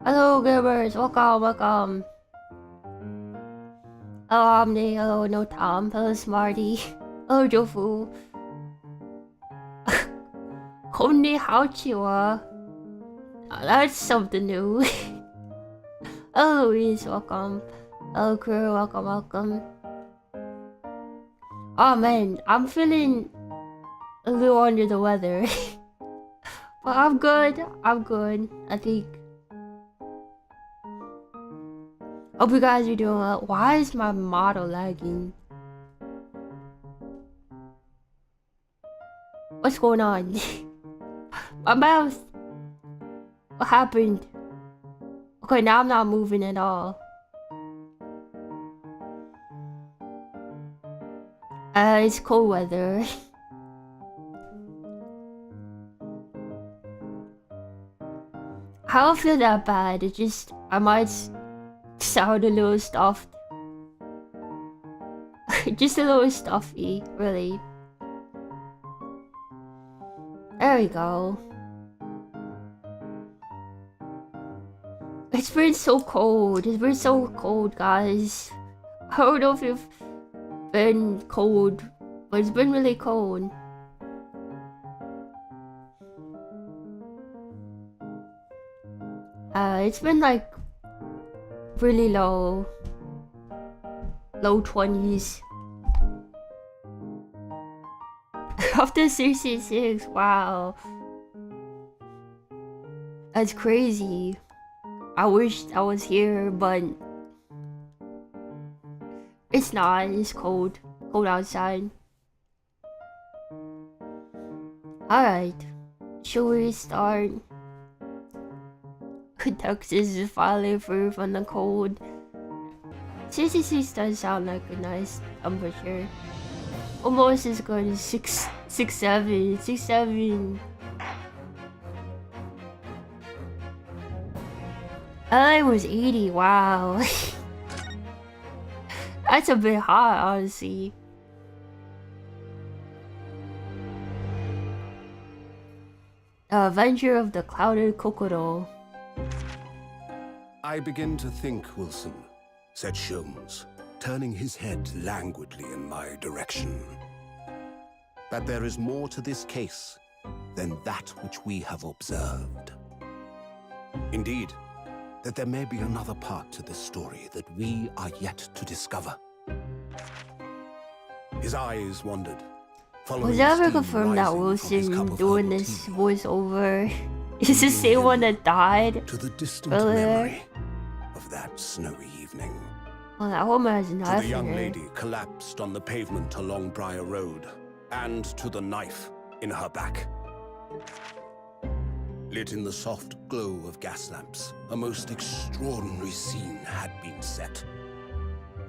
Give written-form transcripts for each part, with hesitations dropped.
Hello gamers, welcome. Hello Omni, hello No Tom, hello Smarty, hello Jofu. Konnichiwa. That's something new. Hello Louise, welcome. Hello crew, welcome. Oh man, I'm feeling a little under the weather. But I'm good, I think. Hope you guys are doing well. Why is my model lagging? What's going on? My mouse. What happened? Okay, now I'm not moving at all. It's cold weather. I don't feel that bad. It just, I might sound a little stuffed. Just a little stuffy, really. There we go. It's been so cold. It's been so cold, guys. I don't know if you've been cold, but it's been really cold. It's been like really low 20s. After 66, wow. That's crazy. I wish I was here, but it's not. It's cold. Cold outside. Alright. Should we start? Texas is finally free from the cold. 66 does sound like a nice temperature. Almost as good as 67. LA was 80, wow. That's a bit hot, honestly. The Adventure of the Clouded Kokoro. I begin to think, Wilson, said Sholmes, turning his head languidly in my direction, that there is more to this case than that which we have observed. Indeed, that there may be another part to this story that we are yet to discover. His eyes wandered. Was it ever confirmed that Wilson doing this voiceover is the same one that died to the distant earlier? memory of that snowy evening? Oh, that woman has a knife To the young in her. lady collapsed on the pavement along Briar Road, and to the knife in her back. Lit in the soft glow of gas lamps, a most extraordinary scene had been set.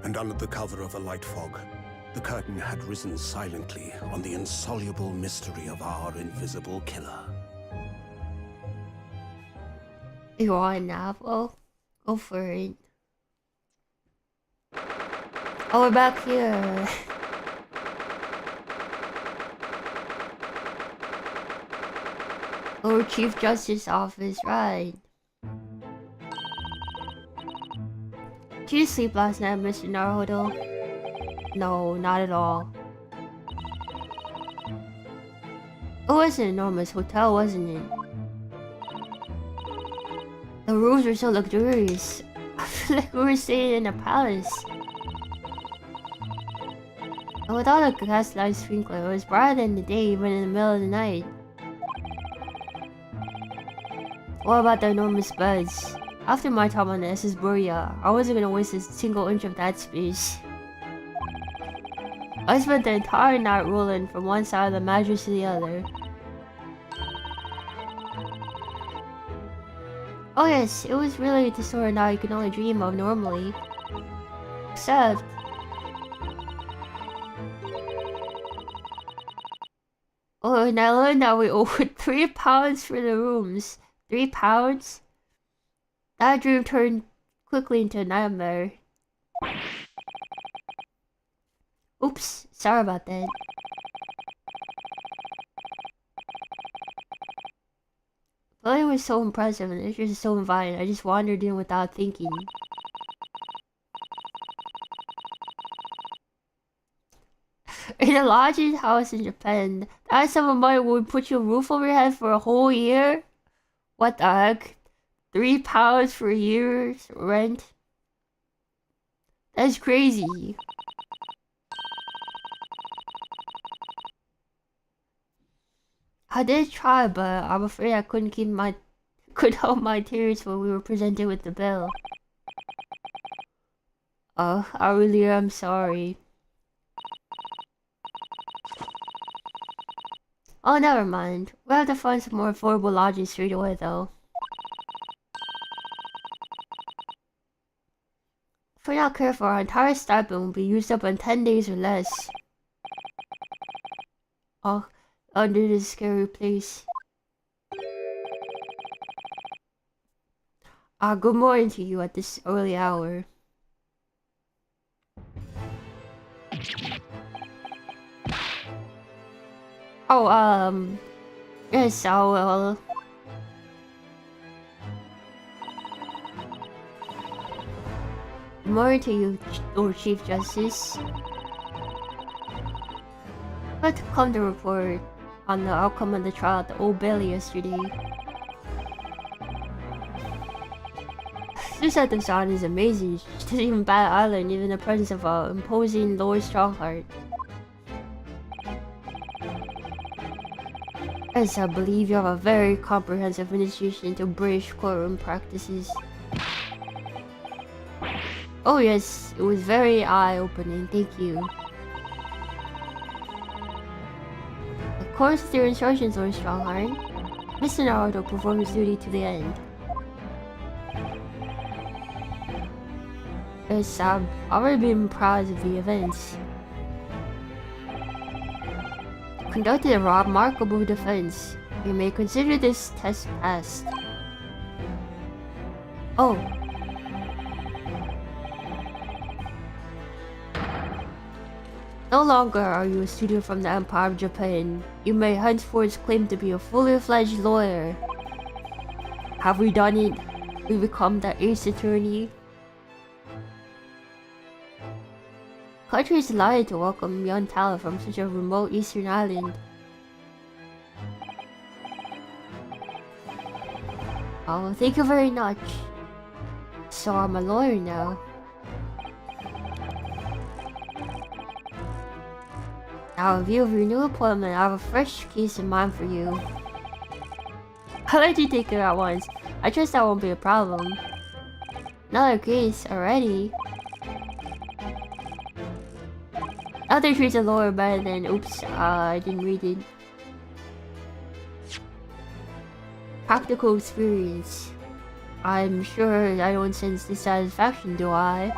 And under the cover of a light fog, the curtain had risen silently on the insoluble mystery of our invisible killer. You want an apple? Go for it. Oh, we're back here. Lord Chief Justice Office, right. Did you sleep last night, Mr. Naruto? No, not at all. It was an enormous hotel, wasn't it? The rooms were so luxurious. I feel like we were staying in a palace. And with all the gaslight sprinkler, it was brighter than the day, even in the middle of the night. What about the enormous beds? After my time on the SS Buria, I wasn't gonna waste a single inch of that space. I spent the entire night rolling from one side of the mattress to the other. Oh yes, it was really the sort of night you can only dream of normally. Except... oh, and I learned that we owed £3 for the rooms. £3? That dream turned quickly into a nightmare. Oops, sorry about that. Well, it was so impressive and it was just so inviting. I just wandered in without thinking. In a lodging house in Japan, that sum of money would put you a roof over your head for a whole year? What the heck? £3 for a year's rent? That's crazy. I did try, but I'm afraid I couldn't help my tears when we were presented with the bill. Oh, I really am sorry. Oh, never mind. We'll have to find some more affordable lodging straight away, though. If we're not careful, our entire stipend will be used up in 10 days or less. Oh, under this scary place. Good morning to you at this early hour. Oh, yes, I'll, Good morning to you, Lord Chief Justice. I'd come to report on the outcome of the trial at the Old Bailey yesterday. This episode is amazing. She doesn't even bat an eyelid, even in the presence of an imposing Lord Strongheart. Yes, I believe you have a very comprehensive initiation into British courtroom practices. Oh yes, it was very eye-opening, thank you. Of course, with your instructions, Lord Strongheart, Mr. Naruto performed his duty to the end. Yes, I've already been proud of the events. Conducted a remarkable defense. You may consider this test passed. Oh. No longer are you a student from the Empire of Japan. You may henceforth claim to be a fully fledged lawyer. Have we done it? We become the ace attorney. Country is delighted to welcome young talent from such a remote eastern island. Oh, thank you very much. So I'm a lawyer now. Now, in view of your new appointment, I have a fresh case in mind for you. I'll let you take it at once. I trust that won't be a problem. Another case already. Other treats a lawyer better than oops, I didn't read it. Practical experience. I'm sure I don't sense dissatisfaction, do I?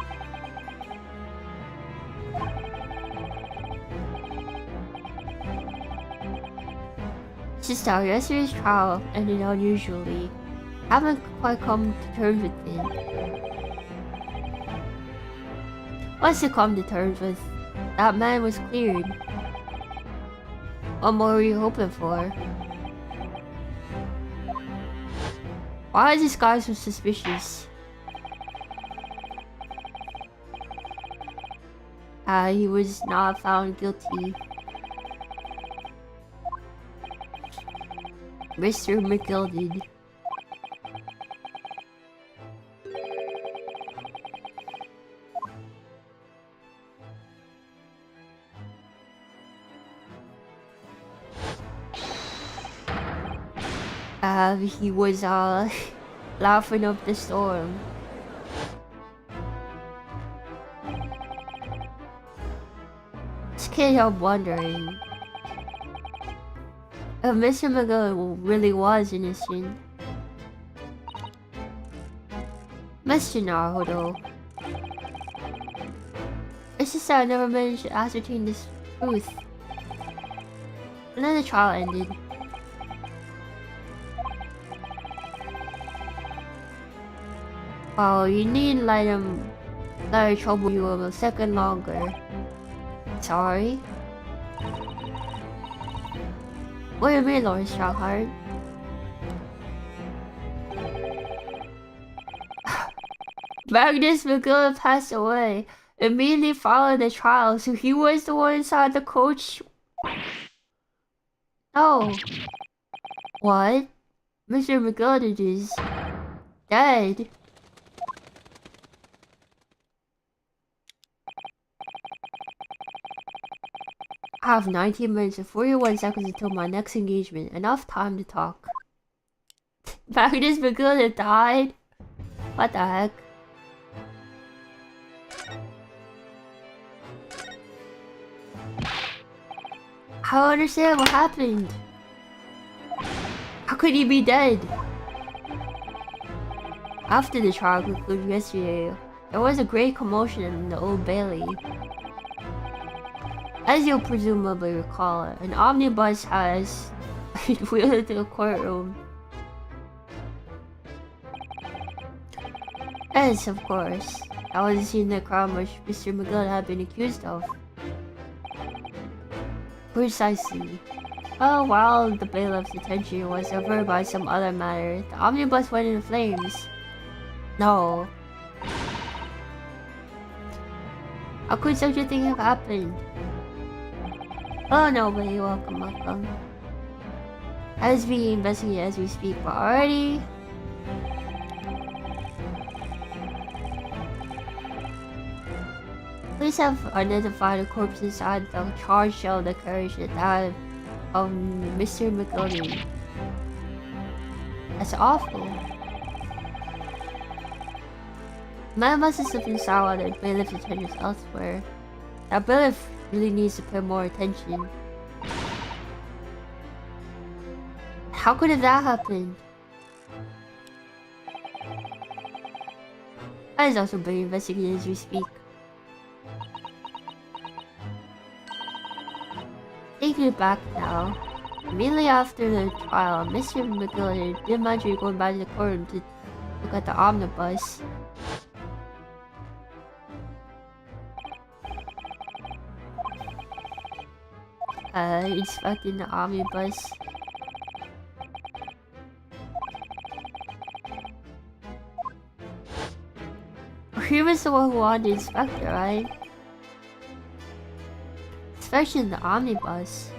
Just how yesterday's trial ended unusually. Haven't quite come to terms with it. What's to come to terms with? That man was cleared. What more were you hoping for? Why is this guy so suspicious? He was not found guilty. Mr. McGilded. He was laughing up the storm. Just can't help wondering if Mr. McGill really was innocent. Mr. Naruto. It's just that I never managed to ascertain this truth. And then the trial ended. Oh, you needn't let him trouble you a second longer. Sorry? What do you mean, Lord Strongheart? Magnus McGill passed away immediately following the trial, so he was the one inside the coach. Oh. What? Mr. McGill is dead. I have 19 minutes and 41 seconds until my next engagement. Enough time to talk. Magnus McGill died? What the heck? I don't understand what happened. How could he be dead? After the trial concluded yesterday, there was a great commotion in the Old Bailey. As you'll presumably recall, an omnibus has been wheeled into the courtroom. Yes, of course. That was the scene in the crime which Mr. McGill had been accused of. Precisely. Well, while the bailiff's attention was diverted by some other matter, the omnibus went into flames. No. How could such a thing have happened? Oh no, but you're welcome. As we investigate as we speak, but already... Police have identified a corpse inside the charred shell of the carriage, that of Mr. McGill. That's awful. Man must have slipped inside while the bailiff's attention is elsewhere. That bailiff really needs to pay more attention. How could that happen? That is also being investigated as we speak. Taking it back now. Immediately after the trial, Mr. McGill did mention going back to the courtroom to look at the omnibus. Inspecting the omnibus. He was the one who wanted to inspect it, right? Especially in the omnibus.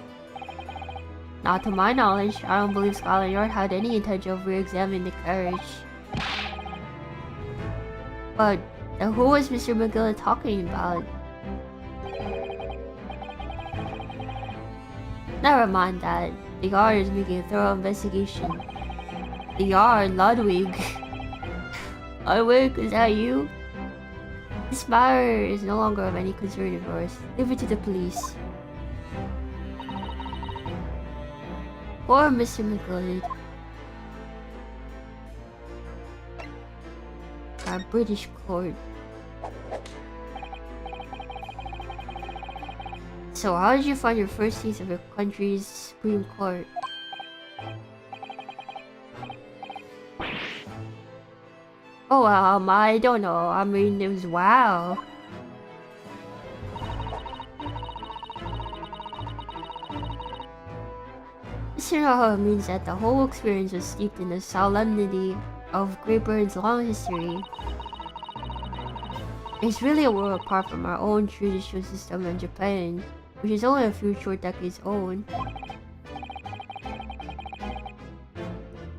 Not to my knowledge, I don't believe Scotland Yard had any intention of re-examining the carriage. But who was Mr. McGill talking about? Never mind that. The Yard is making a thorough investigation. The Yard, Ludwig. Ludwig, is that you? This matter is no longer of any concern of yours. Leave it to the police. Poor Mr. McGill. Our British court. So how did you find your first taste of your country's Supreme Court? Oh, I don't know. I mean, it was wow. Mr. Harako means that the whole experience was steeped in the solemnity of Great Britain's long history. It's really a world apart from our own judicial system in Japan, which is only a few short decades old.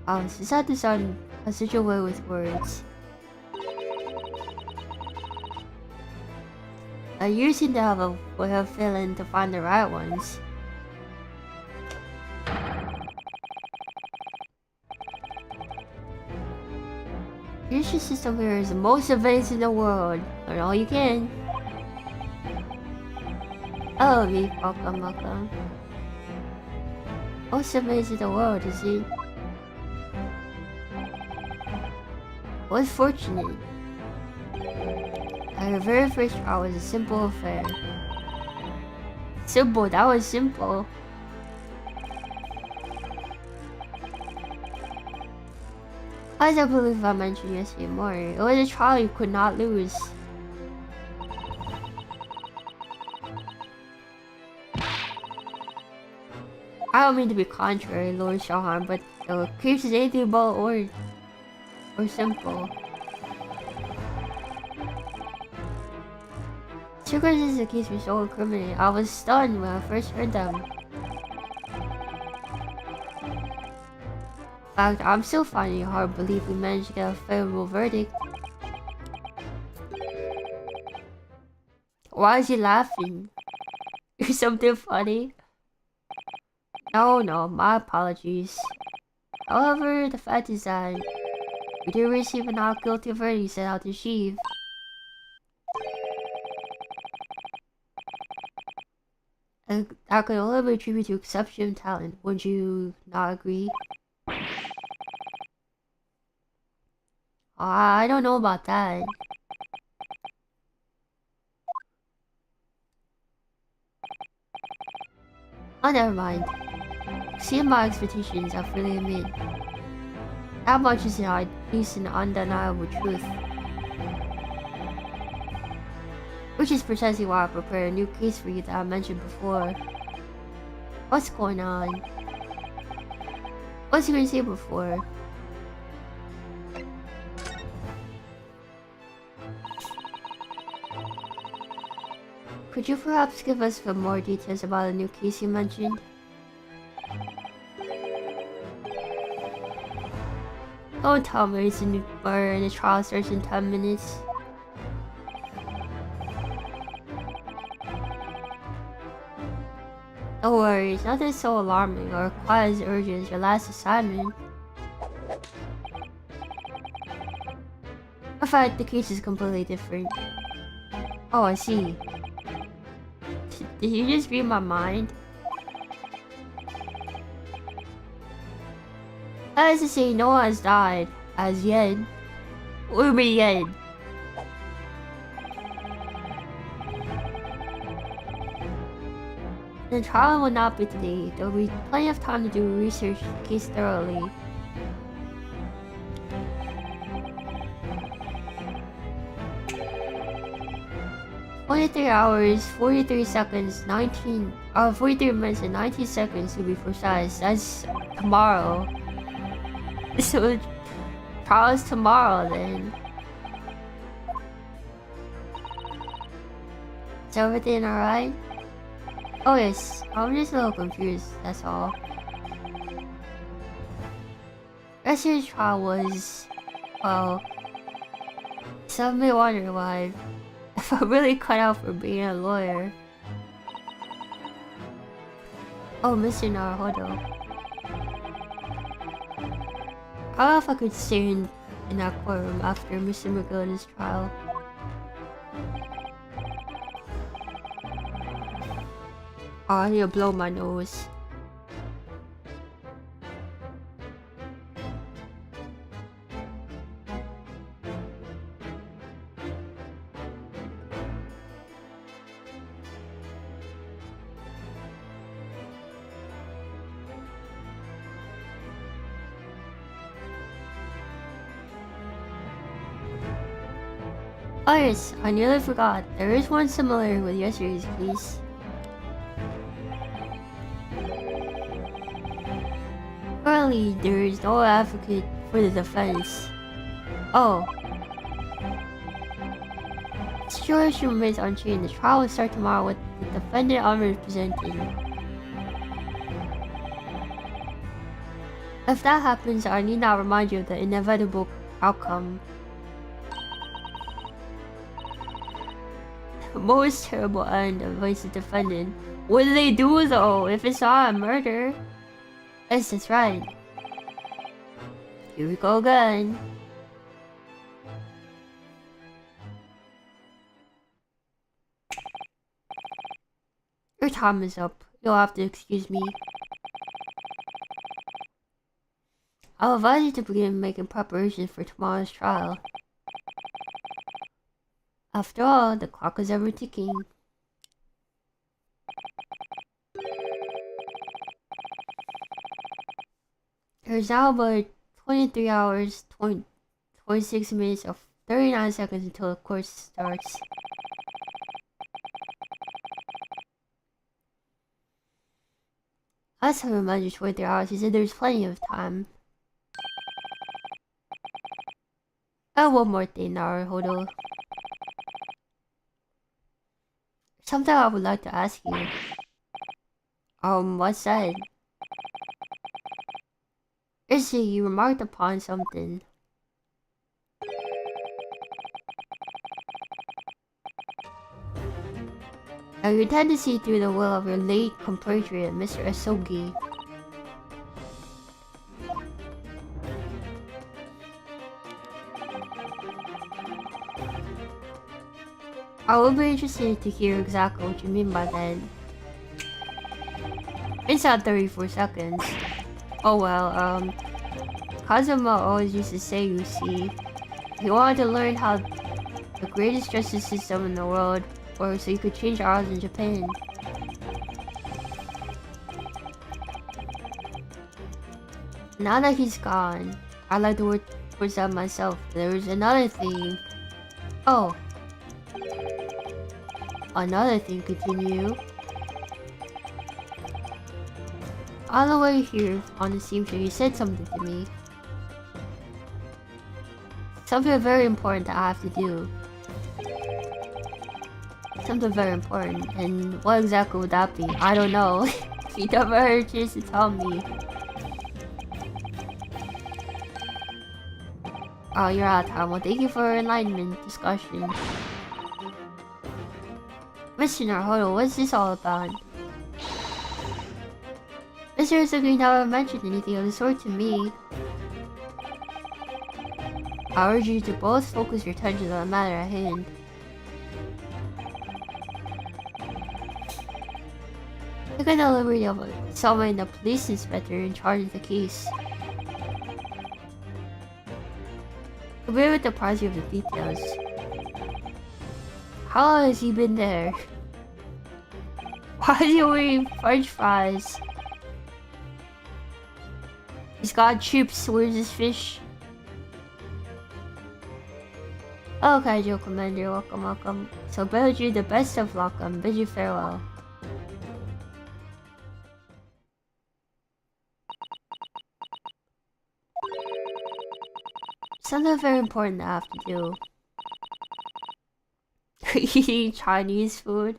It's sad to sound such a way with words. You seem to have a way of failing to find the right ones. Your system here is the most advanced in the world. Learn all you can. Oh, me, welcome. Most advanced in the world, is it? Was fortunate. Our very first trial was a simple affair. Simple, that was simple. As I believe I mentioned yesterday morning, it was a trial you could not lose. I don't mean to be contrary, Lord Shahan, but the case is anything but or simple. Circumstances case were so incriminating. I was stunned when I first heard them. In fact, I'm still finding it hard to believe we managed to get a favorable verdict. Why is he laughing? Is something funny? No, my apologies. However, the fact is that we did receive a not guilty verdict sent out to Sheev. And that could only be attributed to exceptional talent. Would you not agree? I don't know about that. Oh, never mind. Exceeding my expectations, I freely admit. That much is at least an undeniable truth. Which is precisely why I prepared a new case for you that I mentioned before. What's going on? What's you gonna say before? Could you perhaps give us some more details about the new case you mentioned? Don't tell me it's a new murder and the trial starts in 10 minutes. Don't worry, it's nothing so alarming or quite as urgent as your last assignment. In fact, the case is completely different. Oh, I see. Did you just read my mind? That is to say, no one has died, as yet. Or yet. The trial will not be delayed. There will be plenty of time to do research the case thoroughly. "23 hours, 43 seconds, 43 minutes and 19 seconds to be precise. That's tomorrow. So, trial is tomorrow then. Is everything alright? Oh yes, I'm just a little confused, that's all. Yesterday's trial was, well, some may wonder why if I'm really cut out for being a lawyer. Oh, Mr. Naruhodo. I don't know if I could stay in that courtroom after Mr. Magoda's trial. Oh, I need to blow my nose. Oh yes, I nearly forgot. There is one similar with yesterday's case. Currently, there is no advocate for the defense. Oh. The situation remains unchanged. The trial will start tomorrow with the defendant unrepresented. If that happens, I need not remind you of the inevitable outcome. The most terrible end awaits the defendant. What do they do though if it's not a murder? Yes, that's right. Here we go again. Your time is up. You'll have to excuse me. I'll advise you to begin making preparations for tomorrow's trial. After all, the clock is ever ticking. There's now about 23 hours, 26 minutes of 39 seconds until the course starts. Last time I reminded you 23 hours, he said there's plenty of time. And one more thing, Naruhodo. Something I would like to ask you. What's that? Izzy, you remarked upon something. Now you tend to see through the will of your late compatriot, Mr. Asogi. I would be interested to hear exactly what you mean by that. It's not 34 seconds. Oh well, Kazuma always used to say, you see, he wanted to learn how the greatest justice system in the world, or so you could change ours in Japan. Now that he's gone, I'd like to work towards that myself. There's another thing. Oh. Another thing, continue. On the way here, on the steamship, you said something to me. Something very important that I have to do. Something very important, and what exactly would that be? I don't know. You never had a chance to tell me. Oh, you're out of time. Well, thank you for enlightenment discussion. Mr. Naruto, what's this all about? Mr. Izuku never mentioned anything of the sort to me. I urge you to both focus your attention on the matter at hand. Take an delivery of someone, the police inspector in charge of the case. I'll be able to apprise you of the details. How long has he been there? Why is he wearing french fries? He's got chips, where's his fish? Okay, Joe Commander, welcome, welcome. So bid you the best of luck and bid you farewell. Something very important I have to do. Eating Chinese food?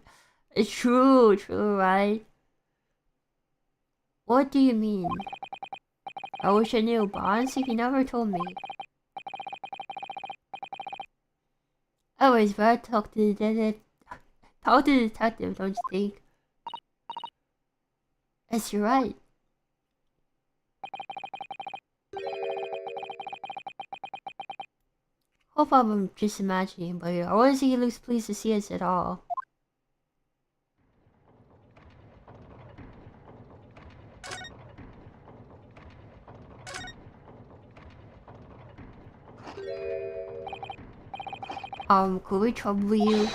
It's true, right? What do you mean? I wish I knew, but honestly, he never told me. Anyways, but talk to the detective. Talk to the detective, don't you think? Yes, you're right. Hope I'm just imagining, but I wouldn't say he looks pleased to see us at all. Could we trouble you?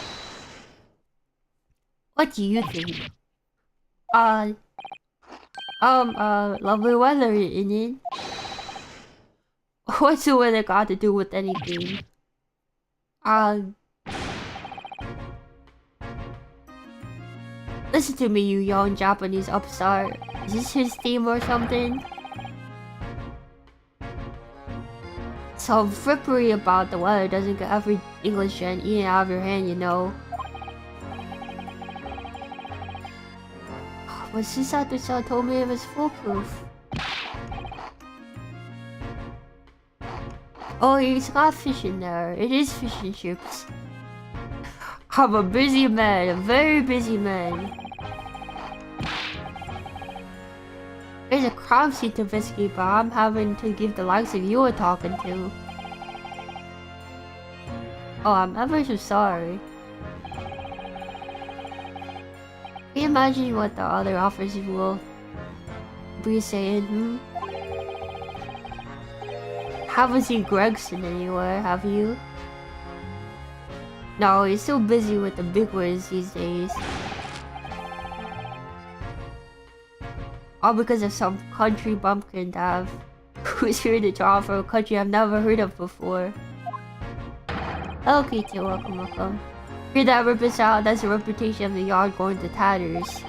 What do you think? Lovely weather, isn't it? What's the weather got to do with anything? Listen to me, you young Japanese upstart. Is this his theme or something? Some frippery about the weather doesn't get every English gen eaten out of your hand, you know. But Susato-san told me it was foolproof. Oh, he's got fish in there. It is fish and chips. I'm a busy man, a very busy man. There's a crime scene to investigate, but I'm having to give the likes of you a talking to. Oh, I'm ever so sorry. Can you imagine what the other officers will be saying, Haven't seen Gregson anywhere, have you? No, he's so busy with the big words these days. All because of some country bumpkin dav who's here to draw from a country I've never heard of before. Okay, too, welcome, welcome. Hear that rip us out, that's the reputation of the yard going to tatters.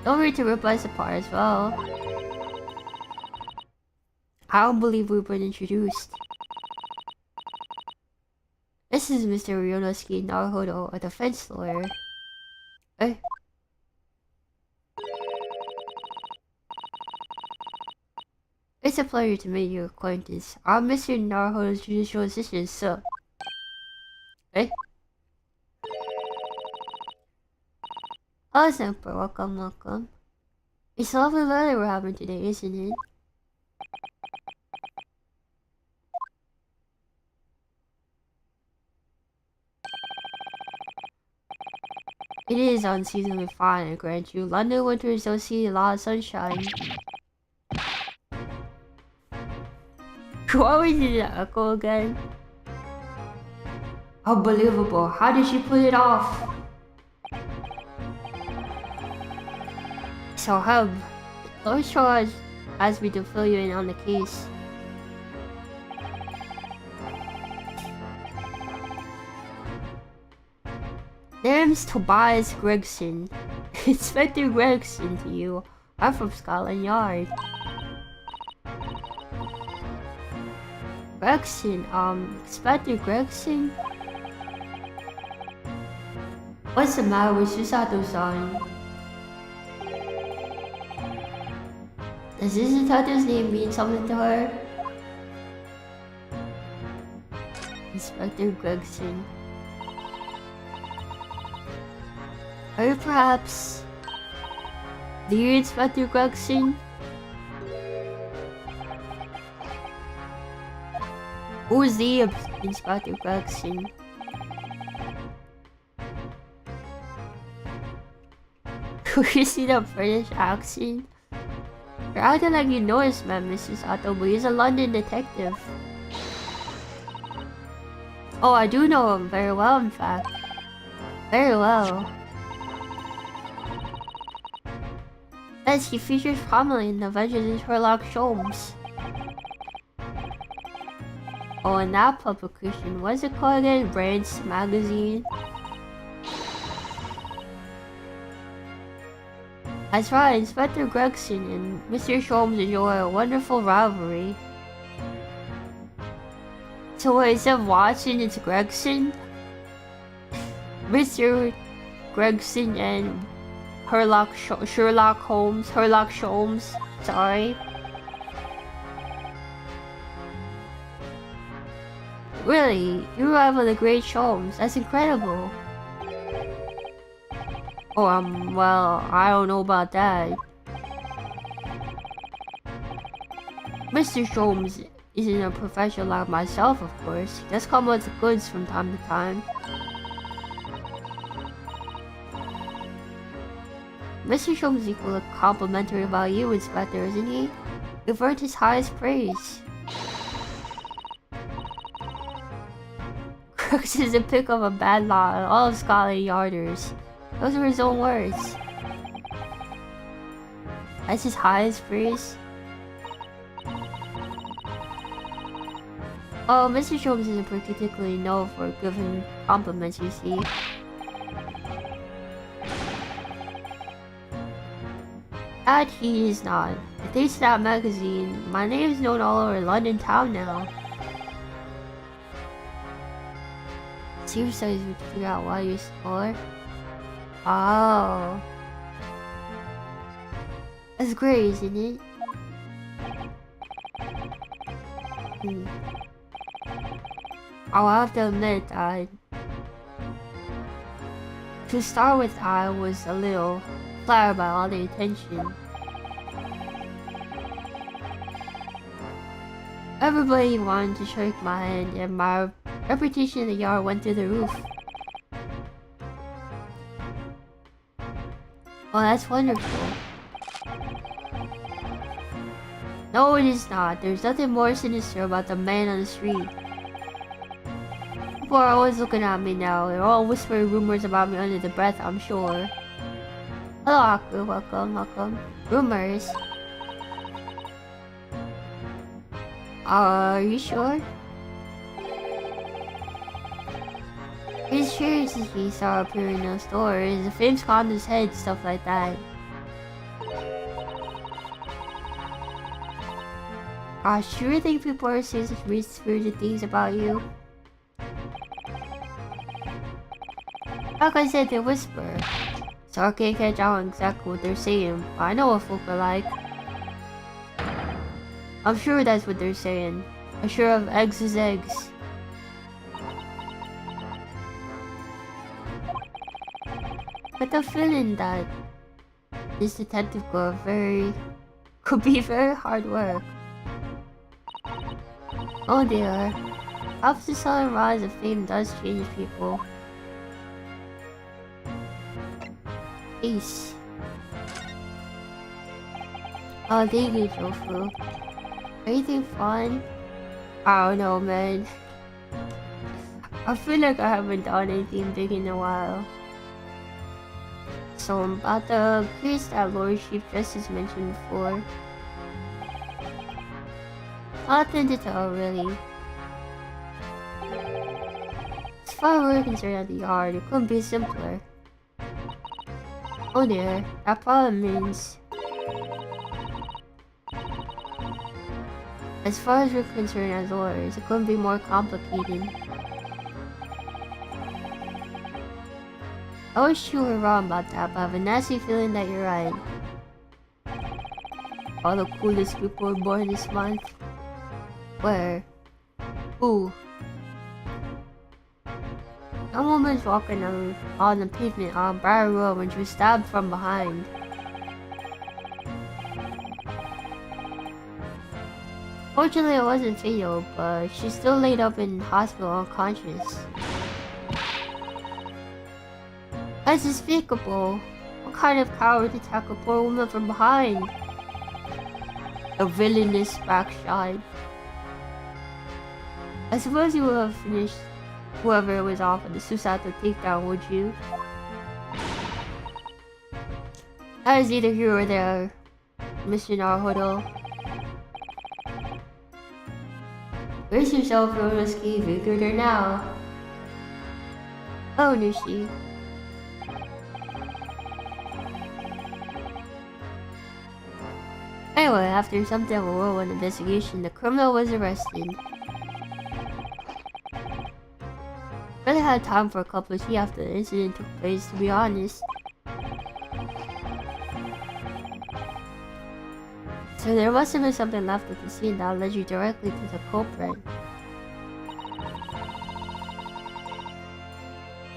Don't worry to rip us apart as well. I don't believe we've been introduced. This is Mr. Ryunosuke Naruhodo, a defense lawyer. Eh? It's a pleasure to meet your acquaintance. I'm Mr. Naruhodo's judicial assistant, so... Eh? Oh, Senpai, welcome. It's a lovely weather we're having today, isn't it? It is unseasonably fine, I grant you. London winters don't see a lot of sunshine. What was it, Echo again? Unbelievable. How did she put it off? So, Hub, Lord Shaw asked me to fill you in on the case. Name's Tobias Gregson. Inspector Gregson to you. I'm from Scotland Yard. Gregson, Inspector Gregson? What's the matter with Susato-san? Does Susato's name mean something to her? Inspector Gregson. Are you perhaps the Inspector Gregson? Who's the Inspector Gregson? You see the British accent? You're acting like you know this man, Mrs. Sato, but he's a London detective. Oh, I do know him very well, in fact. Very well. Yes, he features prominently in the Adventures of Sherlock Holmes. Oh, and that publication, what's it called again? Brands Magazine? That's right, Inspector Gregson and Mr. Sholmes enjoy a wonderful rivalry. So wait, instead of Watson, it's Gregson? Mr. Gregson and Sherlock Holmes, sorry. Really? You rival the great Sholmes, that's incredible. Oh, well, I don't know about that. Mr. Sholmes isn't a professional like myself, of course. He does come with the goods from time to time. Mr. Sholmes is equally complimentary about you, Inspector, isn't he? You've earned his highest praise. Crooks is a pick of a bad lot on all of Scotland Yarders. Those are his own words. That's his highest praise. Oh, Mr. Sholmes isn't particularly known for giving compliments, you see. That he is not. Thanks to that magazine, my name is known all over London town now. Seriously, would figure out why you score? Oh. That's great, isn't it? I'll have to admit that to start with, I was a little flattered by all the attention. Everybody wanted to shake my hand, and my reputation in the yard went through the roof. Oh, that's wonderful. No, it is not. There's nothing more sinister about the man on the street. People are always looking at me now. They're all whispering rumors about me under the breath, I'm sure. Hello, Aku. Welcome. Rumors? Are you sure? His shirts he saw appearing in those stores, the famous on his head, stuff like that. Gosh, do you really think people are saying such weird spirited things about you? Like I said, they whisper. So I can't catch out exactly what they're saying, but I know what folk are like. I'm sure that's what they're saying. I'm sure of eggs is eggs. But the feeling that this detective girl could be very hard work. Oh dear. Perhaps the sudden rise of fame does change people. Peace. Oh, thank you, Tofu. Anything fun? I don't know, man. I feel like I haven't done anything big in a while. So about the case that Lord Chief Justice mentioned before. Nothing to tell, really. As far as we're concerned at the yard, it couldn't be simpler. Oh dear, that problem means... As far as we're concerned as lawyers, it couldn't be more complicated. I wish you were wrong about that, but I have a nasty feeling that you're right. All the coolest people were born this month. Where? Who? A woman's walking on the pavement on Briar Road when she was stabbed from behind. Fortunately, it wasn't fatal, but she's still laid up in hospital unconscious. That's despicable. What kind of coward to attack a poor woman from behind? A villainous backshot. I suppose you would have finished whoever was off at the Susato takedown, would you? That is either here or there, Mr. Naruhodo. Brace yourself for a risky vigor now. Oh, Nushi. Anyway, after something of a whirlwind investigation, the criminal was arrested. Really had time for a cup of tea after the incident took place, to be honest. So there must have been something left at the scene that led you directly to the culprit.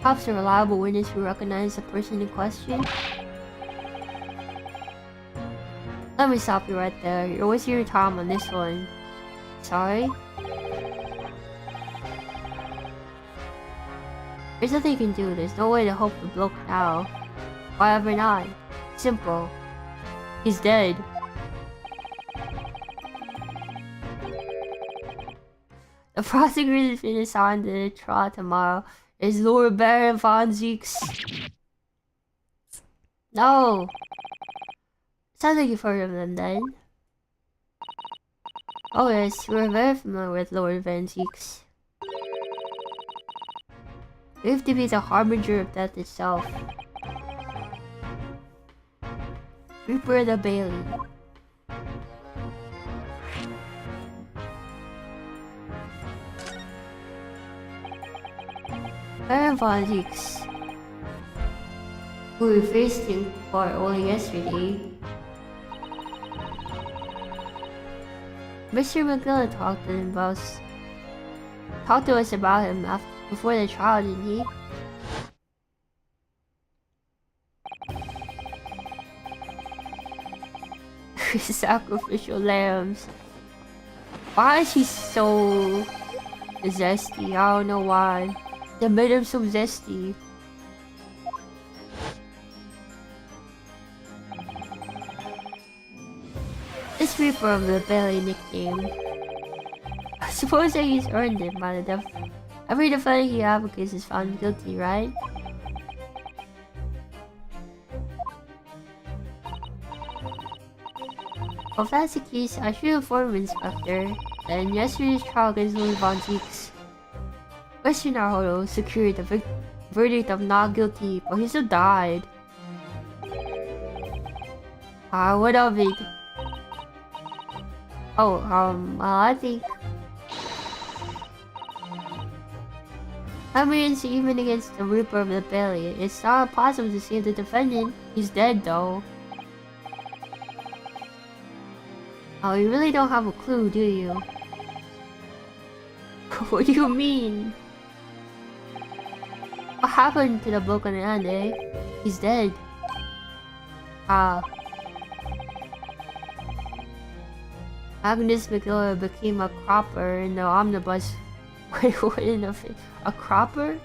Perhaps a reliable witness who recognized the person in question? Let me stop you right there. You're wasting your time on this one. Sorry? There's nothing you can do. There's no way to help the bloke now. Why ever not? Simple. He's dead. The prosecutor's been assigned to the trial tomorrow. Is Lord Baron von Zeeks. No! Sounds like you've heard of them then. Oh yes, we're very familiar with Lord Van Zeeks. We have to be the harbinger of death itself. Reaper the Bailey. Baron von Zeeks, who we faced in court only yesterday. Mr. McGill talked to us about him before the trial, didn't he? Sacrificial lambs. Why is he so zesty? I don't know why. They made him so zesty. This Reaper of the Belly nickname. I suppose that he's earned it by the death. Every defendant he advocates is found guilty, right? Well, if that's the case, I should inform Inspector that in yesterday's trial against Louis Von Zeeks, Mr. Naruhodo secured the verdict of not guilty, but he still died. What of it? Oh, I think... That means even against the Reaper of the Belly, it's not possible to save the defendant. He's dead though. Oh, you really don't have a clue, do you? What do you mean? What happened to the bloke on the end, eh? He's dead. Ah. Agnes McDowell became a cropper in the omnibus. Wait, what in the a cropper?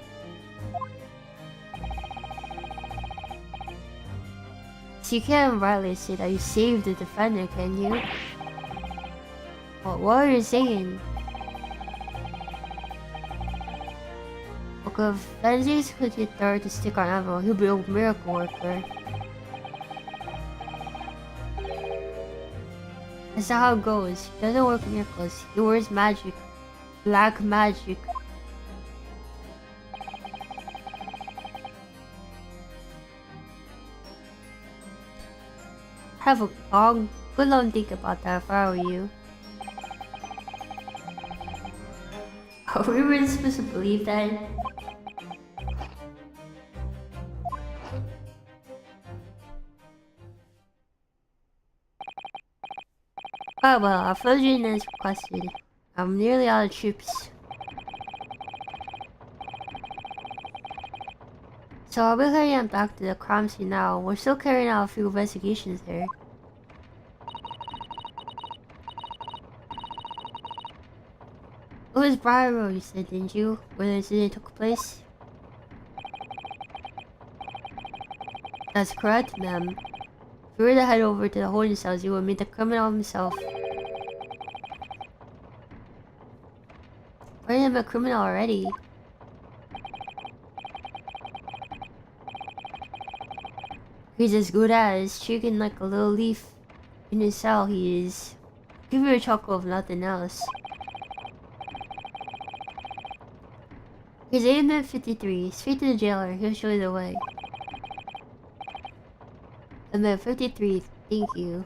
So you can't rightly say that you saved the defender, can you? What are you saying? Look, if Benzies could get third to stick on Emerald, he'll be a miracle worker. That's not how it goes. He doesn't work miracles. He wears magic. Black magic. Have a good long think about that if I were you. Are we really supposed to believe that? Oh well, our Frozen is requested. I'm nearly out of troops. So I'll be heading back to the crime scene now. We're still carrying out a few investigations there. It was Briar Road, you said, didn't you? Where the incident took place? That's correct, ma'am. If we were to head over to the holding cells, you would meet the criminal himself. I am a criminal already. He's as good as shaking like a little leaf in his cell. He is. Give you a chuckle if nothing else. He's 8:53. Straight to the jailer. He'll show you the way. 8:53. Thank you.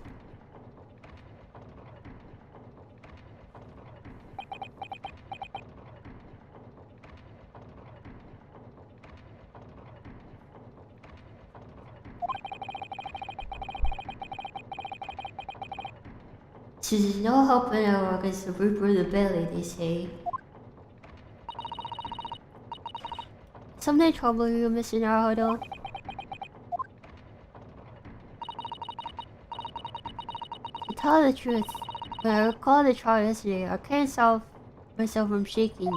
There's no help in our against the Reaper of the Belly, they say. Something troubling you, Mr. Naruto? To tell the truth, when I recall the trial yesterday, I can't stop myself from shaking.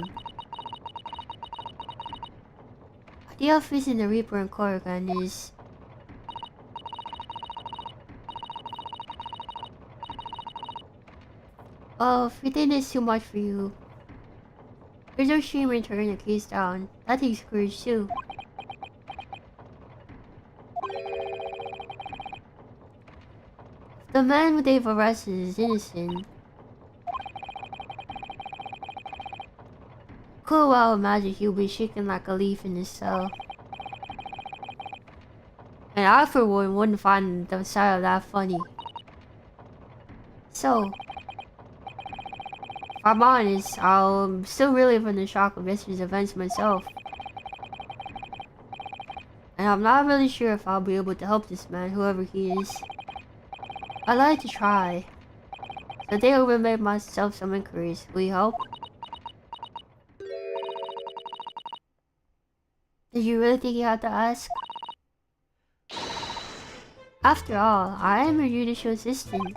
The idea of facing the Reaper in court again is... Oh, if you think it's too much for you, there's no shame in turning the case down. That takes courage too. The man they've arrested is innocent. Could well imagine he'll be shaking like a leaf in his cell. And I for one wouldn't find the sight of that funny. So... if I'm honest, I'm still really from the shock of yesterday's events myself. And I'm not really sure if I'll be able to help this man, whoever he is. I'd like to try. So I think I'll make myself some inquiries. Will you help? Did you really think you had to ask? After all, I am your judicial assistant.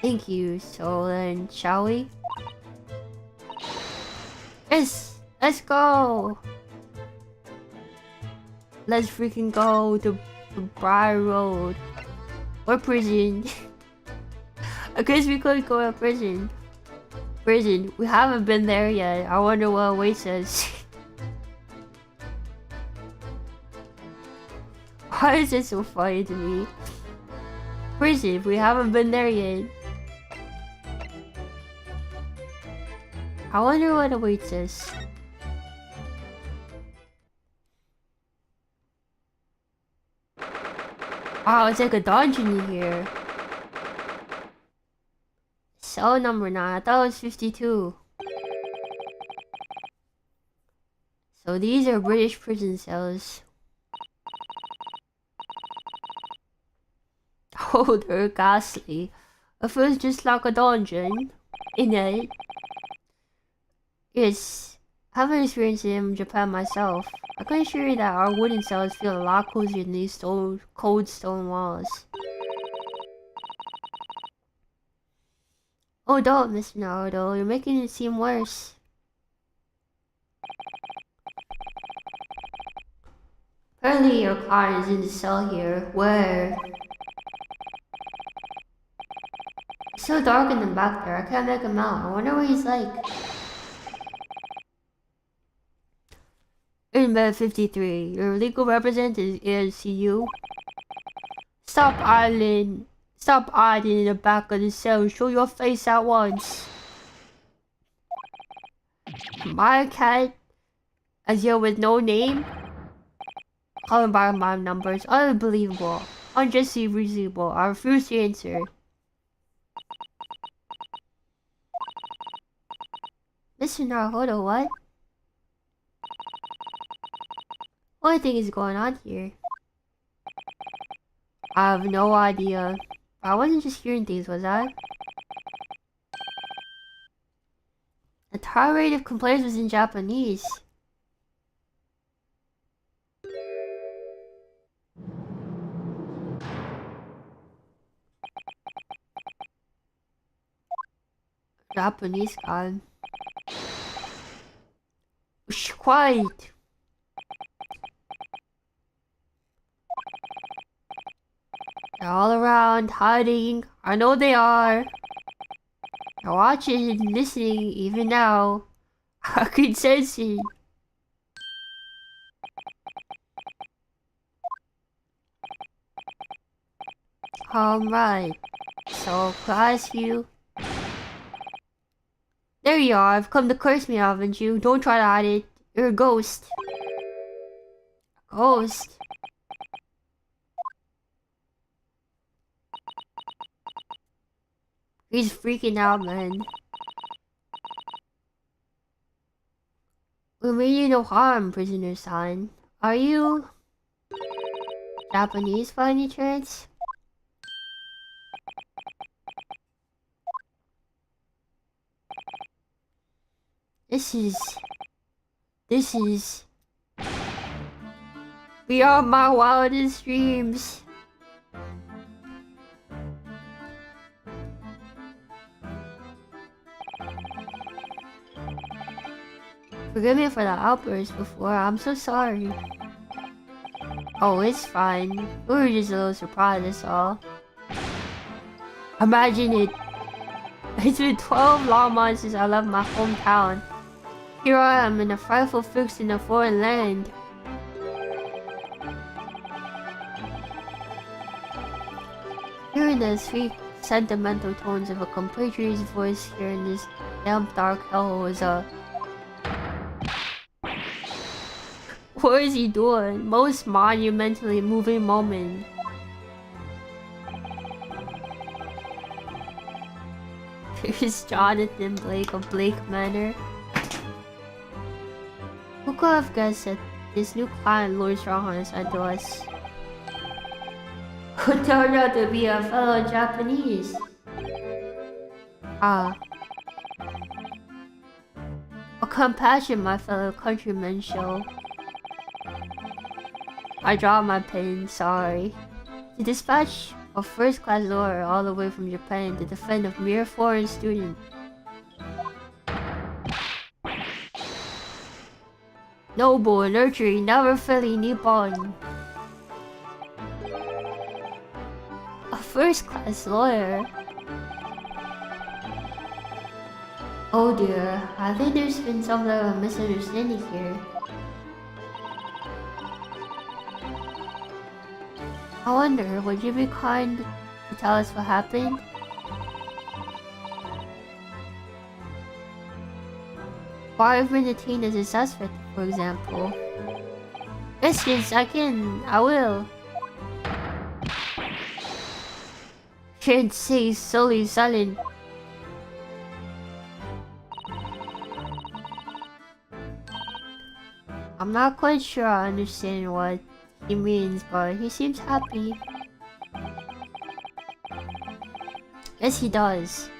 Thank you. So then, shall we? Yes! Let's go! Let's freaking go to Briar Road. Or prison. I guess we could go to prison. Prison. We haven't been there yet. I wonder what awaits us. Why is this so funny to me? Prison. We haven't been there yet. I wonder what awaits us. Wow, it's like a dungeon in here. Cell number 9. I thought it was 52. So these are British prison cells. Oh, they're ghastly. It feels just like a dungeon, innit? Yes, I haven't experienced it in Japan myself. I can assure you that our wooden cells feel a lot cozier than these cold stone walls. Oh, don't, Mr. Naruto. You're making it seem worse. Apparently your client is in the cell here. Where? It's so dark in the back there. I can't make him out. I wonder what he's like. In bed 53. Your legal representative is you. Stop idling. Stop idling in the back of the cell. Show your face at once. My cat, as you with no name. Calling by my numbers. Unbelievable. Unjustly reasonable. I refuse to answer. Mr. Naruto, what? What do you think is going on here? I have no idea. I wasn't just hearing things, was I? The entire rate of complaints was in Japanese. Japanese guy. Shh, quiet. They're all around, hiding. I know they are. They're watching and listening even now. I can sense it. Alright. So, could I ask you? There you are. I've come to curse me, haven't you? Don't try to hide it. You're a ghost. A ghost? He's freaking out, man. We mean you no harm, prisoner-san. Are you Japanese by any chance? This is beyond my wildest dreams. Forgive me for the outburst before. I'm so sorry. Oh, it's fine. We were just a little surprised, that's all. Imagine it. It's been 12 long months since I left my hometown. Here I am in a frightful fix in a foreign land. Hearing the sweet, sentimental tones of a compatriot's voice here in this damp, dark hell was a... What is he doing? Most monumentally moving moment. Here's Jonathan Blake of Blake Manor. Who could have guessed that this new client Lord Stronghold sent to us who turned out to be a fellow Japanese? Ah. A compassion my fellow countrymen show. I dropped my pen, sorry. To dispatch a first-class lawyer all the way from Japan to defend a mere foreign student. Noble, nurturing, never failing Nippon. A first-class lawyer? Oh dear, I think there's been some sort of misunderstanding here. I wonder, would you be kind to tell us what happened? Why have been detained as a suspect, for example? Yes, I will. Can't say solely silent. I'm not quite sure I understand what he means, but he seems happy. Yes, he does.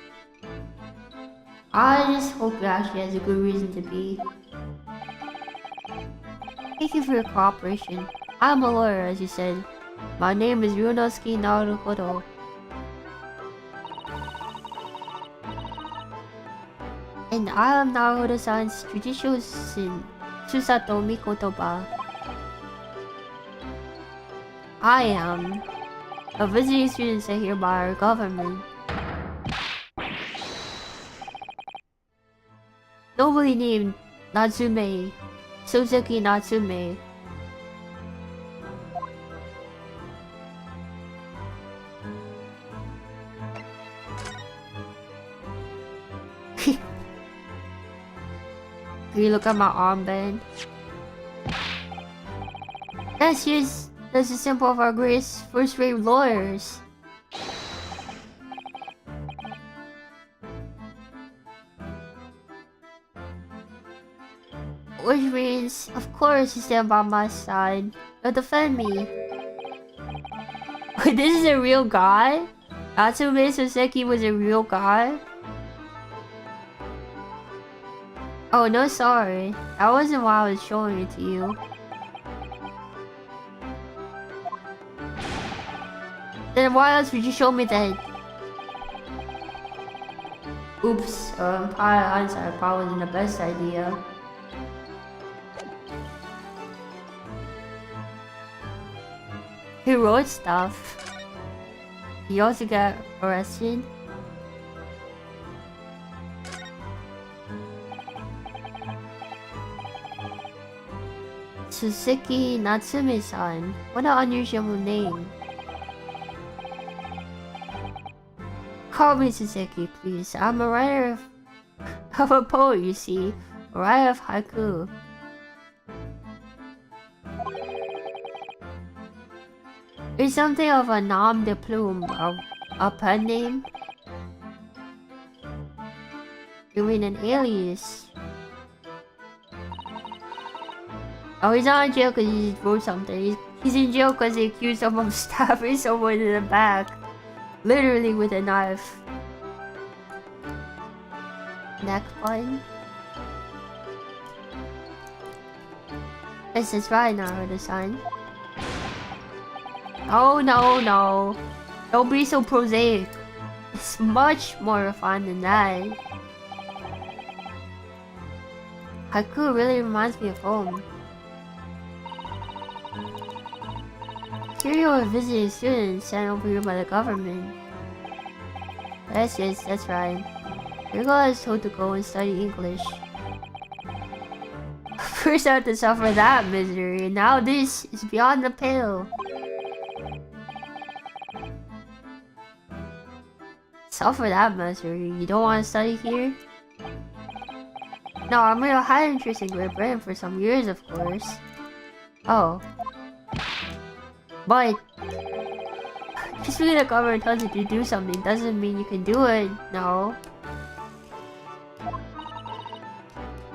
I just hope he actually has a good reason to be. Thank you for your cooperation. I'm a lawyer, as you said. My name is Ryunosuke Naruhodo. And I am Naruhodo-san's judicial sin, Susato Mikotoba. I am a visiting student sent here by our government. Nobly named Natsume, Suzuki Natsume. Can you look at my armband? Yes, that's a symbol of our greatest first-rate lawyers. Which means, of course, you stand by my side. You'll defend me. Wait, this is a real guy? Natsume Soseki was a real guy? Oh, no, sorry. That wasn't why I was showing it to you. Then why else would you show me that? Oops, probably hindsight probably wasn't the best idea. He wrote stuff. He also got arrested. Suzuki Natsume-san. What an unusual name. Call me Suzuki, please. I'm a writer of a poet, you see. A writer of haiku. It's something of a nom de plume, a pen name. You mean an alias? Oh, he's not in jail because he wrote something. He's in jail because they accused him of stabbing someone in the back. Literally with a knife. Neck button. Yes, that's right, Naruto-san. Oh, no. Don't be so prosaic. It's much more refined than that. Haiku really reminds me of home. Here you are visiting students sent over here by the government. Yes, that's right. Yurika is told to go and study English. First I had to suffer that misery, and now this is beyond the pale. Suffer that misery? You don't want to study here? No, I'm real high interest in Great Britain for some years, of course. Oh. But just because the government tells you to do something doesn't mean you can do it, no.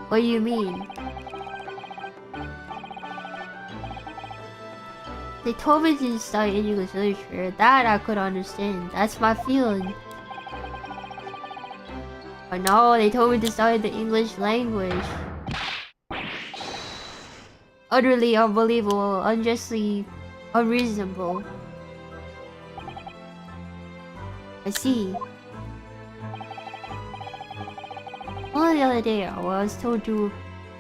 What do you mean? They told me to study English literature. That I could understand. That's my feeling. But no, they told me to study the English language. Utterly unbelievable, unjustly unreasonable. I see. Only the other day, I was told to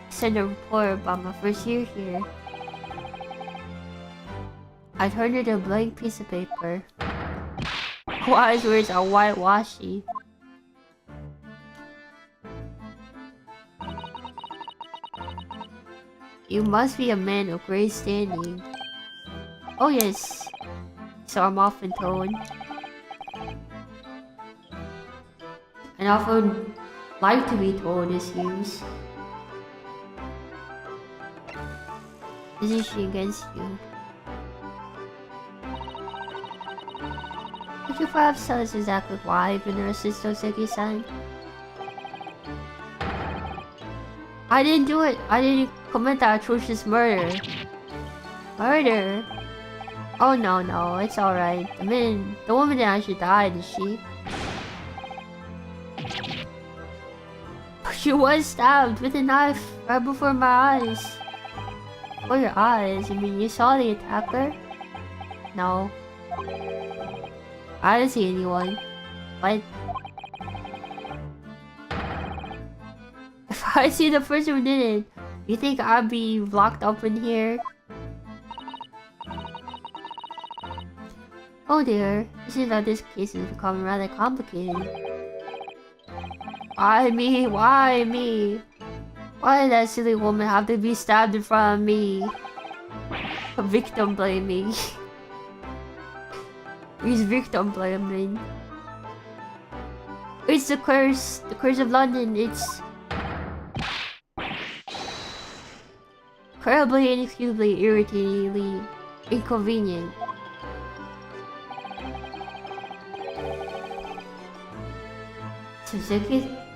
send a report about my first year here. I turned it a blank piece of paper. Wise words are whitewashy. You must be a man of great standing. Oh yes, so I'm often told. And often like to be told, it seems. Is she against you? Could you perhaps tell us exactly why you've been arrested, Soseki-san? I didn't do it. I didn't commit that atrocious murder. Murder? Oh no, it's alright. The woman didn't actually die, did she? She was stabbed with a knife right before my eyes. Before your eyes? I mean, you saw the attacker? No. I didn't see anyone. What? If I see the person who did it, you think I'd be locked up in here? Oh dear, it seems like this case is becoming rather complicated. Why me? Why me? Why did that silly woman have to be stabbed in front of me? Victim blaming. He's victim blaming. It's the curse of London. It's incredibly, inexcusably, irritatingly inconvenient.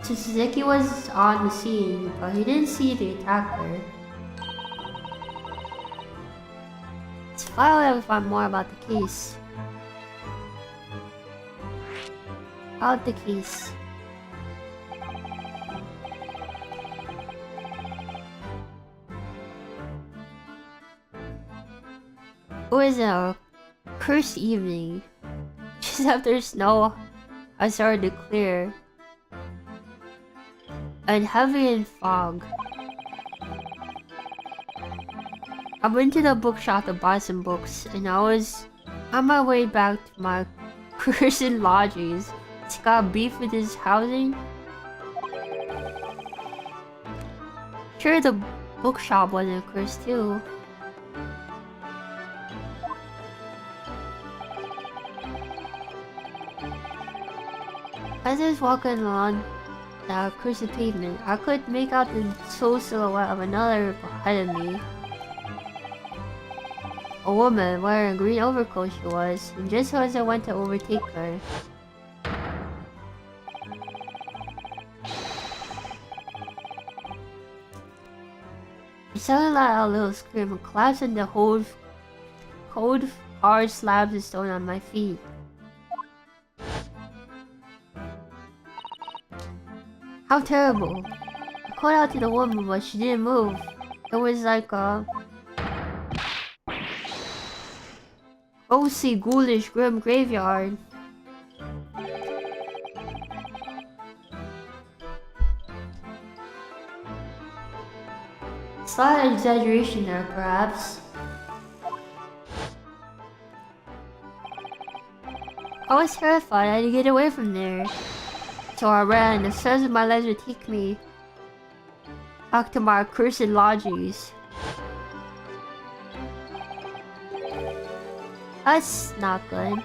Suzuki was on the scene, but he didn't see the attacker. Let's find more about the case. About the case. It was a cursed evening. Just after snow had started to clear. And heavy in fog. I went to the bookshop to buy some books, and I was on my way back to my cursed lodgings. It's got beef with his housing. Sure, the bookshop wasn't cursed too. As I was walking along the cursed pavement, I could make out the sole silhouette of another behind me. A woman wearing a green overcoat she was, and just as I went to overtake her, I suddenly let out a little scream and collapsed in the cold, hard slabs of stone on my feet. How terrible. I called out to the woman, but she didn't move. It was like a ghostly, ghoulish, grim graveyard. Slight exaggeration there, perhaps. I was terrified. I had to get away from there. So I ran as fast as my legs would take me back to my accursed lodgings. That's not good.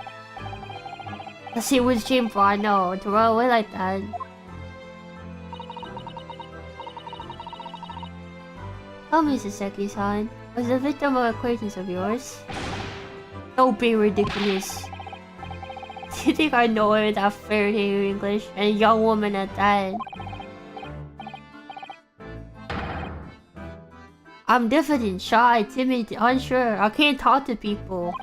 Let's see what's shameful, I know, to run away like that. Tell me, Saseki-san, was the victim an acquaintance of yours? Don't be ridiculous. Do you think I know her that fairy tale English, and a young woman at that? I'm diffident, shy, timid, unsure. I can't talk to people.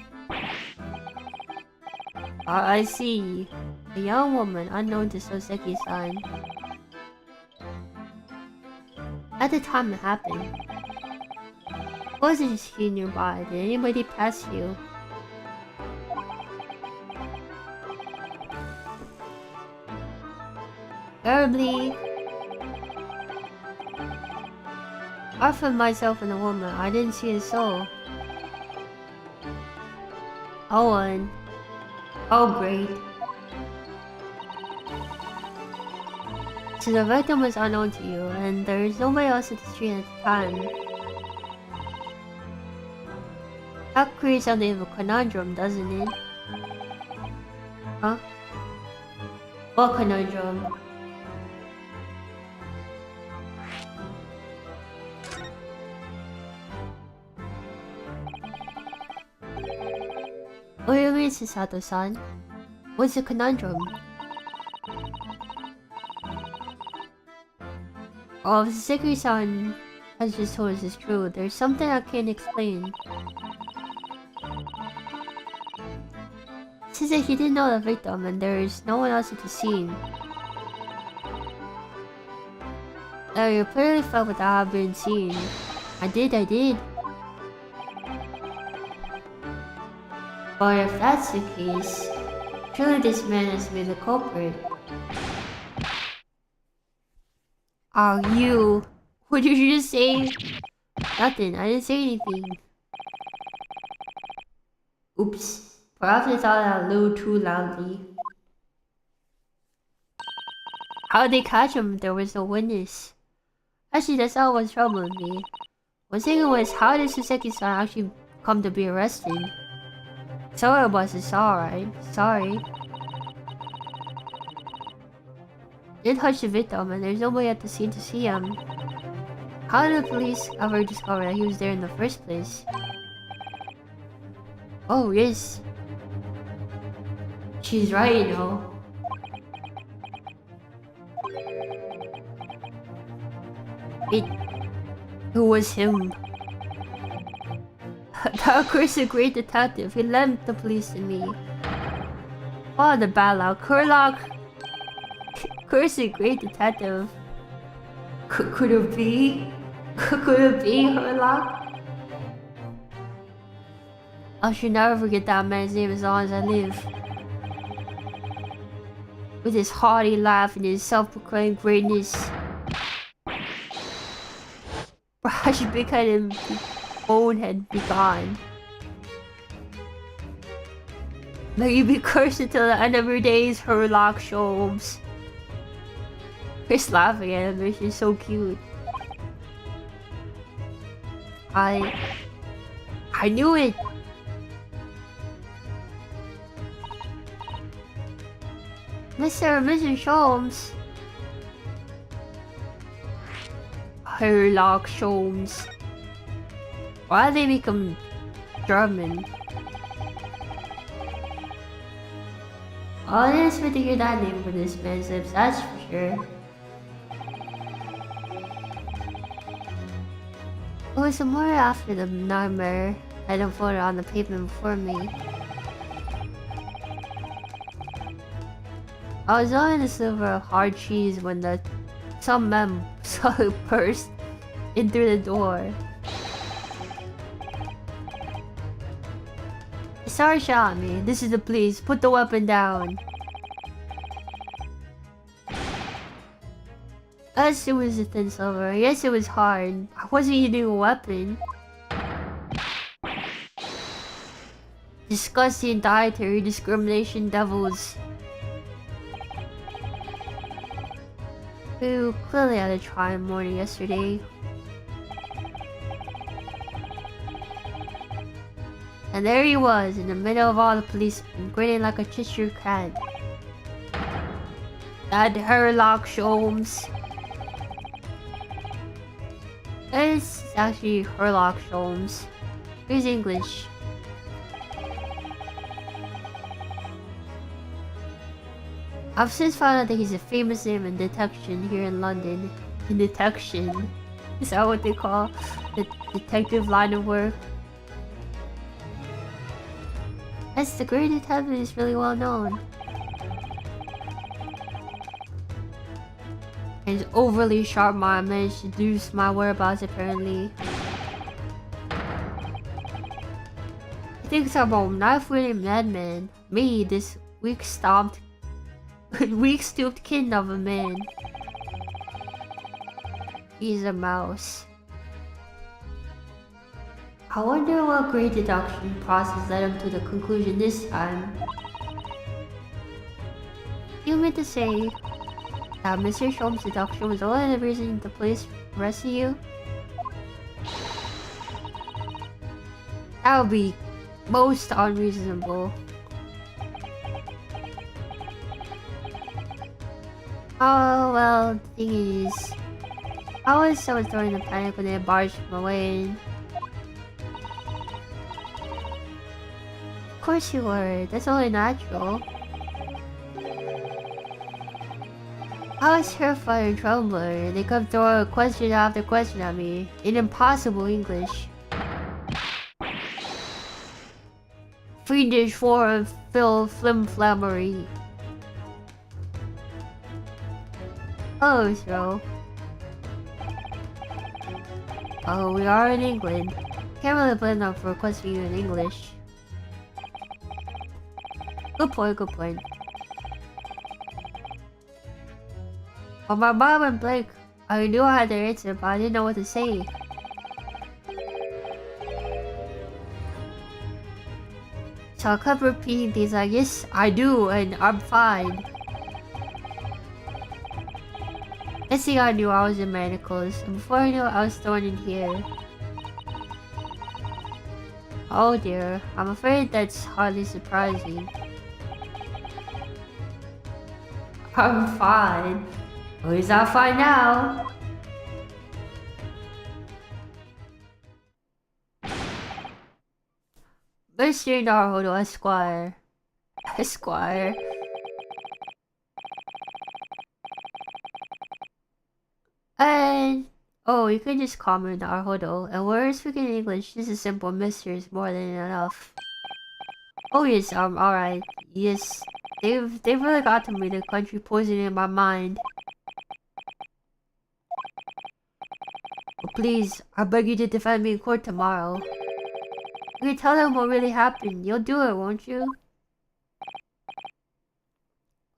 I see. A young woman unknown to Soseki-san. At the time it happened, wasn't she nearby? Did anybody pass you? Terribly. I found myself in a woman. I didn't see a soul. Owen. Oh great. So the victim was unknown to you, and there is nobody else at the street at the time. That creates something of a conundrum, doesn't it? Huh? What conundrum? What do you mean, Sato-san? What's the conundrum? Oh, Saseki-san has just told us is true. There's something I can't explain. It says that he didn't know the victim and there's no one else at the scene. Now you clearly felt without being seen. I did. But if that's the case, surely this man has been the culprit. Oh, you. What did you just say? Nothing. I didn't say anything. Oops. Perhaps I thought that a little too loudly. How did they catch him if there was no witness? Actually, that's not what's troubling me. One thing was, how did Suseki-san actually come to be arrested? Sorry, boss, it's alright. Sorry. Didn't touch the victim, and there's nobody at the scene to see him. How did the police ever discover that he was there in the first place? Oh, yes. She's right, you know. It was him. That cursed great detective. He lent the police to me. Oh, the bad luck. Kurlock. Cursed great detective. Could it be? Could it be Herlock? I should never forget that man's name as long as I live. With his hearty laugh and his self-proclaimed greatness. Brash, big-headed bonehead be gone. May you be cursed until the end of your days, Herlock Sholmes. Chris laughing at him, she's so cute. I knew it! Mr. and Mrs. Sholmes. Herlock Sholmes. Why did they make him German? Oh, I didn't expect to hear that name from this man's lips, that's for sure. It was somewhere after the nightmare had unfolded on the pavement before me. I was on the silver of hard cheese when some men suddenly burst in through the door. They started shouting at me. This is the police. Put the weapon down. Yes, it was a thin silver. Yes, it was hard. I wasn't using a weapon. Disgusting dietary discrimination devils. Who clearly had a trying morning yesterday. And there he was, in the middle of all the policemen, grinning like a Cheshire cat. That Herlock Sholmes. It's actually Herlock Sholmes. He's English. I've since found out that he's a famous name in detection here in London. In detection? Is that what they call the detective line of work? Yes, the great detective is really well known. And his overly sharp mind managed to deduce my whereabouts apparently. He thinks I'm a knife-wielding madman. Me, this weak-stooped kid of a man. He's a mouse. I wonder what great deduction process led him to the conclusion this time. You meant to say that Mr. Sholmes' deduction was only the reason the police arrested you? That would be most unreasonable. Oh well, the thing is, I was so throwing a panic when they barged him away. Of course you were, that's only natural. I was terrified and trembling. They kept throwing question after question at me in impossible English. Fiendish form filled flimflammery. Oh, so. Oh, we are in England. Can't really blame them for questioning you in English. Good point, good point. Well, my mom went blank. I knew I had the answer, but I didn't know what to say. So I kept repeating things like, yes, I do, and I'm fine. Next thing I knew, I was in manacles, and before I knew it, I was thrown in here. Oh dear, I'm afraid that's hardly surprising. I'm fine. Well, he's not fine now. Mr. Naruto Esquire. Esquire. And oh, you can just call me Naruto. And we're speaking English. This is simple Mister is more than enough. Oh yes, alright. Yes. They've really got to me, the country poisoning my mind. Oh, please, I beg you to defend me in court tomorrow. You can tell them what really happened. You'll do it, won't you?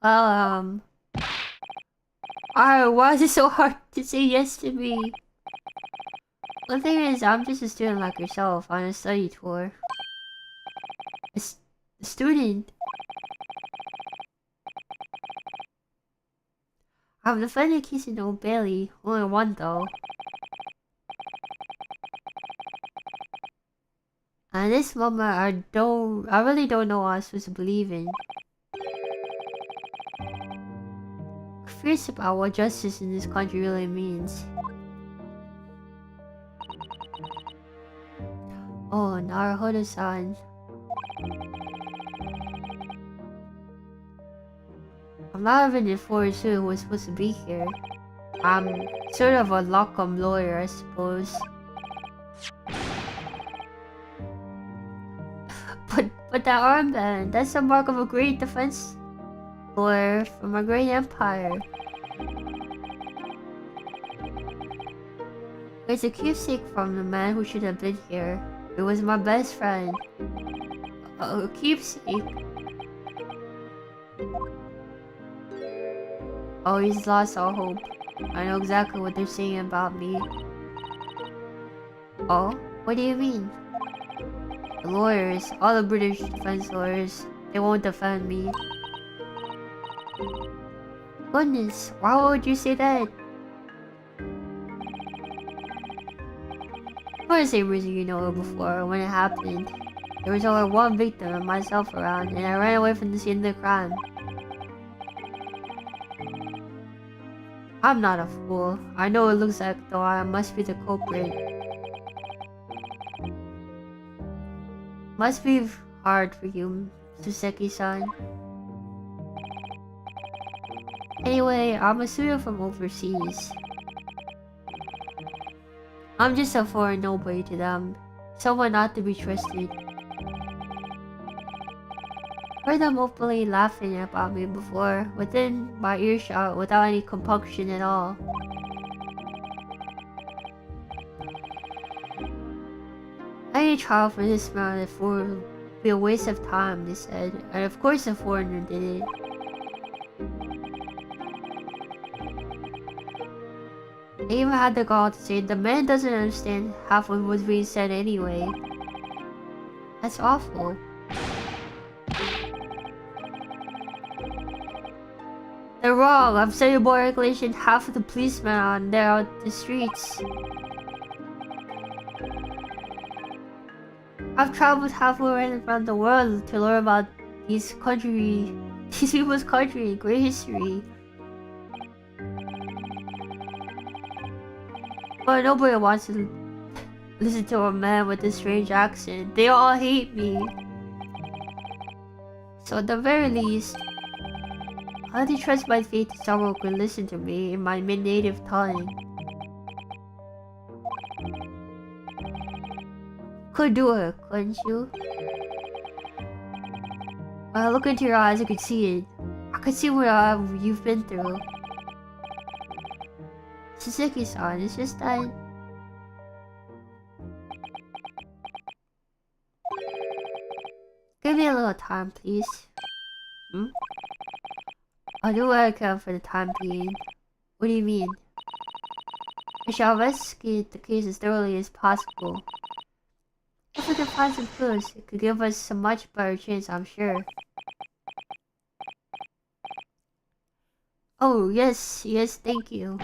Well, why is it so hard to say yes to me? The thing is, I'm just a student like yourself on a study tour. A student? I'm defending a case in Old Bailey. Only one, though. At this moment, I really don't know what I'm supposed to believe in. Curious about what justice in this country really means. Oh, Naruhodo-san. I'm not even informed who was supposed to be here. I'm sort of a lock-up lawyer, I suppose. But that armband, that's a mark of a great defense lawyer from a great empire. It's a keepsake from the man who should have been here. It was my best friend. A keepsake? Oh, he's lost all hope. I know exactly what they're saying about me. Oh? What do you mean? The lawyers, all the British defense lawyers, they won't defend me. Goodness, why would you say that? For the same reason you know before, when it happened. There was only one victim and myself around, and I ran away from the scene of the crime. I'm not a fool. I know it looks like though I must be the culprit. Must be hard for you, Suseki-san. Anyway, I'm a student from overseas. I'm just a foreign nobody to them. Someone not to be trusted. Heard them openly laughing about me before, within my earshot without any compunction at all. Any trial for this man would be a waste of time, they said, and of course a foreigner did it. They even had the gall to say the man doesn't understand half of what's being said anyway. That's awful. They're wrong. I'm studying more regulation. Half of the policemen on there on the streets. I've traveled halfway around the world to learn about these people's country and great history. But nobody wants to listen to a man with a strange accent. They all hate me. So at the very least, How do you trust my faith that someone could listen to me in my native tongue? Could do it, couldn't you? When I look into your eyes, I could see it. I could see what you've been through. Suzuki-san, it's just that... Give me a little time, please. I'll do what I can for the time being. What do you mean? I shall investigate the case as thoroughly as possible. If we can find some clues, it could give us a much better chance, I'm sure. Oh, yes, thank you.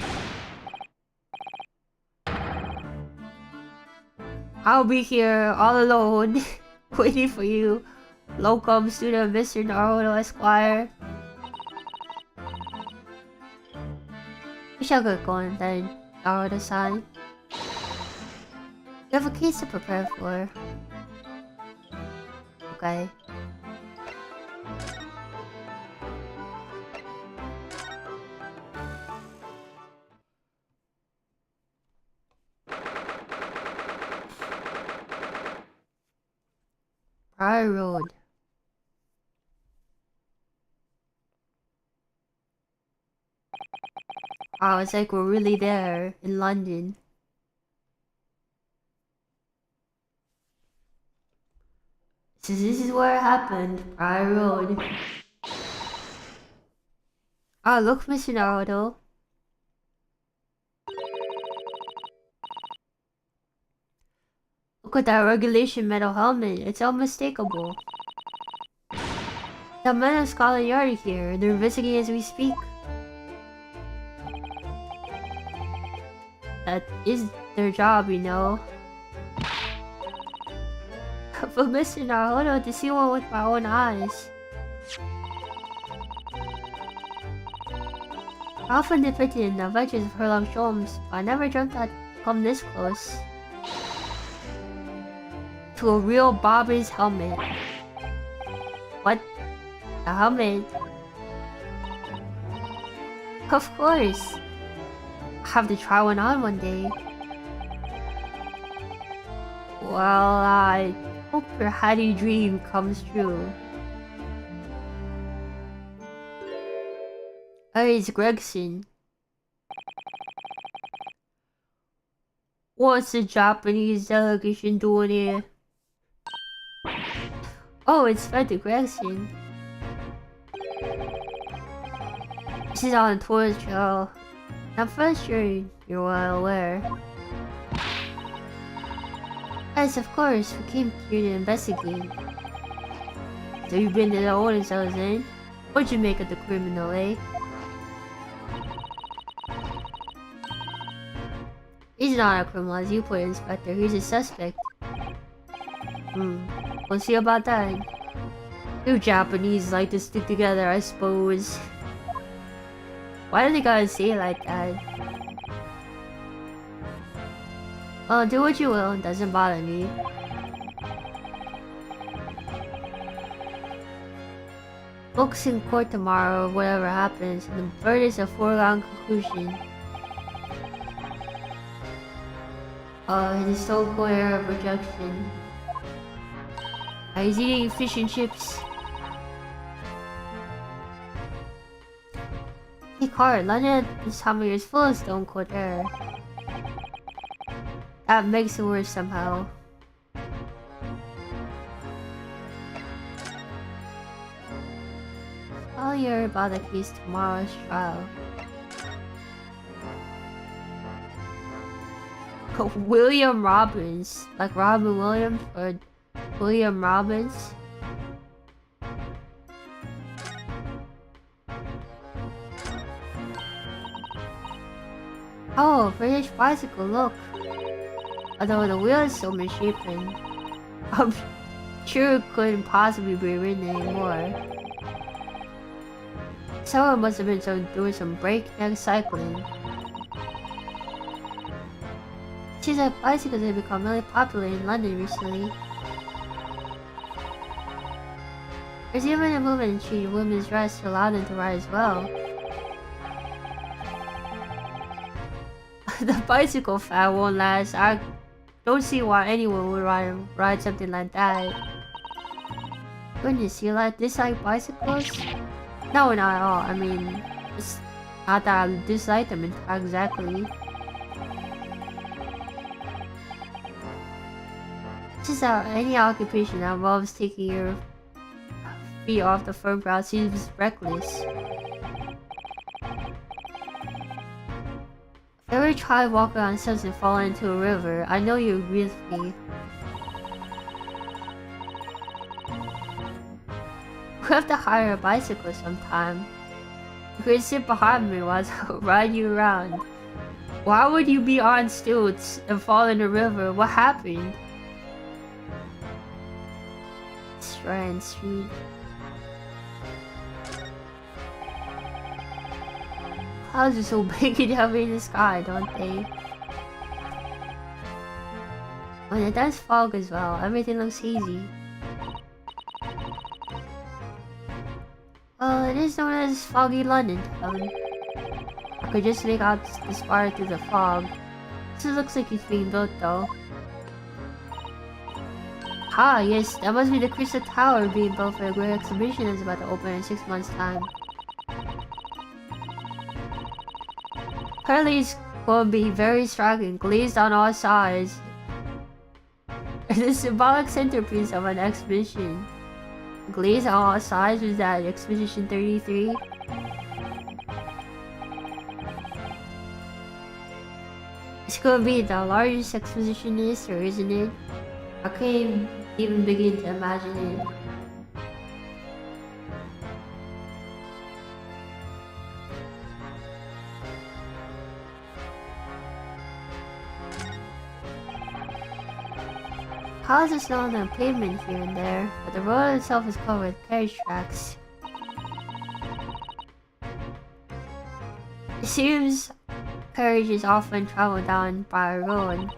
I'll be here all alone, waiting for you. Locum student Mr. Naruto Esquire. We shall get going then, Naruto-san. You have a case to prepare for. Okay. Prior Road. Oh, it's like we're really there in London. So this is where it happened. Prior Road. Oh, look, Mr. Naruto. Look at that regulation metal helmet. It's unmistakable. The men of Scotland Yard are here. They're visiting as we speak. That is their job, you know. But Mr. Naruto, to see one with my own eyes. I often depicted in the adventures of Sherlock Holmes, but I never dreamt I'd come this close. To a real Bobby's helmet. What? A helmet? Of course. I'll have to try one on one day. Well, I hope your happy dream comes true. Hey, it's Gregson. What's the Japanese delegation doing here? Oh, it's Frederick Gregson. This is on a tourist trail. I'm first sure you're well aware. Yes, of course, we came here to investigate. So you've been to the holding cells, eh? What'd you make of the criminal, eh? He's not a criminal as you put it, Inspector. He's a suspect. We'll see about that. You Japanese like to stick together, I suppose. Why do they gotta say it like that? Well, do what you will, it doesn't bother me. Books in court tomorrow, whatever happens, and the verdict is a foregone conclusion. It is so clear of rejection. He's eating fish and chips. Hey Car, London at this time of year is full of stone cold air. That makes it worse somehow. I'll hear about the case tomorrow's trial. William Robbins, like Robin Williams or William Robbins. Oh, British bicycle, look. Although the wheel is so misshapen, I'm sure it couldn't possibly be ridden anymore. Someone must have been doing some breakneck cycling. Seems like bicycles have become really popular in London recently. There's even a movement to change women's dress to allow them to ride as well. The bicycle fad won't last. I don't see why anyone would ride something like that. Goodness, you dislike bicycles? No, not at all. I mean, it's not that I dislike them exactly. It's just that any occupation that involves taking your feet off the firm ground seems reckless. If you ever try walking on steps and fall into a river, I know you agree with me. We have to hire a bicycle sometime. You could sit behind me while I ride you around. Why would you be on stilts and fall in the river? What happened? Shrine Street. Clouds are so big and heavy in the sky, don't they? When it does fog as well, everything looks hazy. Well, it is known as Foggy London Town. I could just make out the spire through the fog. This looks like it's being built though. Ah, yes, that must be the Crystal Tower being built for a great exhibition that's about to open in 6 months' time. Apparently it's going to be very striking, glazed on all sides. The symbolic centerpiece of an exhibition. Glazed on all sides, was that Expedition 33? It's gonna be the largest exposition in history, isn't it? I can't even begin to imagine it. Houses snow on the pavement here and there, but the road itself is covered with carriage tracks. It seems carriages often travel down by a road.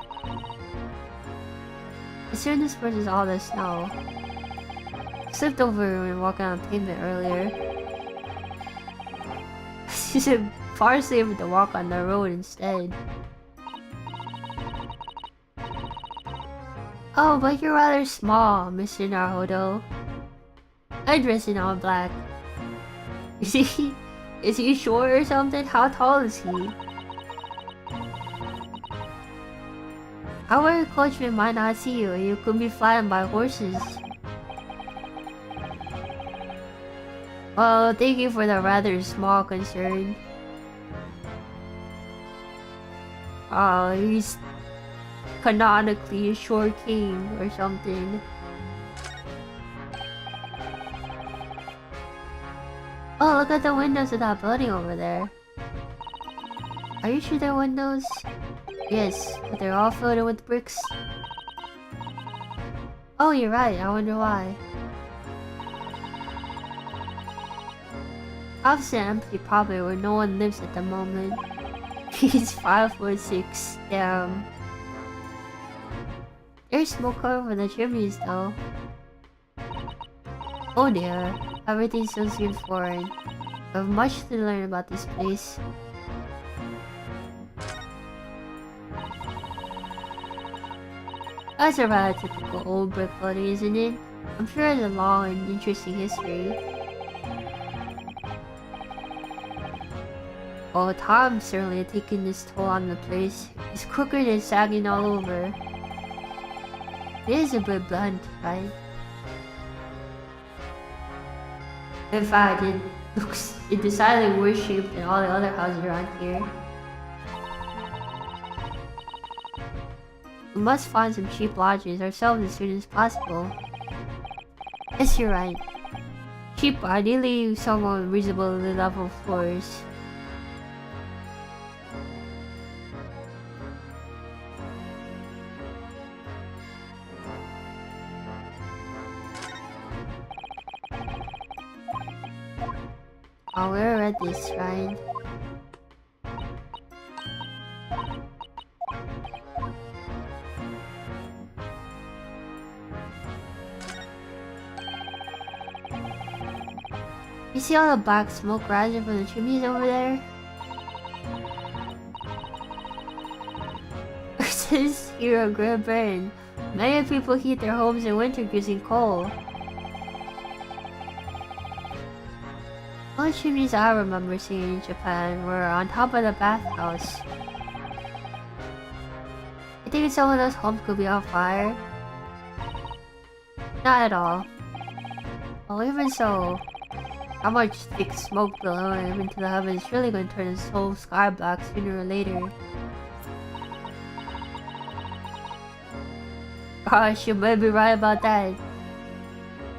It soon disperses all the snow. I slipped over when walking on pavement earlier. It's far safer to walk on the road instead. Oh, but you're rather small, Mr. Naruto. I dress in all black. Is he short or something? How tall is he? Our coachman might not see you and you could be flattened by horses. Well, thank you for the rather small concern. Oh, he's canonically a short king or something. Oh, look at the windows of that building over there. Are you sure they're windows? Yes, but they're all filled in with bricks. Oh, you're right. I wonder why. Obviously, an empty property where no one lives at the moment. He's 5'6". Damn. There's smoke coming from the chimneys though. Oh dear, everything still seems foreign. I have much to learn about this place. That's a rather typical old brick building, isn't it? I'm sure it has a long and interesting history. Oh, Tom's certainly taking this toll on the place. It's crooked and sagging all over. It is a bit blunt, right? In fact, it decidedly worse shaped than all the other houses around here. We must find some cheap lodges ourselves as soon as possible. Yes, you're right. Cheap, ideally somewhat reasonable level floors. Oh, we're at this, right? You see all the black smoke rising from the chimneys over there? Since you're a Great Britain, many people heat their homes in winter using coal. All chimneys I remember seeing in Japan were on top of the bathhouse. I think some of those homes could be on fire. Not at all. Well, even so, how much thick smoke billowing into the heavens is really going to turn this whole sky black sooner or later. Gosh, you might be right about that.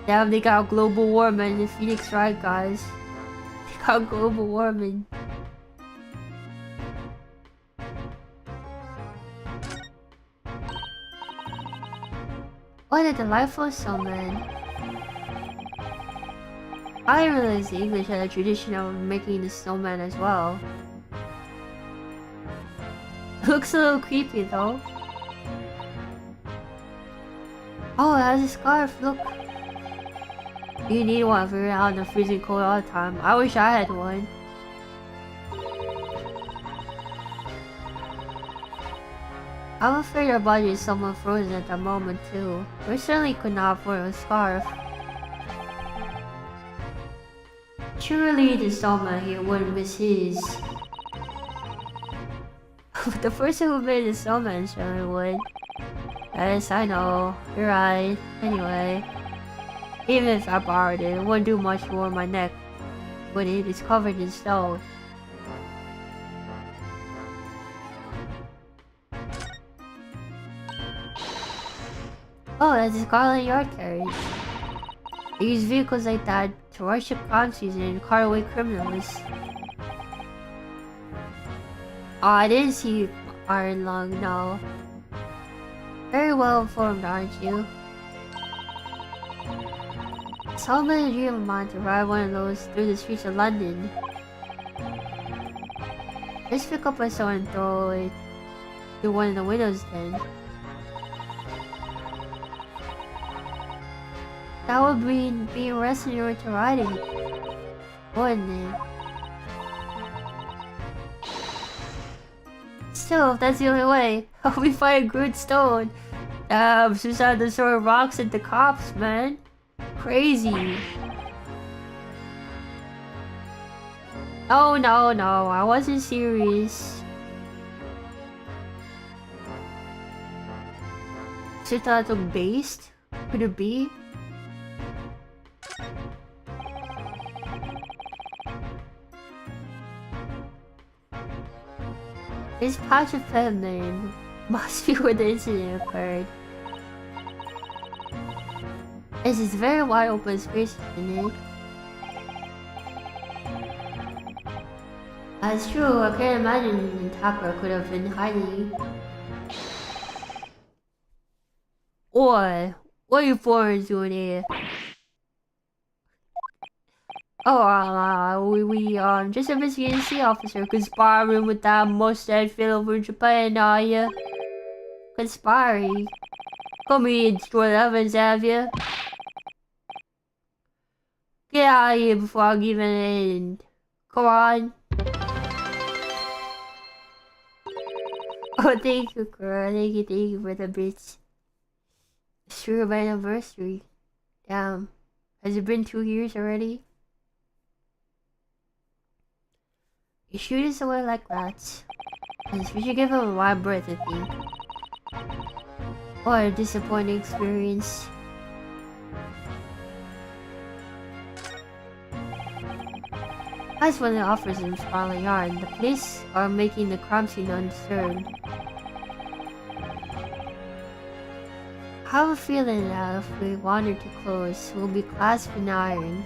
Damn, they got global warming in the Phoenix, right, guys? They got global warming. What a delightful snowman. I didn't realize the English had a tradition of making the snowman as well. Looks a little creepy though. Oh, it has a scarf, look. You need one if you're out in the freezing cold all the time. I wish I had one. I'm afraid our body is somewhat frozen at the moment too. We certainly could not afford a scarf. Surely the snowman here wouldn't miss his. But the person who made the snowman certainly would. Yes, I know. You're right. Anyway. Even if I borrowed it, it wouldn't do much to warm my neck. But it is covered in snow. Oh, that's a Scarlet Yard carriage. They use vehicles like that to rush up crime season and cart away criminals. Oh, I didn't see Iron Lung, no. Very well informed, aren't you? It's all been a dream of mine to ride one of those through the streets of London. Just pick up my sword and throw it through one of the windows then. That would mean being arrested or to riding, wouldn't it? Still, if that's the only way, we find a good stone. Suicide the sword rocks at the cops, man. Crazy. Oh no, I wasn't serious. Should that look based? Could it be? This patch of pavement must be where the incident occurred. This is very wide open space, isn't it? That's true, I can't imagine an attacker could have been hiding. Oi, what are you foreigners doing here? Oh, we just investigating the sea officer conspiring with that mustache fellow from Japan, are ya? Conspiring? Come here and destroy the ovens, have ya? Get out of here before I give an end. Come on. Oh, thank you, girl. Thank you for the bits. It's true, my anniversary. Damn. Has it been 2 years already? You shoot us away like rats. Yes, we should give him a wide berth, I think. What a disappointing experience. That's when the officers in Scotland Yard. The police are making the crime scene undisturbed. I have a feeling that if we wander too close, we'll be clasped in iron.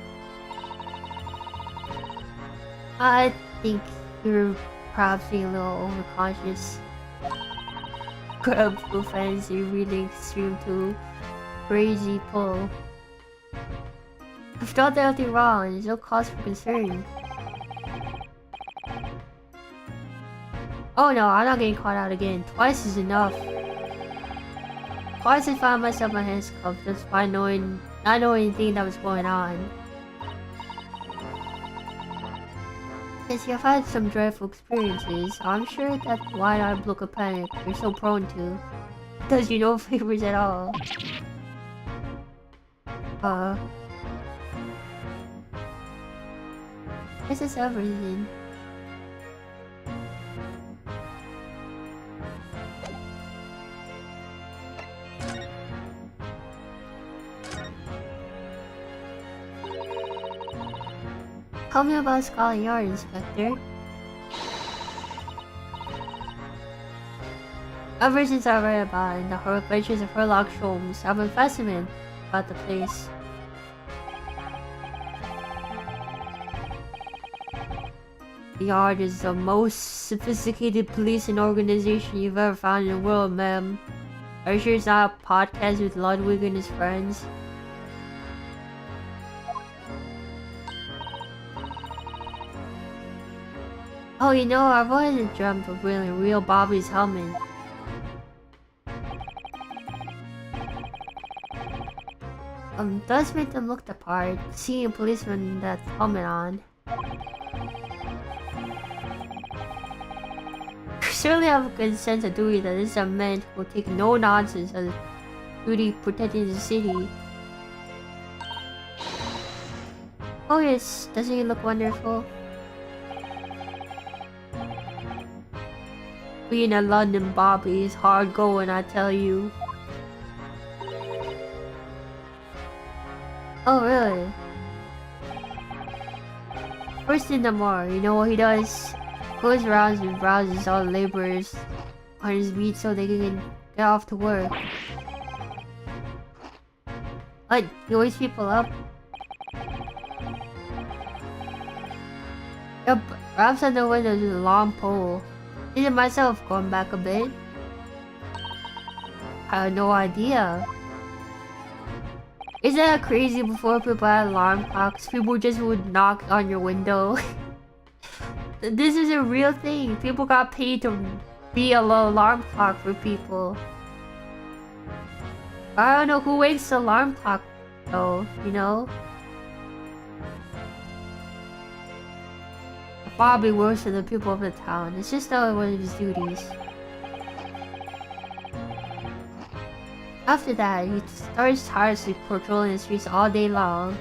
I think you're perhaps being a little overcautious. Grub to fancy really extreme to crazy pull. I've done nothing wrong and there's no cause for concern. Oh no, I'm not getting caught out again. Twice is enough. Twice I found myself my hands cuffed just by not knowing anything that was going on. Yes, you've had some dreadful experiences. I'm sure that wide-eyed look of panic you're so prone to does you no favors at all. This is everything. Tell me about Scotland Yard, Inspector. Ever since I read about it in the heroic adventures of Sherlock Holmes, I've been fascinated about the place. The Yard is the most sophisticated policing organization you've ever found in the world, ma'am. Are you sure it's not a podcast with Ludwig and his friends? Oh, you know, I've always dreamt of wearing real Bobby's helmet. Does make them look the part, seeing a policeman with that helmet on. Surely have a good sense of duty that this is a man who will take no nonsense as duty protecting the city. Oh yes, doesn't he look wonderful? Being a London Bobby is hard going, I tell you. Oh really? First in the morning, you know what he does? Goes around and rouses all the laborers on his beat so they can get off to work. What? He wakes people up? Yep, raps on the windows with a long pole. Did it myself, going back a bit. I had no idea. Isn't that crazy? Before people had alarm clocks, people just would knock on your window. This is a real thing. People got paid to be a little alarm clock for people. I don't know who wakes the alarm clock though, you know? Bobby works for the people of the town. It's just not one of his duties. After that, he starts tirelessly patrolling the streets all day long.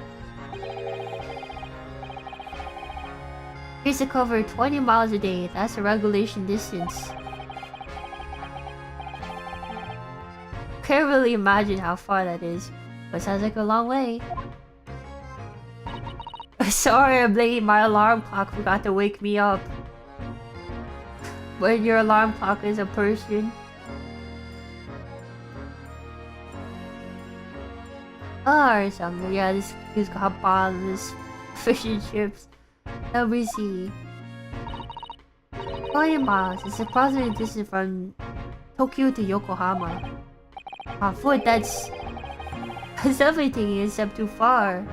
He used to cover 20 miles a day. That's the regulation distance. Can't really imagine how far that is, but sounds like a long way. Sorry, I'm late. My alarm clock forgot to wake me up. When your alarm clock is a person. Oh, or something. Yeah, this dude's got bottomless fish and chips. Let me see. 20 miles. It's approximately distance from Tokyo to Yokohama. On foot, that's everything except too far.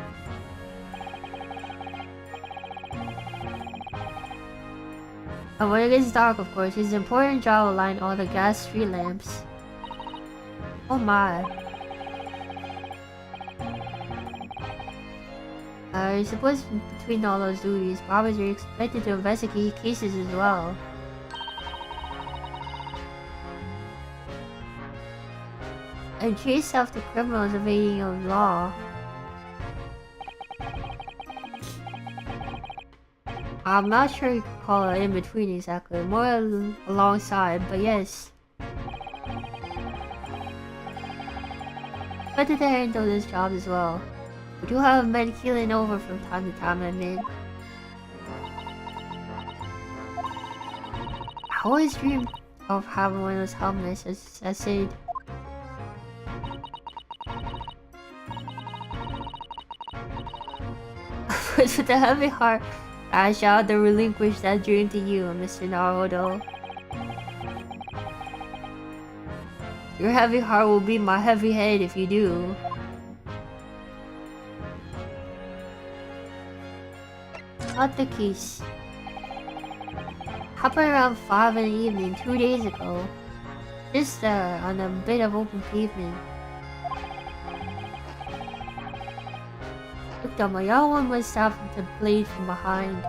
And when it gets dark, of course, it's an important job to line all the gas street lamps. Oh my. I suppose between all those duties, Bobbers are expected to investigate cases as well. And chase after criminals evading the law. I'm not sure you could call it in between exactly, more alongside, but yes. But to handle this job as well. We do have men keeling over from time to time, I mean. I always dreamed of having one of those helmets, as I said. But with a heavy heart, I shall relinquish that dream to you, Mr. Naruto. Your heavy heart will be my heavy head if you do. Not the case. Happened around 5 in the evening 2 days ago. Just on a bit of open pavement. Looked up, my young one was stabbed with a blade from behind.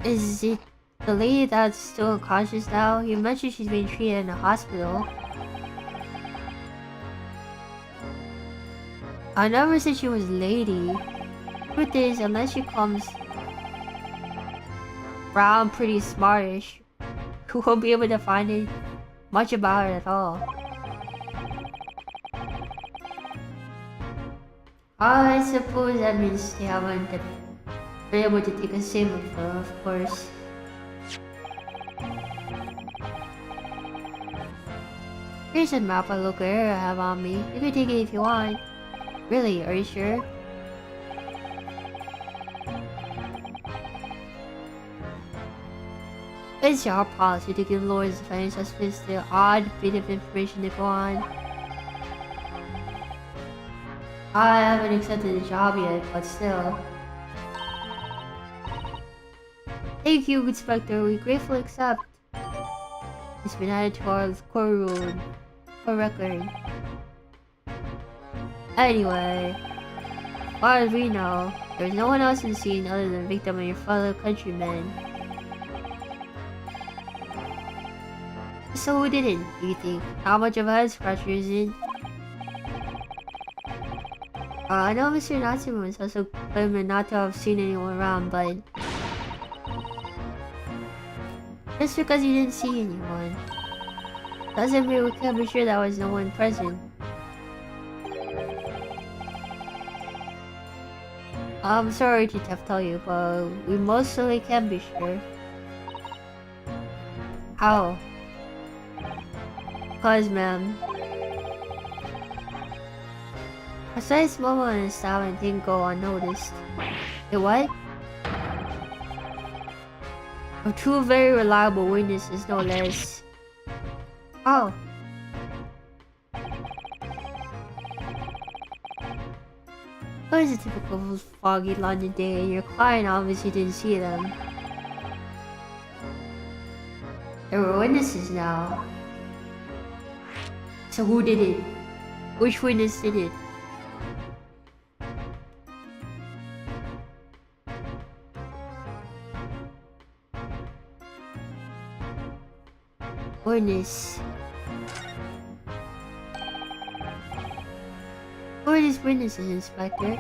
Is it the lady that's still unconscious now? You mentioned she's being treated in a hospital. I never said she was lady. Truth is, unless she comes around pretty smartish, we won't be able to find it much about her at all. I suppose that means they haven't been able to take a save of her, of course. Here's a map of local area I have on me. You can take it if you want. Really, are you sure? It's our policy to give lawyers and financial suspects the odd bit of information to go on. I haven't accepted the job yet, but still. Thank you, Inspector. We gratefully accept. It's been added to our court record. Anyway, as far as we know, there's no one else in the scene other than the victim and your fellow countrymen. So who did it, do you think? How much of a head scratcher is it? I know Mr. Natsuman was also claiming not to have seen anyone around, but just because you didn't see anyone doesn't mean we can't be sure there was no one present. I'm sorry to tell you, but we most certainly can be sure. How? Cause, ma'am, besides Momo and Stalin didn't go unnoticed. The what? Of two very reliable witnesses, no less. Oh. It was a typical foggy London day, and your client obviously didn't see them. There were witnesses now. So who did it? Which witness did it? Witness. Who are these witnesses, Inspector?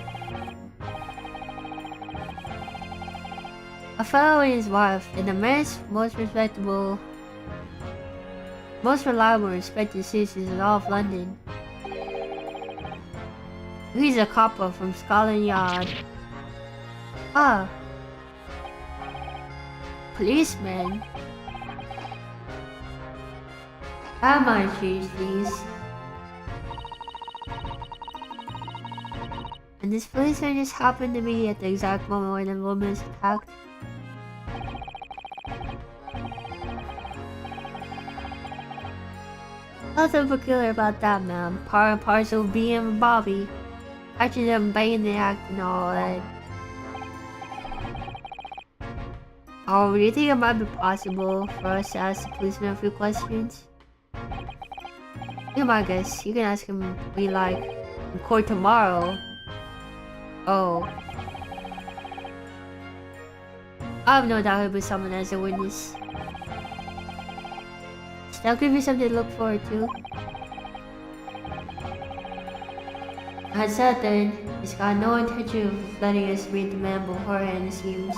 A fellow and his wife, and the man's most respectable, most reliable and respected citizens in all of London. He's a copper from Scotland Yard. Ah. Policeman. That might change these. And this policeman just happened to be at the exact moment when the woman is attacked. Nothing peculiar about that, ma'am. Part and parcel of being with Bobby. Catching them banging the act and all that. Oh, do you think it might be possible for us to ask the policeman a few questions? You might guess. You can ask him what you like in court tomorrow. Oh. I have no doubt he'll be summoned as a witness. That'll give you something to look forward to. As said then, he's got no intention of letting us meet the man beforehand, it seems.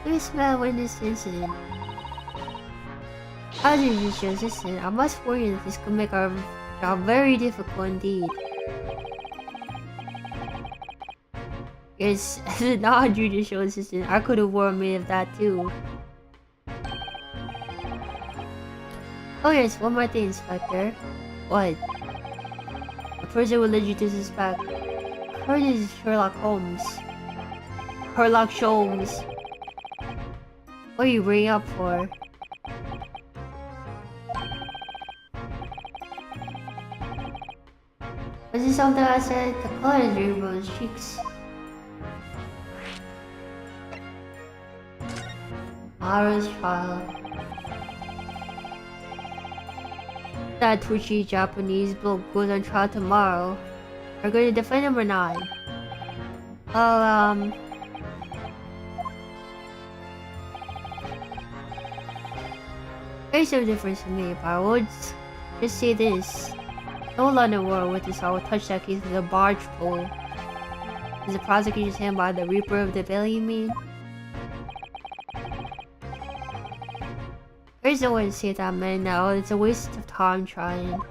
This man witnessed the incident. As a judicial assistant, I must warn you that this could make our job very difficult indeed. Yes, as a non-judicial assistant, I could have warned me of that too. Oh yes, one more thing, Inspector. What? A person will lead you to suspect. Her name is Sherlock Holmes. Sherlock Holmes. What are you bringing up for? Was it something I said? The color is rainbow in his cheeks. Mara's trial. That twitchy Japanese bloke goes on trial tomorrow. Are you going to defend him or not? Well, there's no difference to me, but I would just say this. No London war with this, I will touch that case with a barge pole. Is the prosecutor's hand by the Reaper of the Valley, you mean? There's no way to say that, man, now. It's a waste of time trying.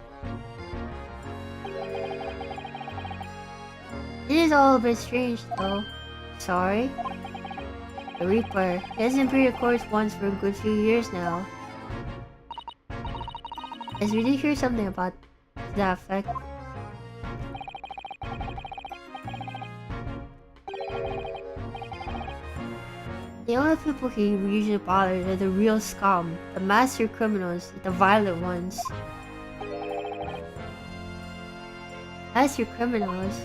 It is all a bit strange, though. Sorry? The Reaper. He hasn't appeared at court once for a good few years now. As we did hear something about that effect. The only people he usually bothers are the real scum, the master criminals, the violent ones. Master criminals?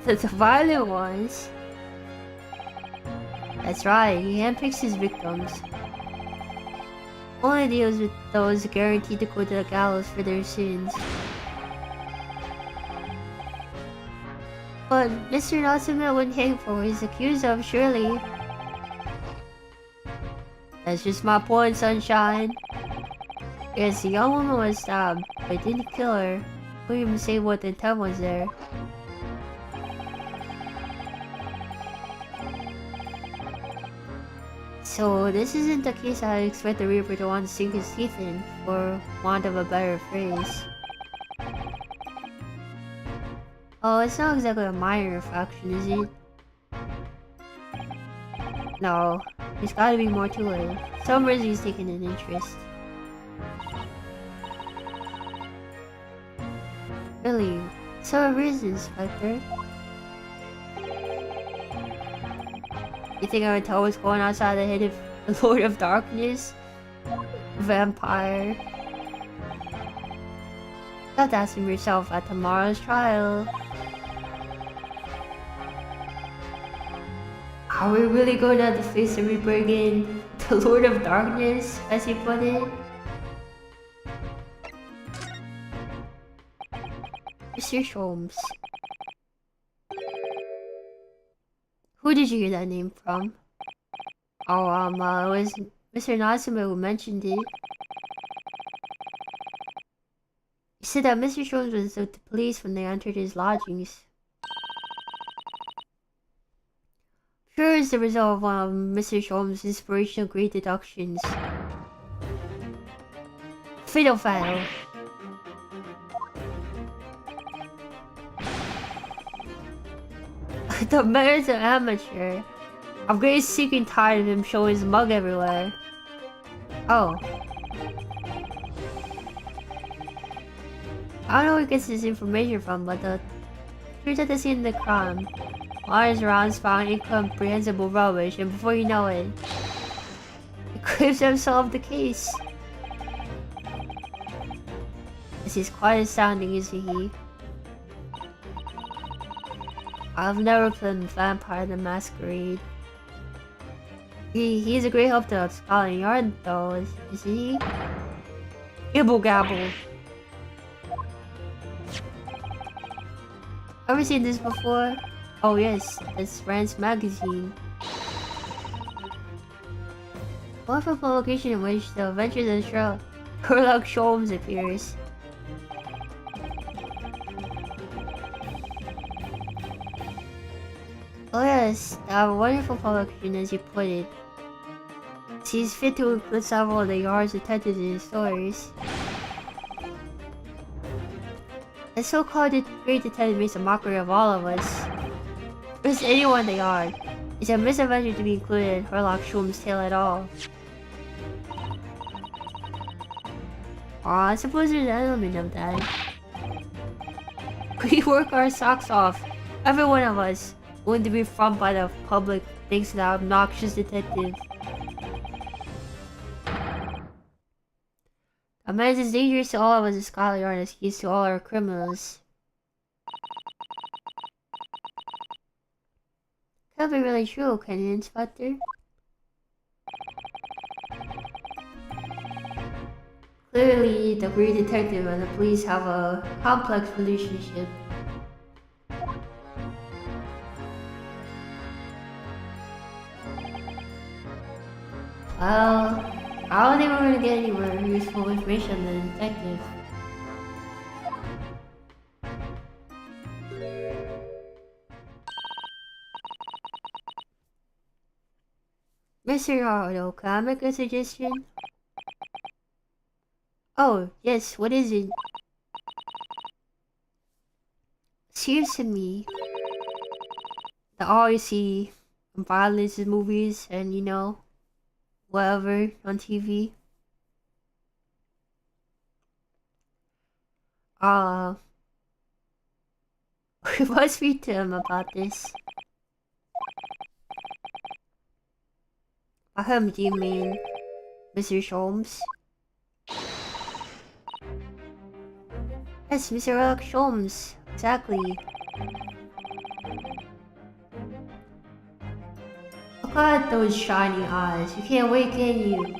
The violent ones? That's right, he handpicks his victims. Only deals with those guaranteed to go to the gallows for their sins. But Mr. Natsume wouldn't hang for what he's accused of, surely. That's just my point, sunshine. Yes, the young woman was stabbed, but didn't kill her. Couldn't even say what the intent was there. So this isn't the case I expect the Reaper to want to sink his teeth in, for want of a better phrase. Oh, it's not exactly a minor infraction, is it? No, there's gotta be more to it. Some reason he's taking an interest. Really? Some reasons, Spectre? You think I would tell what's going on outside the head of the Lord of Darkness? Vampire. You have to ask him yourself at tomorrow's trial. Are we really going to have to face the Reaper again? The Lord of Darkness, as he put it? Mr. Sholmes. Who did you hear that name from? Oh, it was Mr. Natsume who mentioned it. He said that Mr. Sholmes was with the police when they entered his lodgings. Sure is the result of one of Mr. Sholmes' inspirational great deductions. Fiddle faddle. The mayor's an amateur. I'm getting sick and tired of him showing his mug everywhere. Oh. I don't know where he gets this information from, but the truth at the scene of the crime. Wanders around spouting incomprehensible rubbish, and before you know it, he claims to have solved the case. This is quite astounding, isn't he? I've never played Vampire the Masquerade. He's a great help to Scotland Yard, though, isn't he? Gibble gabble. Ever seen this before? Oh yes, it's Rand's magazine. Wonderful publication in which the adventures of Sherlock Sholmes appears. Oh yes, a wonderful publication as you put it. Sees fit to include several of the Yard's detectives in his stories. The so-called great detective makes a mockery of all of us. It's anyone they are. It's a misadventure to be included in Sherlock Sholmes' tale at all. Aw, I suppose there's an element of that. We work our socks off, every one of us, willing to be front by the public thanks to that obnoxious detective. A man is as dangerous to all of us as Scotland Yard as he is to all our criminals. Can't be really true, can it, Inspector? Clearly, the great detective and the police have a complex relationship. Well, I don't think we're gonna get anywhere useful information on the detective. Mr. Harako, can I make a suggestion? Oh, yes, what is it? Seems to me that all you see violence in movies and, you know, whatever on TV. We must speak to him about this. By whom do you mean, Mr. Sholmes? Yes, Mr. Alex Sholmes, exactly. Look at those shiny eyes, you can't wait, can you?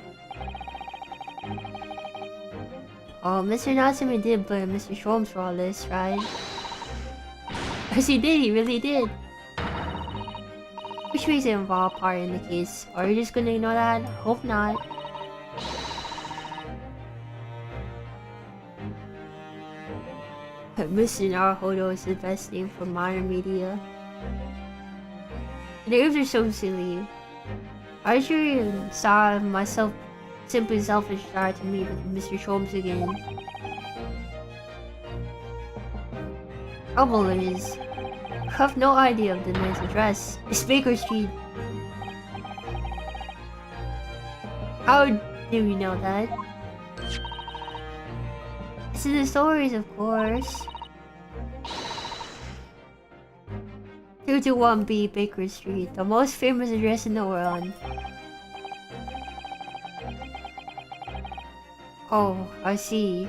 Oh, Mr. Natsumi did blame Mr. Sholmes for all this, right? Yes, he did, he really did. Which reason involved part in the case? Are you just gonna ignore that? Hope not. Mr. Naruhodo is the best name for modern media. The names are so silly. I sure saw myself simply selfish desire to meet with Mr. Sholmes again. Trouble is, I have no idea of the man's address. It's Baker Street. How do we know that? It's in the stories, of course. 221B Baker Street, the most famous address in the world. Oh, I see.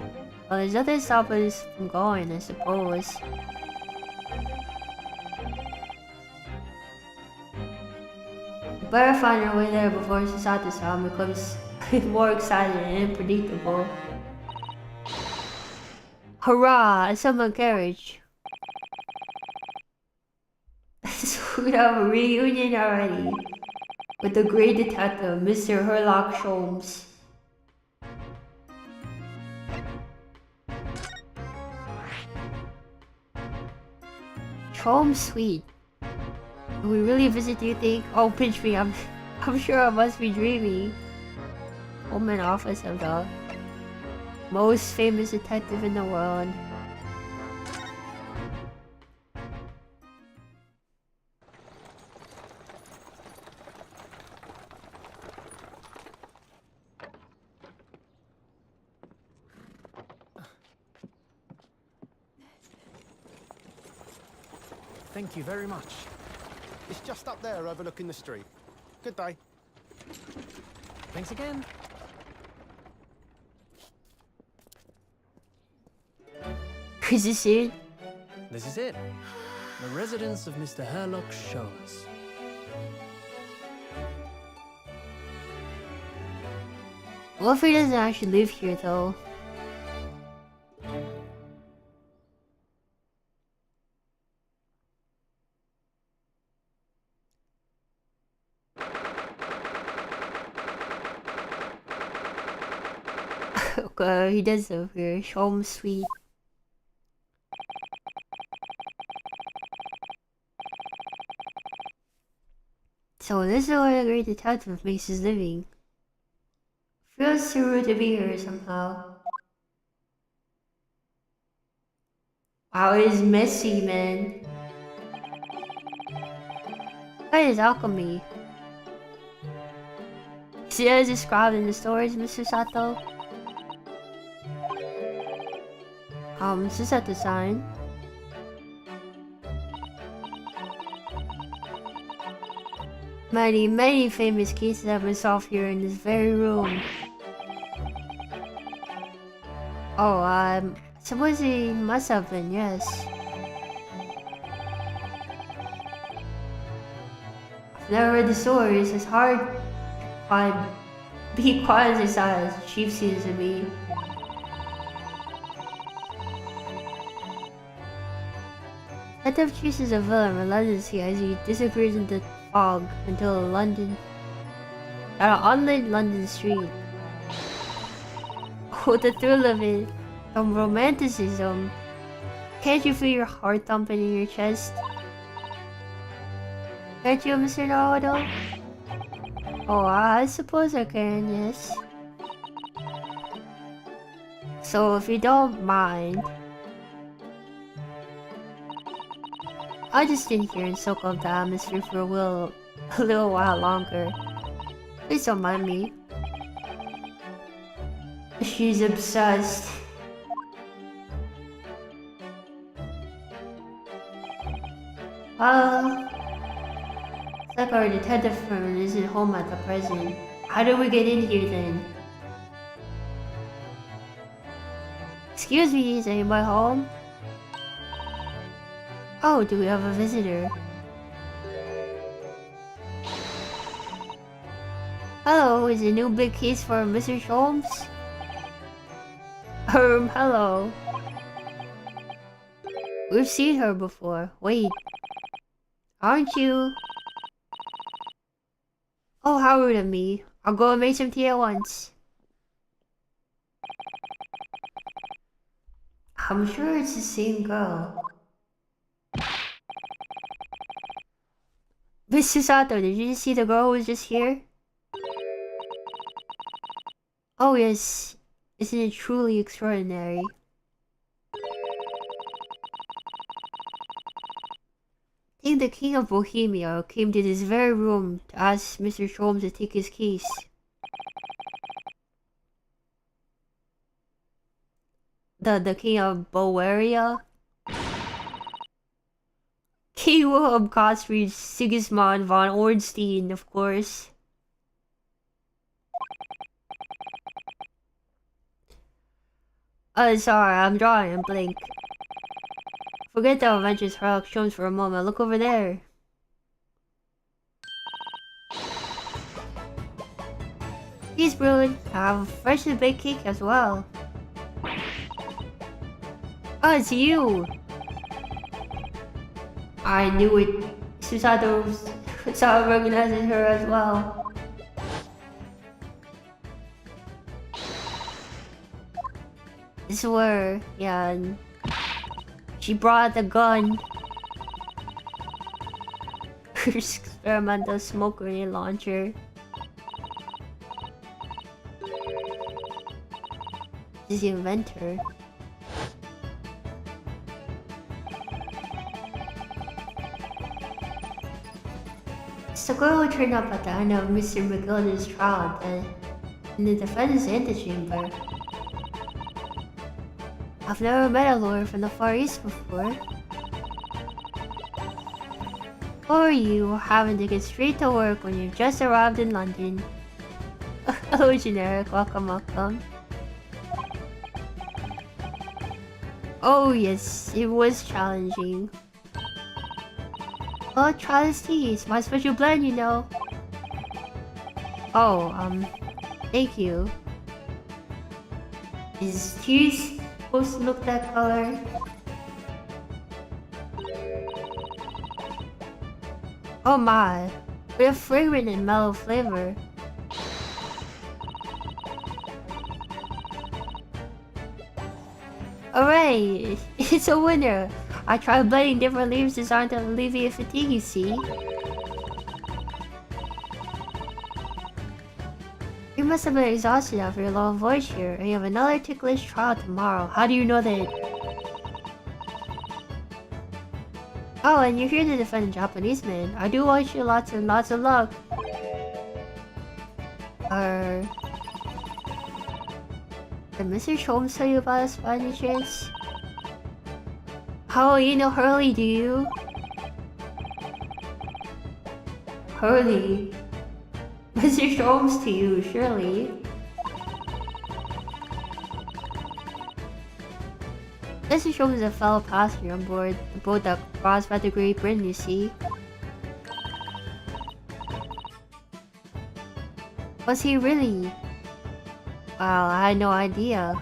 Well, there's nothing stopping us from going, I suppose. We better find our way there before Satsudan becomes more exciting and unpredictable. Hurrah! A summoned carriage. So we have a reunion already with the great detective, Mr. Herlock Sholmes. Sholmes Suite. Will we really visit, do you think? Oh, pinch me, I'm sure I must be dreaming. Home and office of the most famous detective in the world. Thank you very much. It's just up there overlooking the street. Good day. Thanks again. Is this it? This is it. The residence of Mr. Herlock Sholmes. What if he doesn't actually live here though? Okay, he does live here. Sholmes Suite. So this is where the great detective makes his living. Feels too rude to be here somehow. Wow, it is messy, man. What is alchemy? See as described in the stories, Mr. Sato? This is at the sign. Many famous cases have been solved here in this very room. Oh, suppose he must have been, yes. I've never read the stories, it's hard to be quiet as Chief seems to be. Detective chooses a villain relentlessly as he disappears into fog until London. At an unlit London street. Oh, the thrill of it. The romanticism. Can't you feel your heart thumping in your chest? Can't you, Mr. Naruto? Oh, I suppose I can, yes. So, if you don't mind, I'll just sit here and soak up the atmosphere for a little while longer. Please don't mind me. She's obsessed. It's like our detective firm isn't home at the present. How did we get in here then? Excuse me, is anybody home? Oh, do we have a visitor? Hello, is it a new big case for Mr. Holmes? Hello. We've seen her before. Wait. Aren't you? Oh, how rude of me. I'll go and make some tea at once. I'm sure it's the same girl. Mr. Sato, did you just see the girl who was just here? Oh yes, isn't it truly extraordinary? I think the King of Bohemia came to this very room to ask Mr. Sholmes to take his case. The King of Bavaria? King Wilhelm Gottfried Sigismund von Ornstein, of course. Sorry, I'm drawing and blank. Forget the adventures Harako shows for a moment. Look over there. He's brilliant. I have a freshly baked cake as well. Oh, it's you! I knew it. Susato recognizes her as well. I swear, yeah. And she brought the gun. Her experimental smoke grenade launcher. She's the inventor. It's the girl who turned up at the end of Mr. McGilden's trial in the defense antechamber. I've never met a lawyer from the Far East before. Or you having to get straight to work when you've just arrived in London. Oh, generic, welcome. Oh yes, it was challenging. Oh, try this tea, it's my special blend, you know. Oh, thank you. Is tea supposed to look that color? Oh my, we have fragrant and mellow flavor. Hooray! It's a winner! I tried blending different leaves designed to alleviate fatigue, you see. You must have been exhausted after your long voyage here, and you have another ticklish trial tomorrow. How do you know that? Oh, and you're here to defend a Japanese man. I do wish you lots and lots of luck. Did Mr. Sholmes tell you about us by any chance? Oh, you know Hurley, do you? Hurley? Mr. Sholmes to you, surely. Mr. Sholmes is a fellow passenger on board the boat that crossed by the Great Britain, you see. Was he really? Well, I had no idea.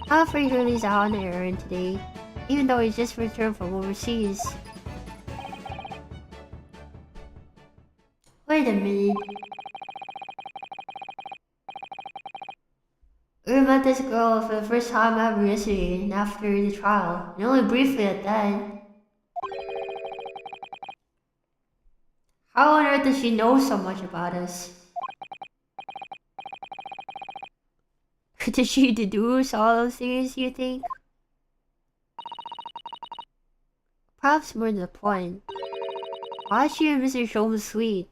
I'm afraid Hurley's out on an errand today, even though he's just returned from overseas. Wait a minute. We met this girl for the first time ever yesterday and after the trial, and only briefly at that. How on earth does she know so much about us? Did she deduce all those things, you think? Perhaps more to the point. Why is she in Mr. Sholmes' suite?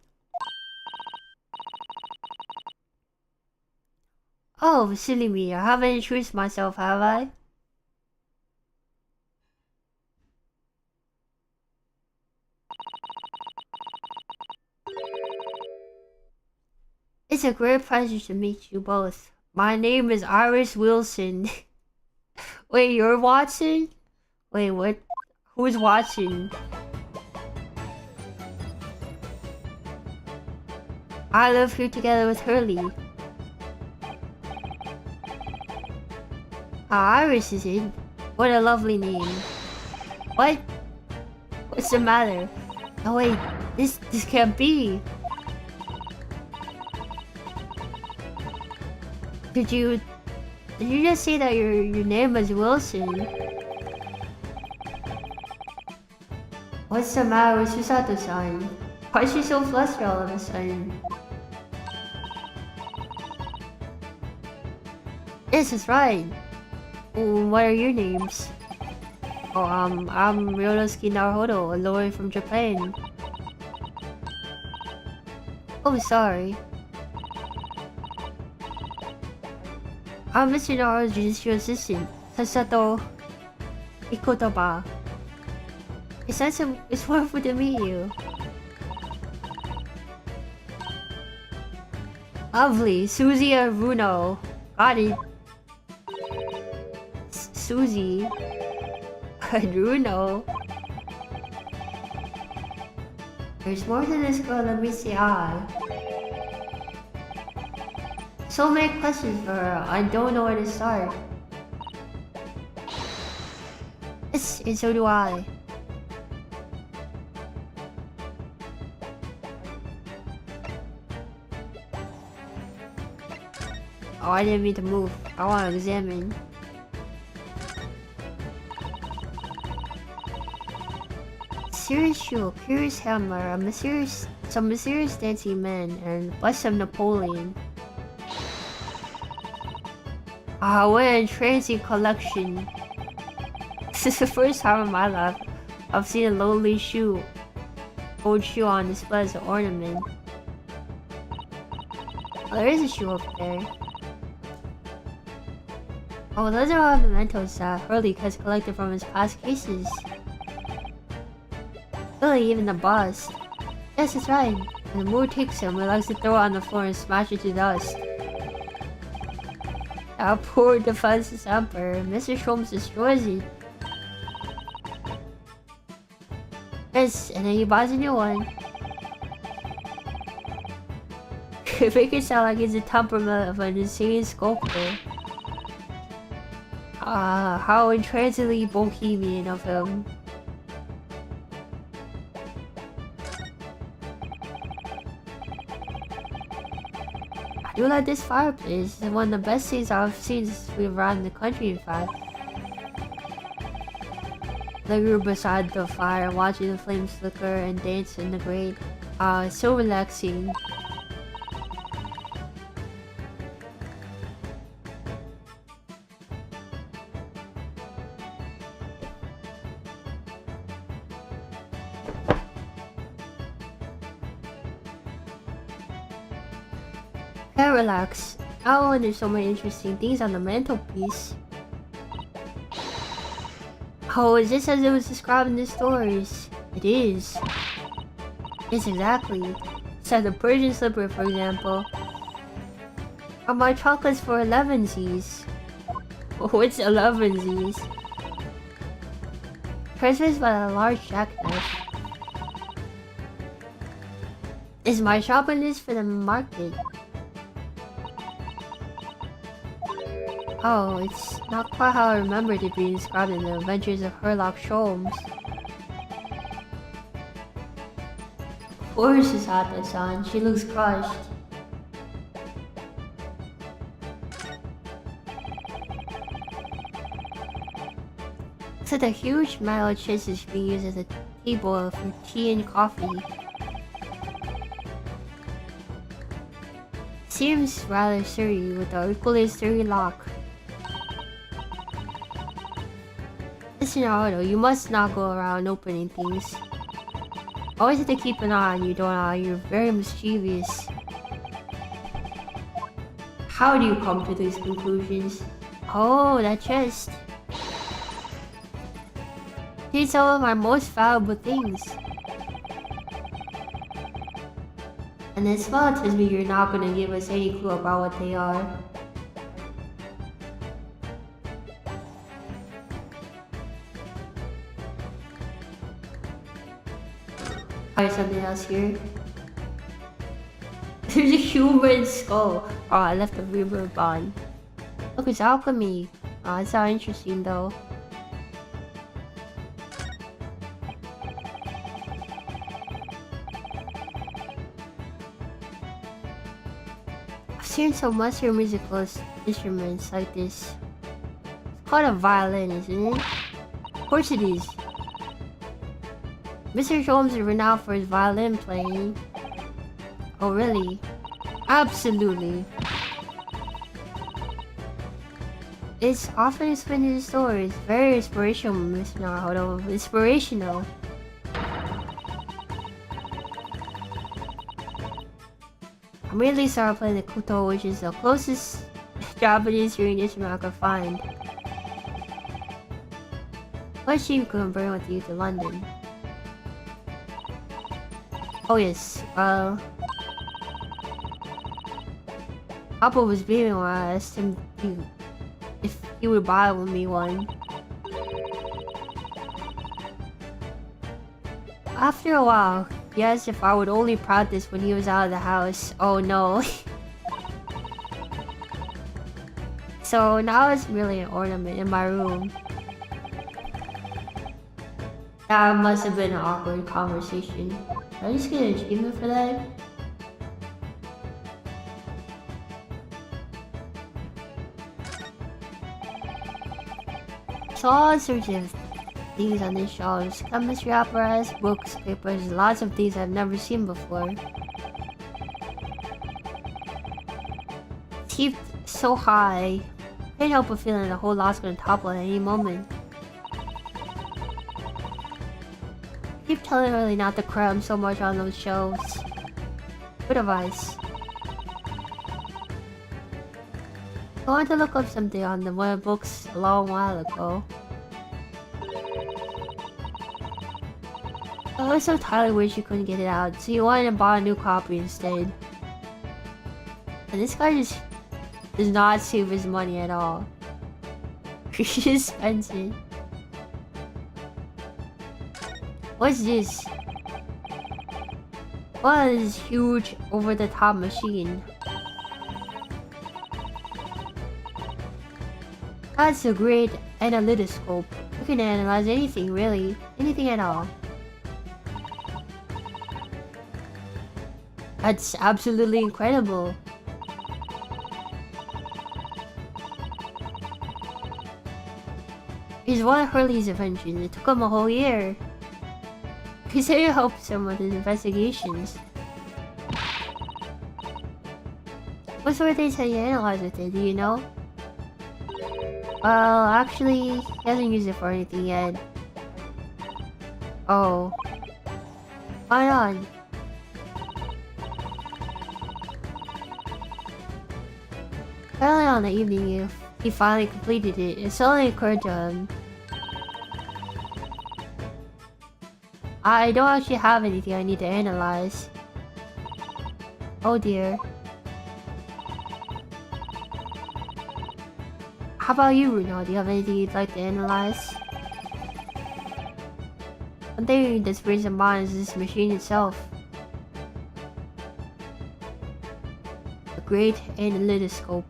Oh, silly me, I haven't introduced myself, have I? It's a great pleasure to meet you both. My name is Iris Wilson. Wait, you're Watson? Wait, what? Who's Watson? I live here together with Hurley. Iris is it? What a lovely name. What? What's the matter? Oh wait, this can't be. Did you just say that your name is Wilson? What's the matter with Susato-san? Why is she so flustered all of a sudden? Yes, that's right. What are your names? Oh, I'm Ryonosuke Naruhodo, a lawyer from Japan. Oh, sorry. I'm Mr. Naruhodo's judicial assistant, Sasato Ikotoba. It's wonderful to meet you. Lovely, Susie and Bruno. Got it. Susie. Bruno. There's more to this girl than meets the eye. So many questions for her, I don't know where to start. Yes, and so do I. Oh, I didn't mean to move. I want to examine. Serious shoe, curious hammer, some mysterious dancing men, and bust of Napoleon. Ah, what an entrancing collection. This is the first time in my life I've seen a lonely old shoe on display as an ornament. Oh, there is a shoe up there. Oh, those are all the mementos that Hurley has collected from his past cases. Really, even the boss. Yes, that's right. When the mood takes him, he likes to throw it on the floor and smash it to dust. Our poor defenseless emperor, Mr. Sholmes destroys it. Yes, and then he buys a new one. Make it sound like it's the temperament of an insane sculptor. Ah, how entrancingly bohemian of him. I do like this fireplace. It's one of the best things I've seen since we've arrived in the country, in fact. I grew beside the fire, watching the flames flicker and dance in the grate. It's so relaxing. Can't relax. Oh, and there's so many interesting things on the mantelpiece. Oh, is this as it was described in the stories? It is. Yes, exactly. So the Persian slipper, for example. Are my chocolates for 11sies? What's 11sies? Christmas by a large jackknife. Is my shopping list for the market? Oh, it's not quite how I remembered it being described in the Adventures of Sherlock Holmes. course it's Hata-san. She looks crushed. So the huge metal chest is being used as a table for tea and coffee. Seems rather sturdy with the equally sturdy lock. Listen, Naruto, you must not go around opening things. Always have to keep an eye on you, don't I? You're very mischievous. How do you come to these conclusions? Oh, that chest. These are some of my most valuable things. And the smell tells me you're not gonna give us any clue about what they are. There's something else here. There's a human skull. Oh, I left the river bond. Look, it's alchemy. Oh, it's not interesting though. I've seen some Western musical instruments like this. It's called a violin, isn't it? Of course it is. Mr. Holmes is renowned for his violin playing. Oh really? Absolutely. It's often explained in the story. It's very inspirational, Mr. Naruto. Inspirational. I immediately started playing the koto, which is the closest Japanese string instrument I could find. Wish you could bring with you to London. Oh yes, Papa was beaming when I asked him if he would buy me one. After a while, he asked if I would only practice when he was out of the house. Oh no. So now it's really an ornament in my room. That must have been an awkward conversation. Did I just get an achievement for that? So all sorts of things on these shelves. Chemistry apparatus, books, papers, lots of things I've never seen before. Heaped so high. Can't help but feeling the whole lot's gonna topple at any moment. Keep telling Lily not to cram so much on those shelves. Good advice. I wanted to look up something on the one of the books a long while ago. I was so tired, wish you couldn't get it out, so you wanted to buy a new copy instead. And this guy just does not save his money at all. He just spends it. What's this? What is this huge over-the-top machine? That's a great analytoscope. You can analyze anything, really. Anything at all. That's absolutely incredible. It's one of Hurley's inventions. It took him a whole year. He said it helped some with his investigations. What sort of things have you analyzed with it, do you know? Well, actually, he hasn't used it for anything yet. Oh. Why not? Early on the evening, he finally completed it. It suddenly occurred to him. I don't actually have anything I need to analyze. Oh dear. How about you, Bruno? Do you have anything you'd like to analyze? One thing that springs to mind is this machine itself. A great analytoscope.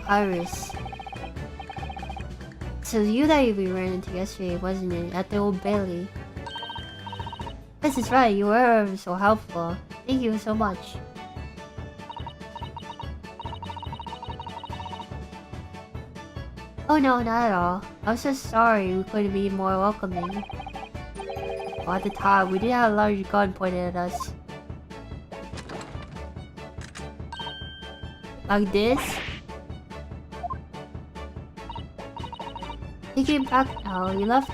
Iris. So you that we ran into yesterday, wasn't it? At the Old Bailey. This is right, you were so helpful. Thank you so much. Oh no, not at all. I'm so sorry we couldn't be more welcoming. Well, at the time, we did have a large gun pointed at us. Like this? You came back now. You left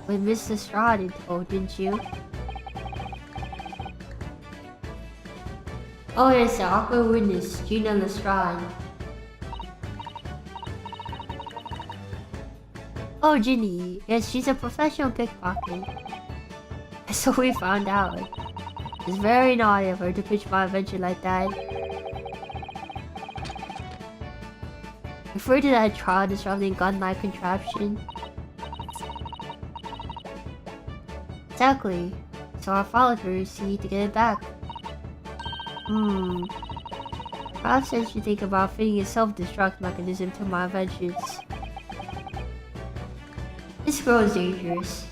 with Mr. Strahd in tow, didn't you? Oh, there's the awkward witness, Gina Lestrade. Oh, Ginny. Yes, she's a professional pickpocket. So we found out. It's very naughty of her to pitch my adventure like that. Refer to that trial disrupting gun-like contraption. Exactly. So I followed her, see, to get it back. Perhaps I should think about fitting a self-destruct mechanism to my adventures. This girl is dangerous.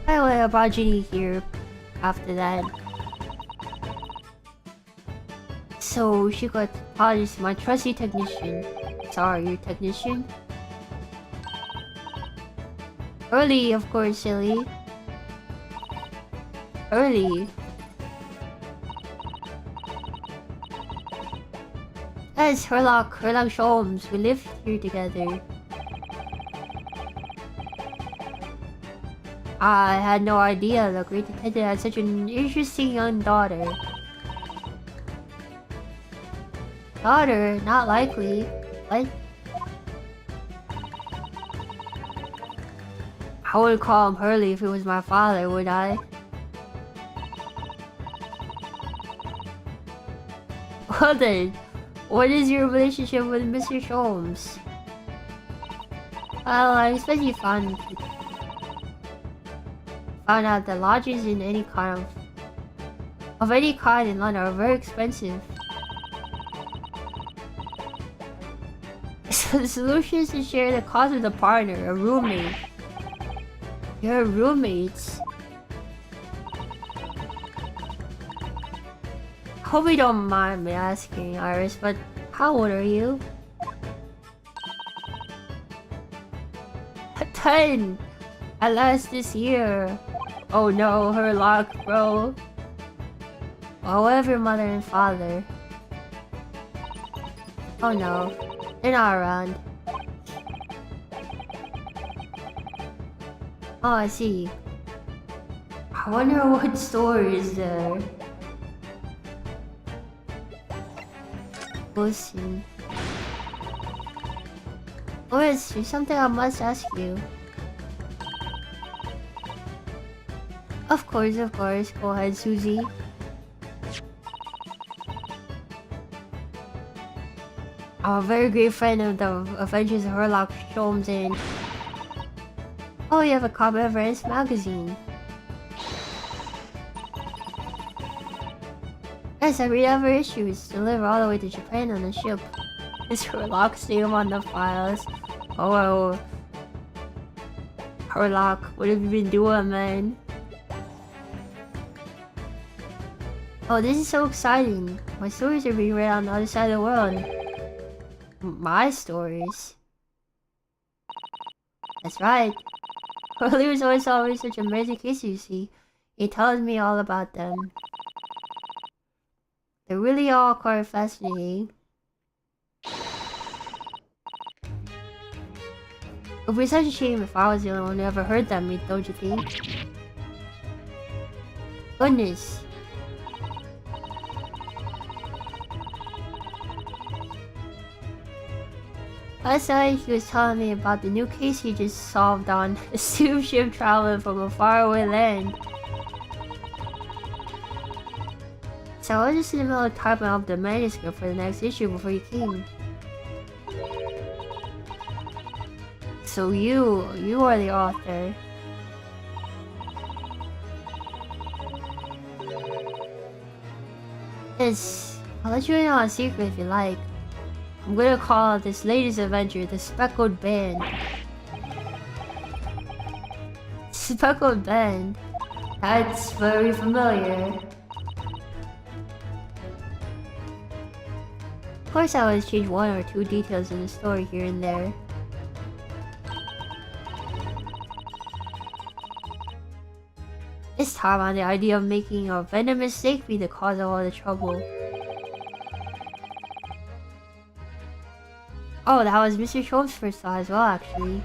By the way, I brought Ginny here after that. So she got apologies to my trusty technician. Sorry, your technician? Early, of course, silly. Early. Yes, Herlock Sholmes. We live here together. I had no idea the great detective had such an interesting young daughter. Daughter? Not likely. What? I wouldn't call him Hurley if it was my father, would I? Well then, what is your relationship with Mr. Sholmes? Well, I expect you found out that lodgings in any kind of any kind in London are very expensive. So the solution is to share the cost with a partner, a roommate. Your roommates. Hope you don't mind me asking, Iris, but how old are you? 10! At last this year. Oh no, her luck, bro. However, mother and father. Oh no, they're not around. Oh, I see. I wonder what store is there. Listen. Oh, yes, there's something I must ask you. Of course, of course. Go ahead, Susie. I'm a very great friend of the Adventures of Herlock Sholmes and... Oh, you have a copy of Rance magazine. Yes, I read every issue. It's delivered all the way to Japan on a ship. It's Herlock's name on the files. Oh, Herlock, what have you been doing, man? Oh, this is so exciting. My stories are being read on the other side of the world. My stories? That's right. Hurley was always such amazing cases, you see. He tells me all about them. They're really all quite fascinating. It would be such a shame if I was the only one who ever heard them, don't you think? Goodness. Last night he was telling me about the new case he just solved on a steamship traveling from a faraway land. So I was just in the middle of typing up the manuscript for the next issue before you came. So you are the author. Yes, I'll let you in on a secret if you like. I'm gonna call this latest adventure the Speckled Band. Speckled Band. That's very familiar. Of course I always change one or two details in the story here and there. This time on the idea of making a venomous snake be the cause of all the trouble. Oh, that was Mr. Sholmes' first thought as well, actually.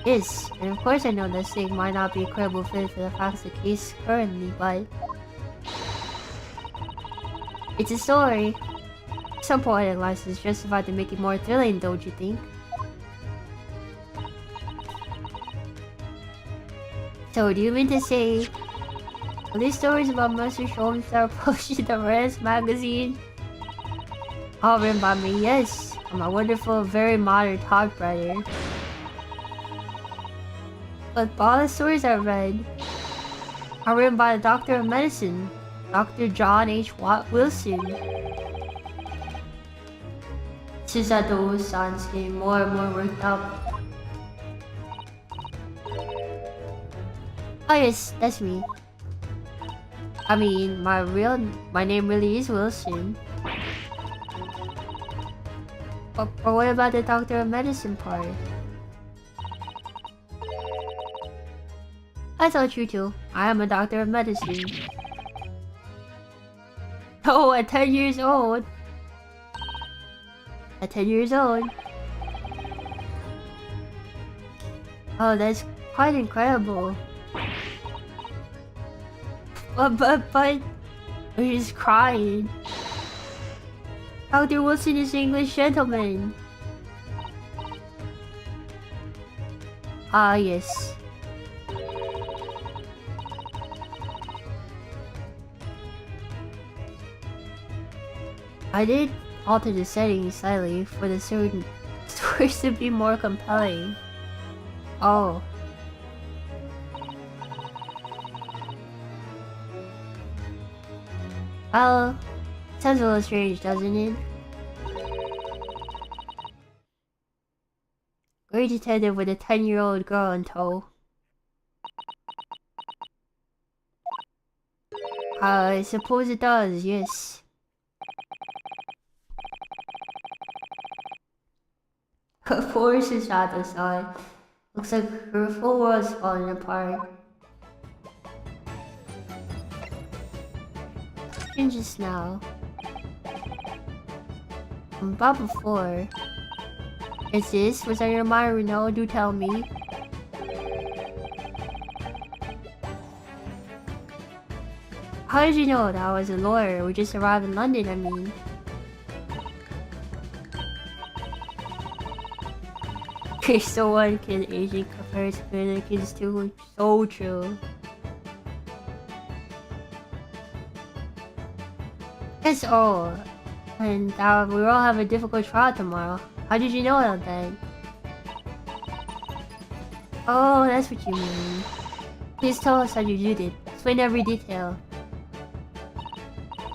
Yes, and of course I know that snake might not be a credible fit for the facts of the case currently, but... it's a story. Some poetic license justified to make it more thrilling, don't you think? So, do you mean to say... are these stories about Mr. Sholmes that are published in the Rance magazine? All written by me, yes. I'm a wonderful, very modern typewriter. But all the stories I read are written by the Doctor of Medicine, Dr. John H. Watt Wilson. It's just that those sounds getting more and more worked up. Oh yes, that's me. I mean, my name really is Wilson. But what about the Doctor of Medicine part? I told you too. I am a Doctor of Medicine. Oh, at 10 years old. At 10 years old. Oh, that's quite incredible. But... he's crying. Dr. Wilson is an English gentleman. Ah, yes. I did alter the settings slightly for the certain stories to be more compelling. Oh. Well, sounds a little strange, doesn't it? Great detective with a 10-year-old girl in tow. I suppose it does, yes. Poor Susato-san. Looks like her full world's falling apart. And just now. About before. Is this? Was on your mind, Reno? Do tell me. How did you know that I was a lawyer? We just arrived in London, I mean. You're so one kid Asian compared to other kids too. So true. Yes, oh. And we all have a difficult trial tomorrow. How did you know that then? Oh, that's what you mean. Please tell us how you did it. Explain every detail.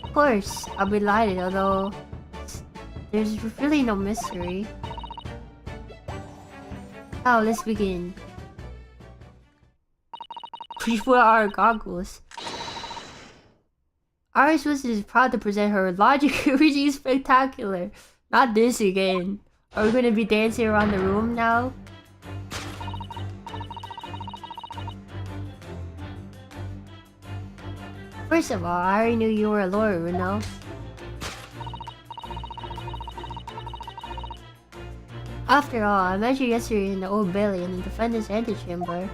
Of course, I'll be delighted, although there's really no mystery. Now, let's begin. Please put our goggles. Our Swiss is proud to present her logic reading spectacular. Not this again. Are we gonna be dancing around the room now? First of all, I already knew you were a lawyer, you know? After all, I met you yesterday in the Old Bailey in the defendant's antechamber.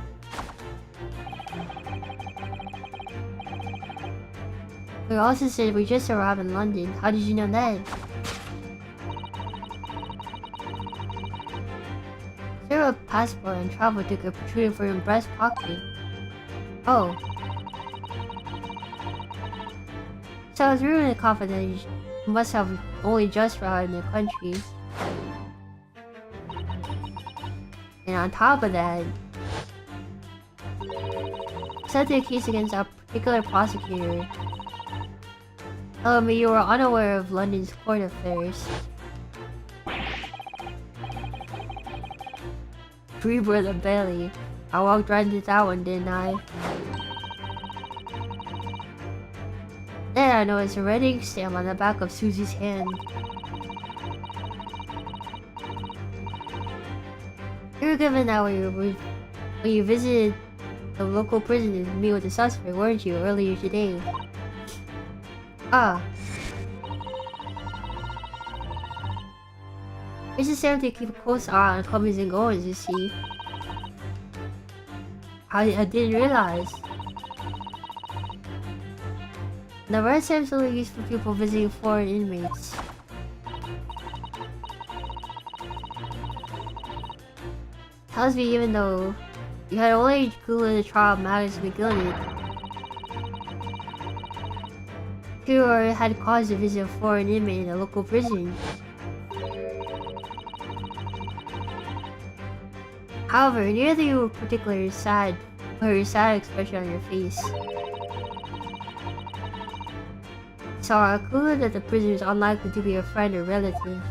You also said we just arrived in London. How did you know that? Zero passport and travel ticket protruding from your breast pocket. Oh. So I was really confident you must have only just arrived in the country. And on top of that, settled a case against a particular prosecutor. Telling me you were unaware of London's court affairs. Dreamer the belly. I walked right into that one, didn't I? Then I noticed a red ink stamp on the back of Susie's hand. You were given that when you visited the local prison to meet with the suspect, weren't you, earlier today? Ah. It's just time to keep a close eye on comings and goings, you see. I didn't realize. The red stamps only used for people visiting foreign inmates. Tells me even though you had only Googled the trial of Magnus McGillney, you had cause to visit a foreign inmate in a local prison. However, neither you were particularly sad, or a sad expression on your face. So I concluded that the prisoner is unlikely to be a friend or relative.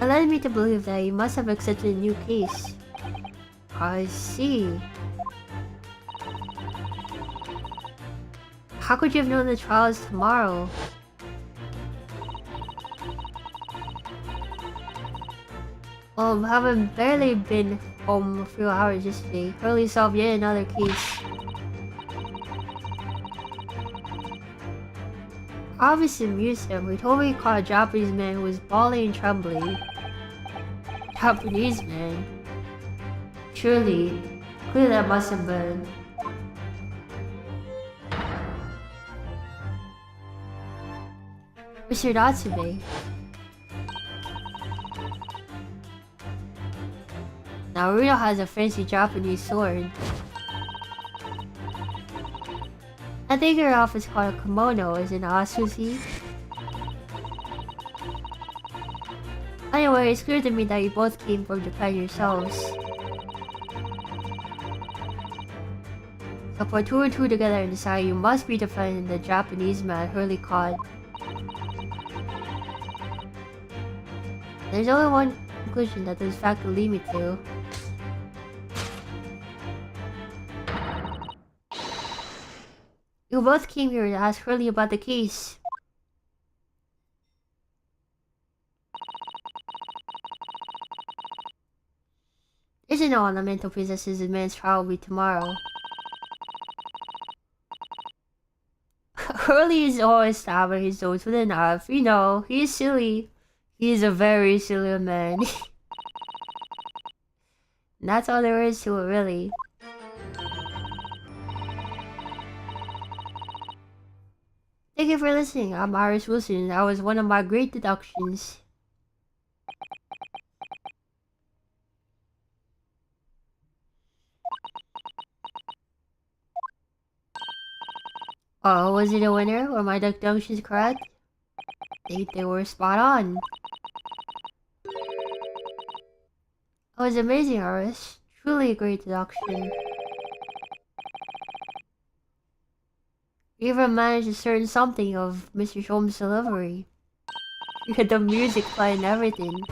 It led me to believe that you must have accepted a new case. I see. How could you have known the trial is tomorrow? Having barely been home a few hours yesterday, Hurley solved yet another case. Obviously amused him. He told me he caught a Japanese man who was bawling and trembling. Japanese man? Surely, clearly that must have been. Mr. Natsume. Now Rito has a fancy Japanese sword. I think your outfit's called a kimono, isn't it, Asushi? Anyway, it's clear to me that you both came from Japan yourselves. So put two and two together and decide you must be defending the Japanese man Hurley caught. There's only one conclusion that this fact will lead me to. You both came here to ask Hurley about the case. There's no ornamental possesses the man's trial will be tomorrow. Hurley is always stabbing his nose with a knife. You know, he's silly. He's a very silly man. And that's all there is to it, really. Thank you for listening. I'm Iris Wilson. That was one of my great deductions. Oh, was it a winner? Were my deductions correct? I think they were spot on. That was amazing, Iris. Truly a great deduction. You even managed to certain something of Mr. Sholmes' delivery. You had the music play and everything.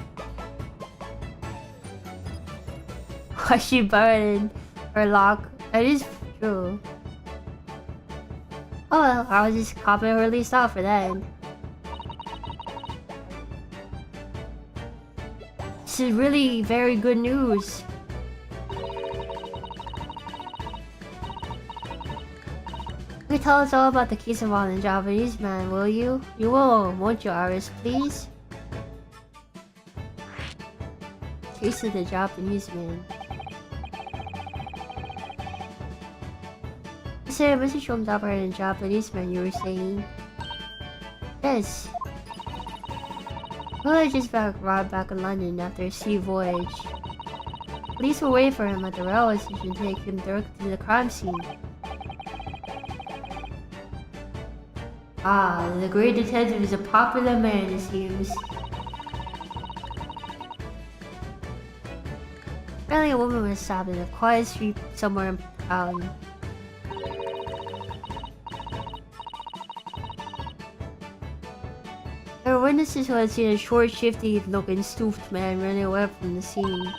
Was she buried her lock? That is true. Oh well, I was just copying her release off for that. This is really very good news. You can tell us all about the case involving the Japanese man, will you? You will, won't you, Iris, please? Case of the Japanese man. You said Mr. Sholmes operated a Japanese man, you were saying? Yes. Well, just arrived back in London after a sea voyage. Police will wait for him at the railway station to take him directly to the crime scene. Ah, the great detective is a popular man, it seems. Apparently a woman was stabbed in a quiet street somewhere in town. There were Witnesses who had seen a short, shifty-looking stooped man running away from the scene.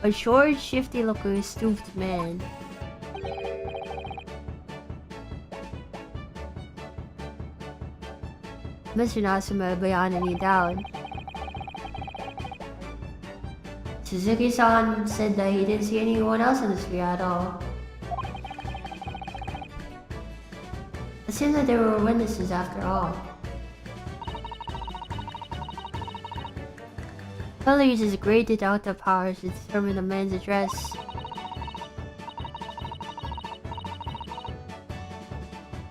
A short, shifty-looking stooped man. Mr. Natsume beyond any doubt. Suzuki-san said that he didn't see anyone else on the street at all. It seems that there were witnesses after all. Feller uses great deductive powers to determine the man's address.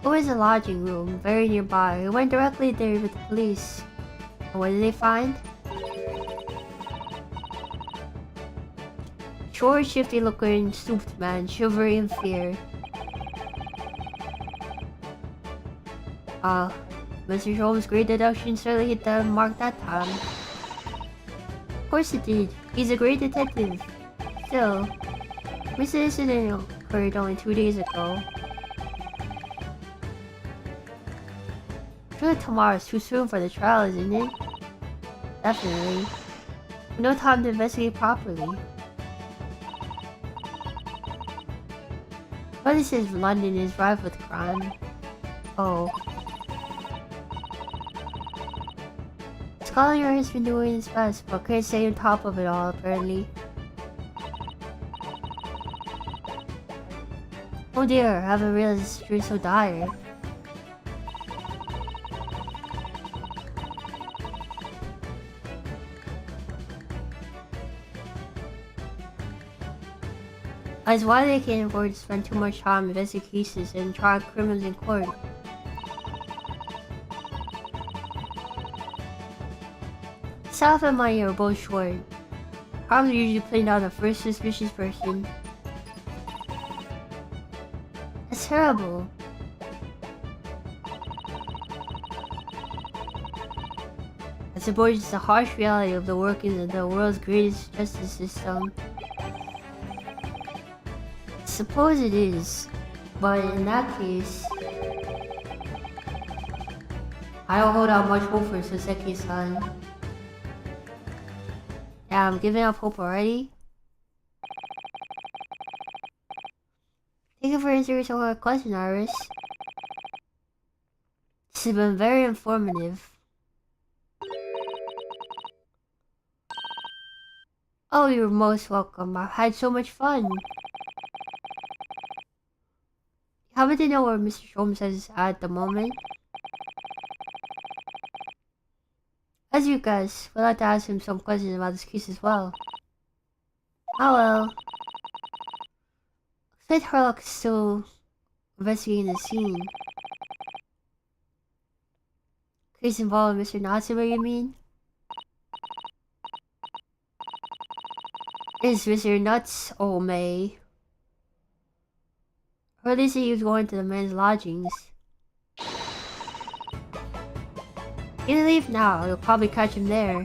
It was a lodging room, very nearby. He went directly there with the police. And what did they find? Short, shifty-looking, stooped man, shivering in fear. Mr. Holmes' great deduction certainly hit the mark that time. Of course it did. He's a great detective. Still, this incident occurred only 2 days ago. Surely tomorrow's too soon for the trial, isn't it? Definitely. No time to investigate properly. But it says London is rife with crime. Oh. Scotland Yard has been doing its best, but can't stay on top of it all, apparently. Oh dear, I haven't realized the situation so dire. That's why they can't afford to spend too much time investigating cases and trying criminals in court. South and money are both short. Crimes are usually playing down the first suspicious person. That's terrible. I suppose it's the harsh reality of the workings of the world's greatest justice system. I suppose it is, but in that case, I don't hold out much hope for Suzuki-san. Yeah, I'm giving up hope already. Thank you for answering some of our questions, Iris. This has been very informative. Oh, you're most welcome. I've had so much fun. How would you know where Mr. Holmes is at the moment? As you guys, we'd like to ask him some questions about this case as well. Oh well. Looks like Harako is still investigating the scene. Case involving Mr. Natsume, you mean? Is Mr. Nuts omni? Or at least he was going to the man's lodgings. You can leave now, you'll probably catch him there.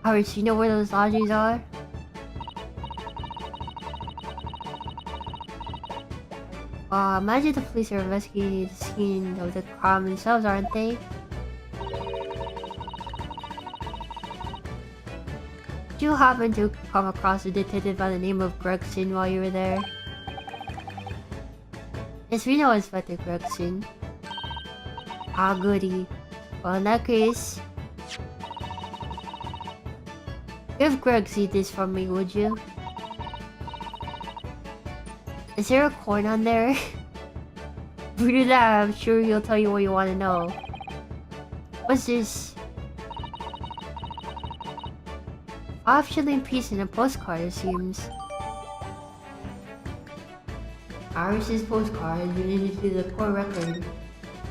Alright, so you know where those lodgings are? Imagine the police are investigating the scene of the crime themselves, aren't they? Did you happen to come across a detective by the name of Gregson while you were there? Yes, we know Inspector Gregson. Ah, goody. Well, in that case, give Gregsy this from me, would you? Is there a coin on there? If we do that, I'm sure he'll tell you what you want to know. What's this? 5 shilling piece in a postcard, it seems. Iris's postcard is related to the court record.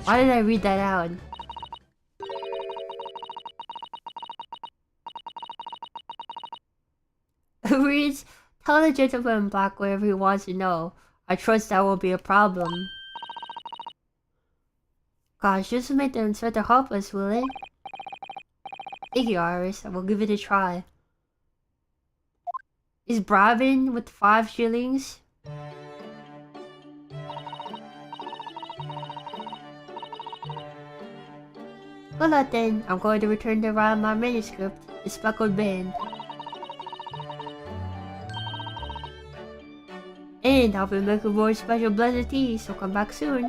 Why did I read that out? Reads, tell the gentleman in black whatever he wants to know. I trust that won't be a problem. Gosh, just to make the inspector help us, will it? Thank you, Iris. I will give it a try. Is Brabin with 5 shillings? Good luck then. I'm going to return to write my manuscript, The Speckled Band. And I'll be making more special blended tea, so come back soon.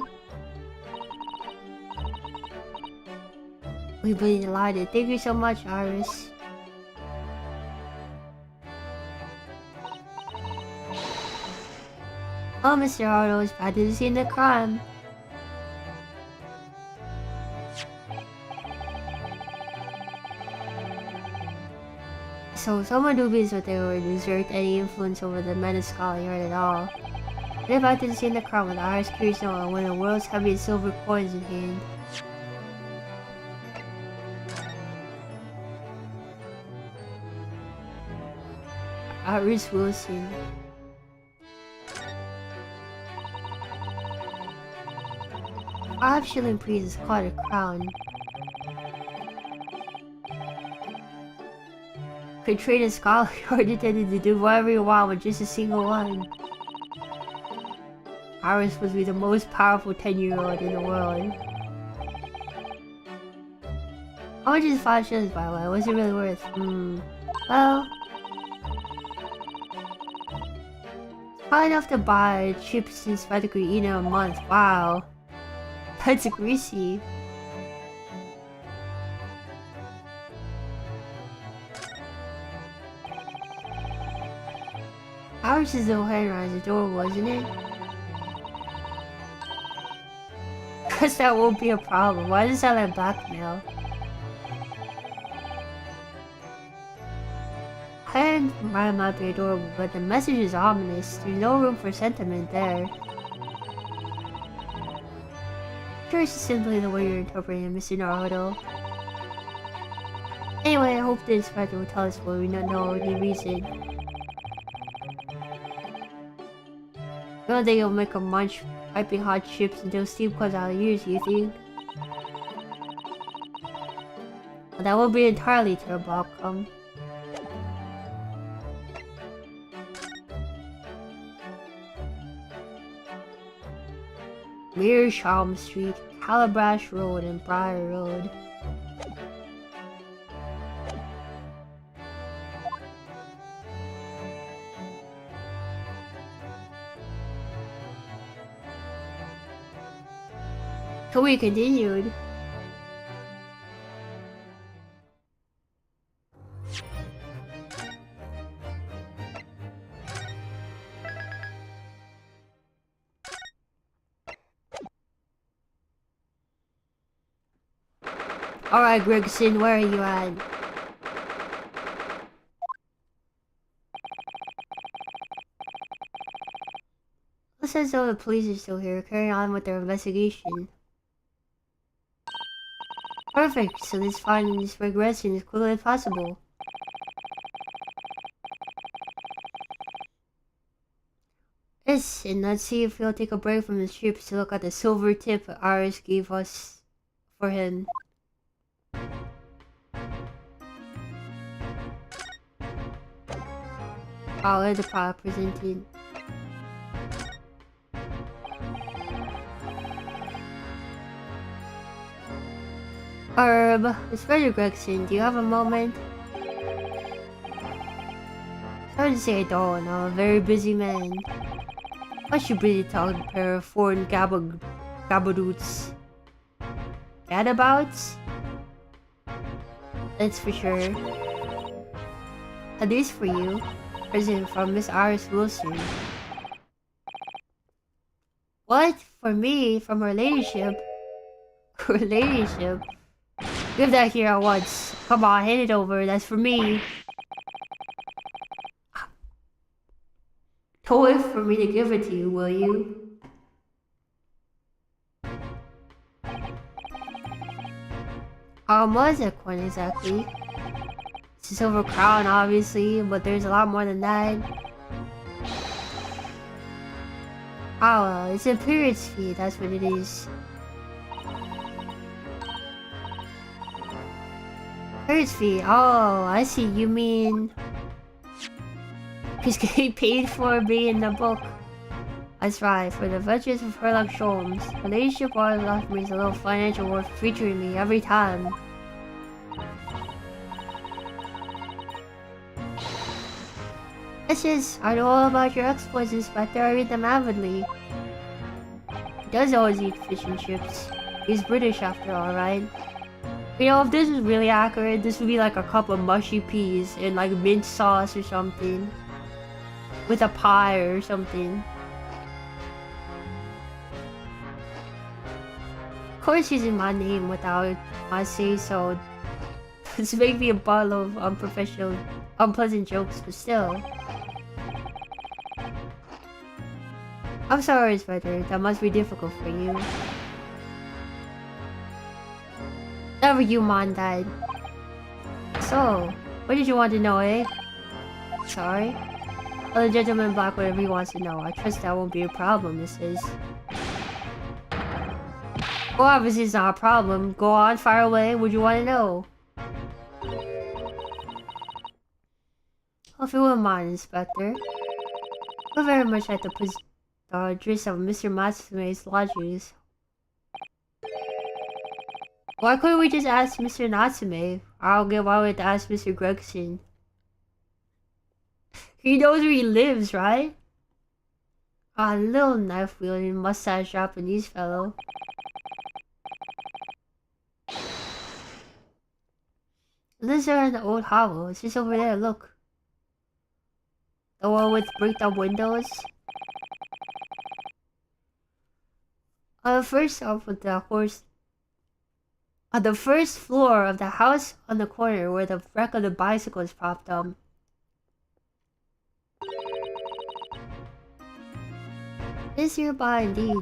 We've been delighted. Thank you so much, Iris. Oh, Mr. Otto is bad to see the crime. So, someone who believes that they would exert any influence over the men of Scotland Yard at all. They're about to see the crime with Iris curious to know one of the world's heaviest silver coins in hand. Iris Wilson. 5 shilling piece is called a crown. Could trade a scholar or intended to do whatever you want with just a single one. Iris must be the most powerful 10-year-old in the world. How much is 5 shillings, by the way? What's it really worth? Well, probably enough to buy chips and spaghetti in a month. Wow. That's greasy. Iris' little handwriting is adorable, isn't it? Cause that won't be a problem. Why does that sound like blackmail? Handwriting might be adorable, but the message is ominous. There's no room for sentiment there. Sure, it's simply the way you're interpreting it, Mr. Naruto. Anyway, I hope the inspector will tell us what we don't know any reason. I don't think he'll make a munch piping hot chips until steam comes out of yours, you think? But that won't be entirely terrible outcome. Meerschaum Street, Calabash Road, and Briar Road. So we continued. Alright, Gregson, where are you at? Looks as though the police are still here, carrying on with their investigation. Perfect, so let's find this regression as quickly as possible. Yes, and let's see if he'll take a break from his trips to look at the silver tip Iris gave us for him. Oh, there's the product presented. Inspector Gregson, do you have a moment? Sorry to say I don't, I'm a very busy man. I should really talk to a pair of foreign gabadoots. Gadabouts? That's for sure. At least for you. Present from Miss Iris Wilson. What? For me? From her ladyship? Her ladyship? Give that here at once. Come on, hand it over. That's for me. Don't wait for me to give it to you, will you? What is that coin exactly? It's a silver crown, obviously, but there's a lot more than that. Oh, well, it's a period fee, that's what it is. Period fee, oh, I see, you mean... He's getting paid for being in the book. That's right, for the Virtues of Sherlock Holmes. The ladyship always offers me a little financial worth featuring me every time. I know all about your exploits, Inspector. I read them avidly. He does always eat fish and chips. He's British after all, right? You know, if this was really accurate, this would be like a cup of mushy peas and like mint sauce or something. With a pie or something. Of course using my name without my say-so. This may be a bottle of unpleasant jokes, but still. I'm sorry, Inspector. That must be difficult for you. Never you mind that. So, what did you want to know, eh? Sorry? Well, the gentleman black whatever he wants to know. I trust that won't be a problem, Mrs. Well, obviously it's not a problem. Go on, fire away. What do you want to know? If you wouldn't mind, Inspector. I'd very much like to put the address of Mr. Matsume's lodgings. Why couldn't we just ask Mr. Natsume? I don't get why we have to ask Mr. Gregson. He knows where he lives, right? Ah, little knife-wielding, mustache Japanese fellow. Lives there in the old hovel. It's just over there, look. The one with bricked up windows. First off with the horse. On the first floor of the house on the corner where the wreck of the bicycle is propped up. Is nearby indeed.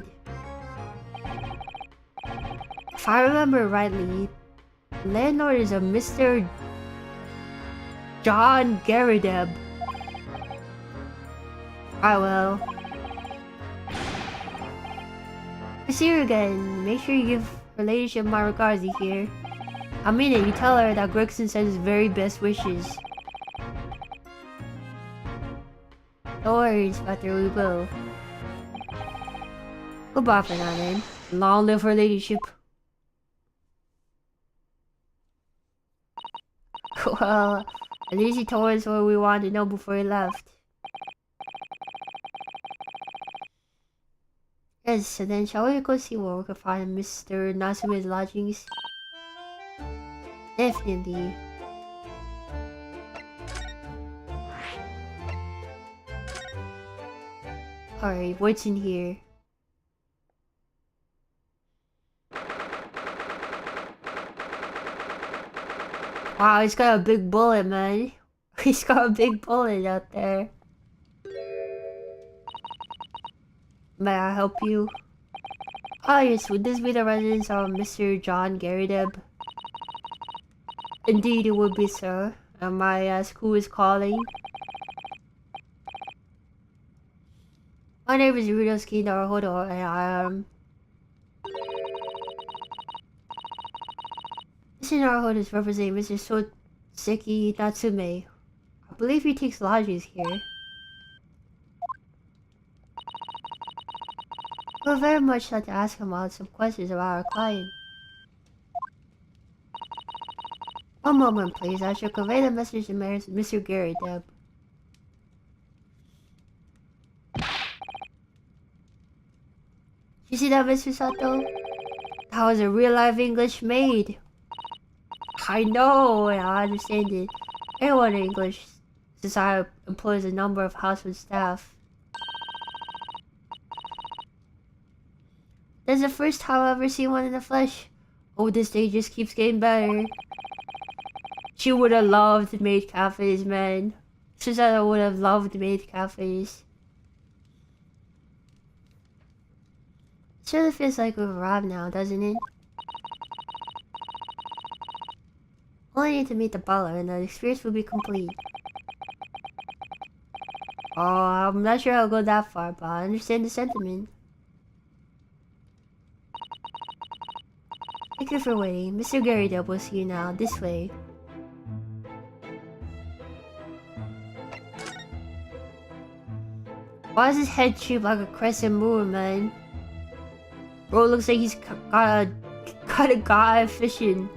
If I remember rightly, the landlord is a Mr. John Garadeb. Ah well. I see her again. Make sure you give her ladyship my regards, you hear? I mean it, you tell her that Gregson sends his very best wishes. No worries, Inspector, we will. Goodbye for now then. Long live her ladyship. Well, at least he told us what we wanted to know before he left. Yes, so then shall we go see where we can find Mr. Natsume's lodgings? Definitely. Alright, what's in here? Wow, he's got a big bullet, man. He's got a big bullet out there. May I help you? Ah yes, would this be the residence of Mr. John Garadeb? Indeed it would be, sir. And may I ask who is calling? My name is Rudoski Naruhodo and I am... Mr. Naruhodo is representing Mr. Soseki Natsume. I believe he takes lodgings here. I would very much like to ask him out some questions about our client. One moment, please. I shall convey the message to Mr. Gary Deb. You see that, Mr. Sato? That was a real-life English maid. I know, and I understand it. Anyone in English society employs a number of household staff. That's the first time I've ever seen one in the flesh. Oh, this day just keeps getting better. She would have loved maid cafes, man. Susanna would have loved maid cafes. It sort of feels like we've arrived now, doesn't it? Only need to meet the butler and the experience will be complete. Oh, I'm not sure I'll go that far, but I understand the sentiment. Thank you for waiting. Mr. Gary Deb will see you now. This way. Why is his head shaped like a crescent moon, man? Bro, looks like he's got a guy fishing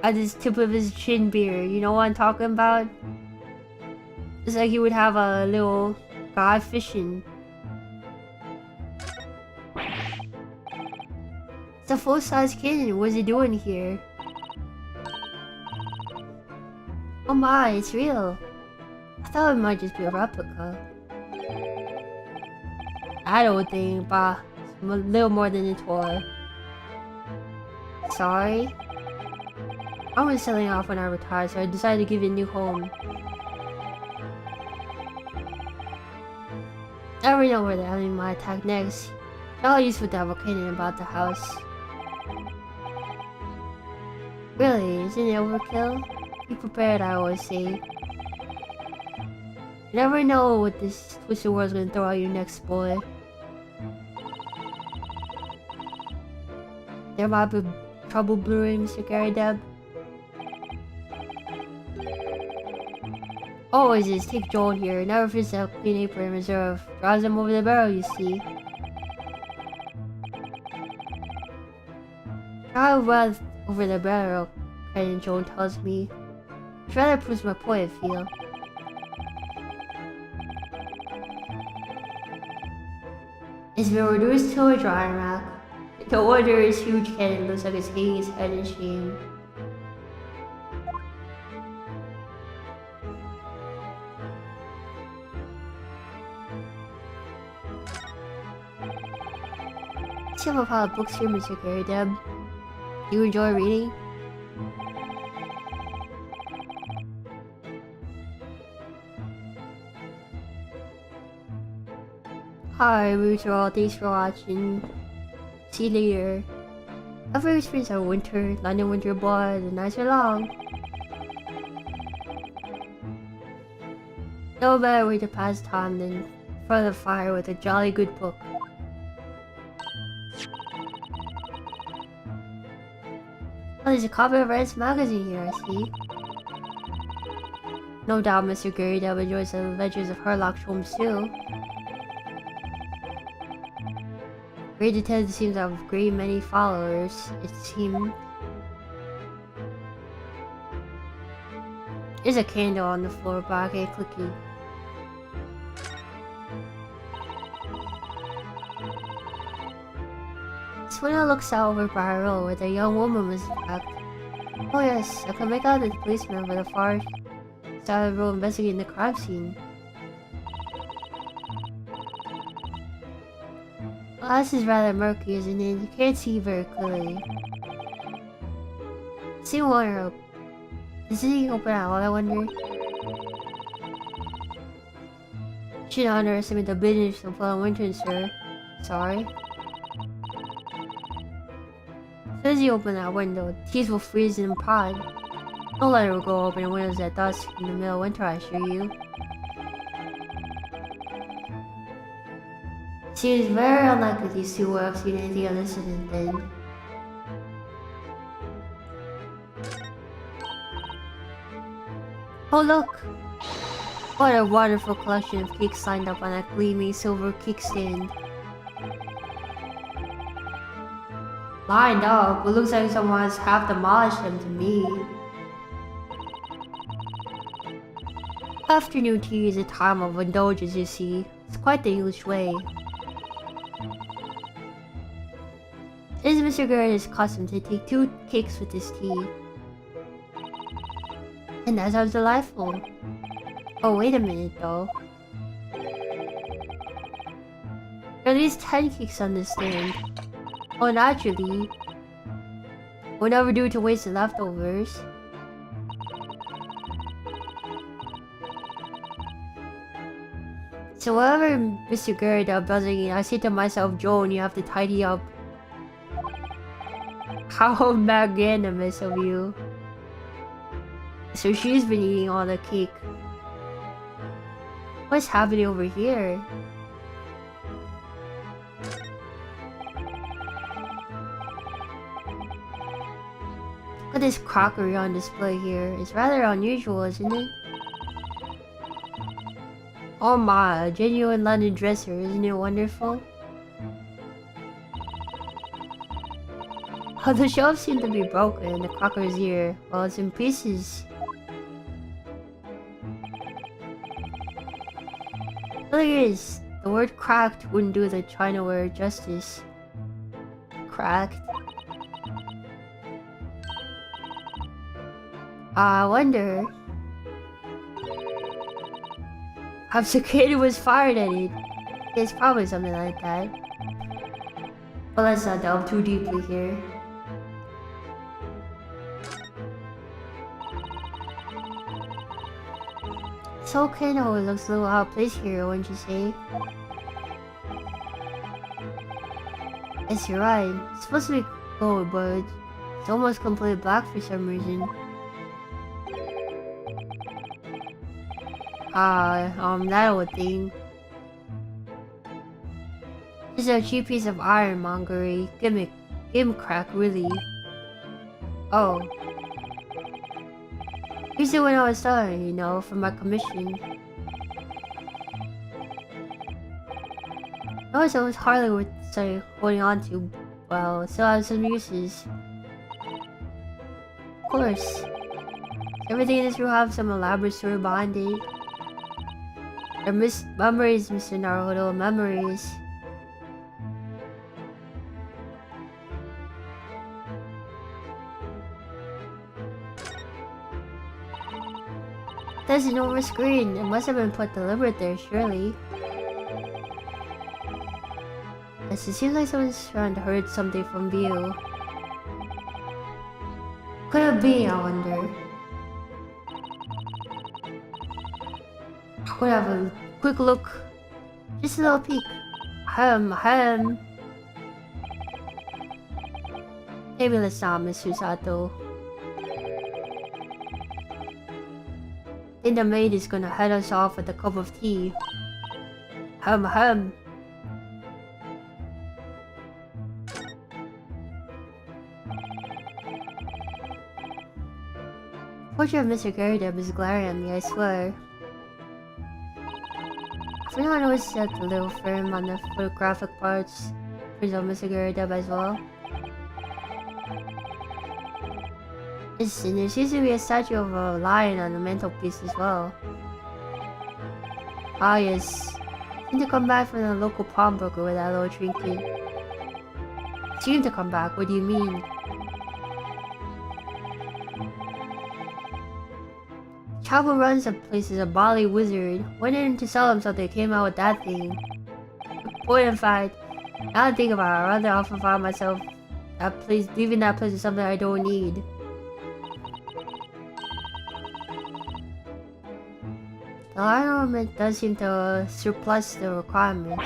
at the tip of his chin beard. You know what I'm talking about? It's like he would have a little guy fishing. It's a full-size kitten. What's he doing here? Oh my, it's real. I thought it might just be a replica. I don't think, but it's a little more than a toy. Sorry. I was selling off when I retired, so I decided to give it a new home. I already know where the enemy might attack next. It's all useful to have a kitten about the house. Really, isn't it overkill? Be prepared, I always say. You never know what this twisted world's gonna throw at you next, boy. There might be trouble brewing, Mr. Gary Deb. Always is, take Joel here. Never fits a clean apron in reserve. Drives him over the barrel, you see. Drive over the barrel, Captain Joel tells me. Which rather proves my point, I feel. It's been reduced to a drying rack. No wonder his huge cannon looks like it's hanging his head in shame. You have a pile of books here, Mr. Gary Deb. Do you enjoy reading? Hi, all. Thanks for watching. See you later. Ever experienced a winter, London winter boy? The nights are long. No better way to pass time than in front of the fire with a jolly good book. Oh, there's a copy of Red's magazine here, I see. No doubt Mr. Gary Deb enjoys the adventures of Sherlock Holmes too. Great detective seems to have a great many followers, it seems. There's a candle on the floor, but I can't click it. This window looks out over by a road where the young woman was attacked. Oh yes, I can make out the policeman over the far side of the road investigating the crime scene. Well, this is rather murky, isn't it? You can't see very clearly. See water up. Is it open at all, I wonder? Should not underestimate the business of fall and winter, sir. Sorry. As soon as you open that window, the teeth will freeze in the pod. Don't let it go open windows at dusk in the middle of winter, I assure you. Seems very unlikely these two will have seen anything of this incident then. Oh look! What a wonderful collection of cakes lined up on that gleaming silver cake stand. Lined up? It looks like someone has half demolished them to me. Afternoon tea is a time of indulgence, you see. It's quite the English way. It is Mr. Garrett's custom to take 2 cakes with his tea. And that sounds delightful. Oh, wait a minute though. There are at least 10 cakes on this stand. Oh, naturally. We'll never do to waste the leftovers. So whatever Mr. Garrett does buzzing, I say to myself, Joan, you have to tidy up. How magnanimous of you. So she's been eating all the cake. What's happening over here? Look at this crockery on display here. It's rather unusual, isn't it? Oh my, a genuine London dresser, isn't it wonderful? Oh, the shelves seem to be broken and the crockery's here. Well, it's in pieces. The thing is, the word cracked wouldn't do the China word justice. Cracked. I wonder how Cicada was fired at it. It's probably something like that. But let's not delve too deeply here. This whole volcano looks a little out of place here, wouldn't you say? Yes, you're right. It's supposed to be gold, but it's almost completely black for some reason. That old thing. Just a cheap piece of ironmongery gimmick. Gimcrack, really. Oh. Here's it when I was starting, you know, for my commission. I was almost hardly worth holding on to. Well, it still has some uses. Of course. Everything in this room have some elaborate story behind it. Memories, Mr. Naruto, memories. There's an over screen. It must have been put deliberate there, surely. Yes, it seems like someone's trying to hurt something from view. Could it be, I wonder? I could have a quick look. Just a little peek. Maybe let's not, Mr. Sato. I think the maid is gonna head us off with a cup of tea. Portrait of Mr. Garrideb is glaring at me, I swear. I forgot to notice that the little frame on the photographic parts is of Mr. Garrideb as well. Listen, there seems to be a statue of a lion on the mantelpiece as well. Ah yes. Seemed to come back from the local pawnbroker with that little trinket. Seemed to come back, what do you mean? Chavo runs the place is a Bali wizard. Went in to sell him something, came out with that thing. Boy, in fact, now I think about it, I rather often find myself leaving that place with something I don't need. The armament does seem to surplus the requirements.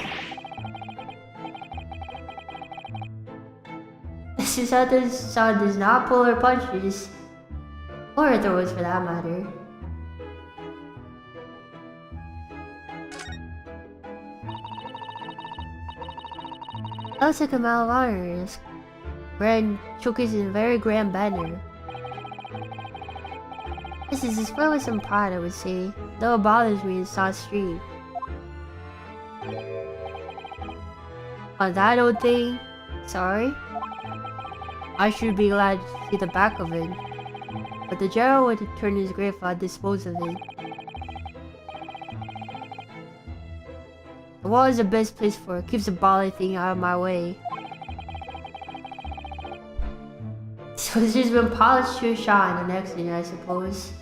Susato does not pull her punches. Or her throws for that matter. That looks like a Medal of Honor. Grand showcase in a very grand banner. This is displayed with some pride, I would say, though it bothers me in South Street. On that old thing? Sorry? I should be glad to see the back of it. But the general would turn his grave if I dispose of it. The wall is the best place for it, keeps the Bali thing out of my way. So it's just been polished to a shine and next thing, I suppose.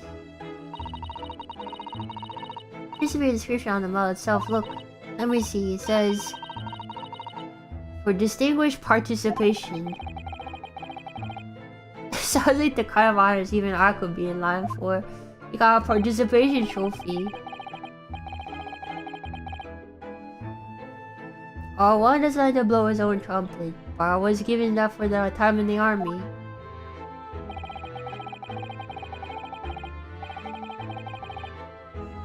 There should be a description on the medal itself. Look, let me see. It says, for distinguished participation. Sounds like the kind of honors even I could be in line for. You got a participation trophy. Oh, one doesn't like to blow his own trumpet, but I was given that for the time in the army.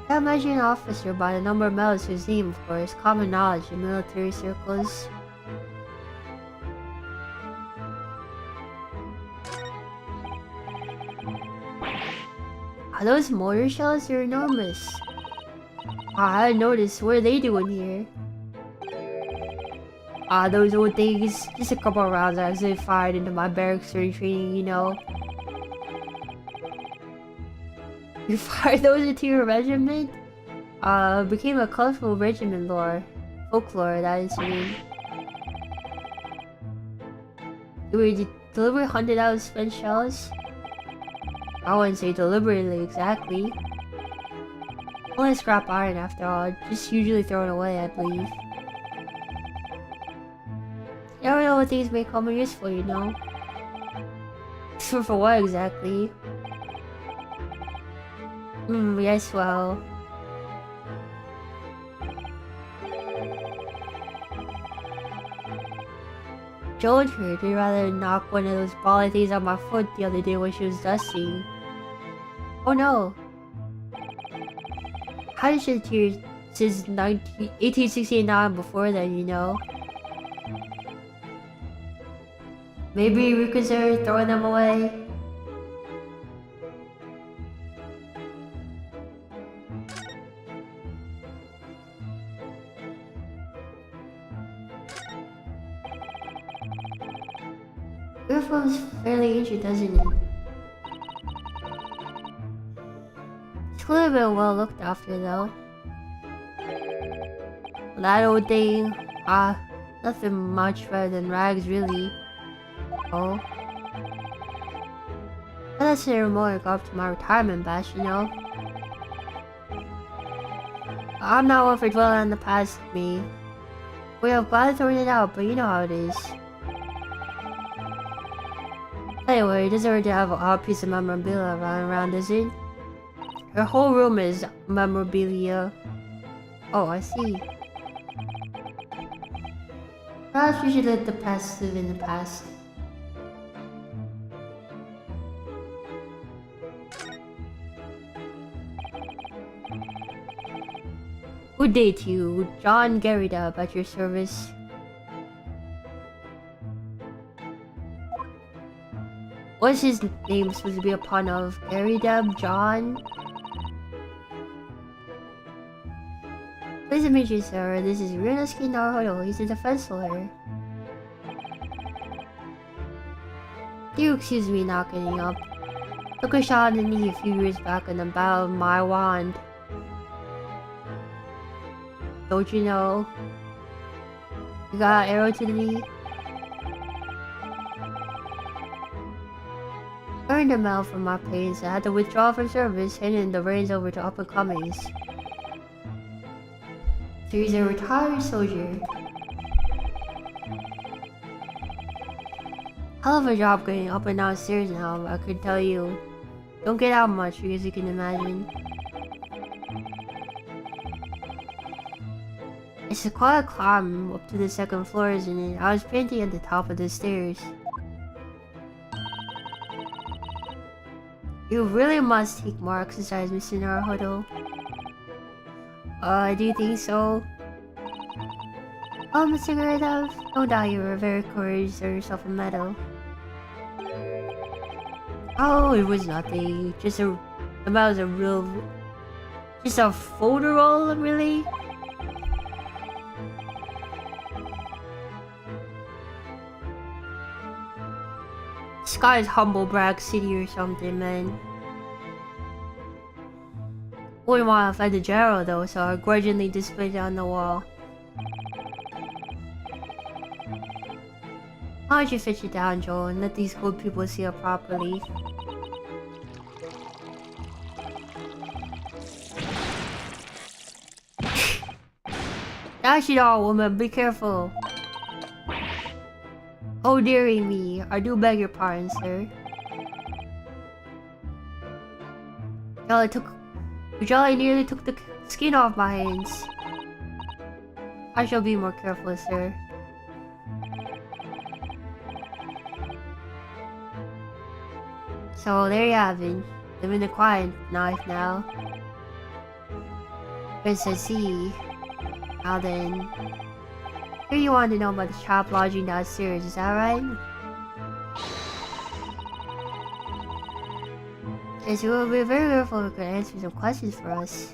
I imagine an officer by the number of medals whose name, of course, common knowledge in military circles. Those mortar shells are enormous. I hadn't noticed. What are they doing here? Those old things. Just a couple of rounds I accidentally fired into my barracks during training, you know. You fired those into your regiment? became a colorful regiment folklore, that is mean. You were deliberately hunted out of spent shells? I wouldn't say deliberately exactly. Only scrap iron after all, just usually thrown away, I believe. You never know what things may come in useful, you know? For what exactly? Yes, well. Told her to rather knock one of those bally things on my foot the other day when she was dusting. Oh no! Had shit here since 1869 before then, you know? Maybe we consider throwing them away? Your phone's fairly ancient, doesn't it? It's clearly been well looked after, though. That old thing, nothing much better than rags, really. Oh. But that's a more go up to my retirement bash, you know? I'm not one for dwelling on the past, me. We have gladly thrown it out, but you know how it is. Anyway, it doesn't hurt to have a odd piece of memorabilia around, does it? Her whole room is memorabilia. Oh, I see. Perhaps we should let the past live in the past. Good day to you, John Garrida, at your service. What's his name supposed to be a pun of? Garrida, John? Pleased to meet you, sir. This is Ryunosuke Naruhodo. He's a defense lawyer. Do you excuse me not getting up? Took a shot in the knee a few years back in the Battle of My Wand. Don't you know? You got an arrow to the knee? Earned a medal from my pains. I had to withdraw from service, handing the reins over to up-and-comings. So he's a retired soldier. Hell of a job getting up and down stairs now, I could tell you. Don't get out much, because you can imagine. It's quite a climb up to the second floor, isn't it? I was painting at the top of the stairs. You really must take more exercise, Mr. Naruhodo. Do you think so? Oh, Mr. Garrida, no doubt you were very courageous to earn yourself a medal. Oh, it was nothing. The medal was a real... just a photo roll, really? This guy's humble brag city or something, man. Wouldn't want to offend the general though, so I grudgingly displayed it on the wall. Why don't you fetch it down, Joe, and let these good people see it properly? Dash it all, woman, be careful. Oh dearie me, I do beg your pardon, sir. Jolly nearly took the skin off my hands. I shall be more careful, sir. So there you have it. Living the quiet life now. Princess C. Now then. Here you want to know about the shop lodging downstairs, is that right? Yes, you will be very grateful if you could answer some questions for us.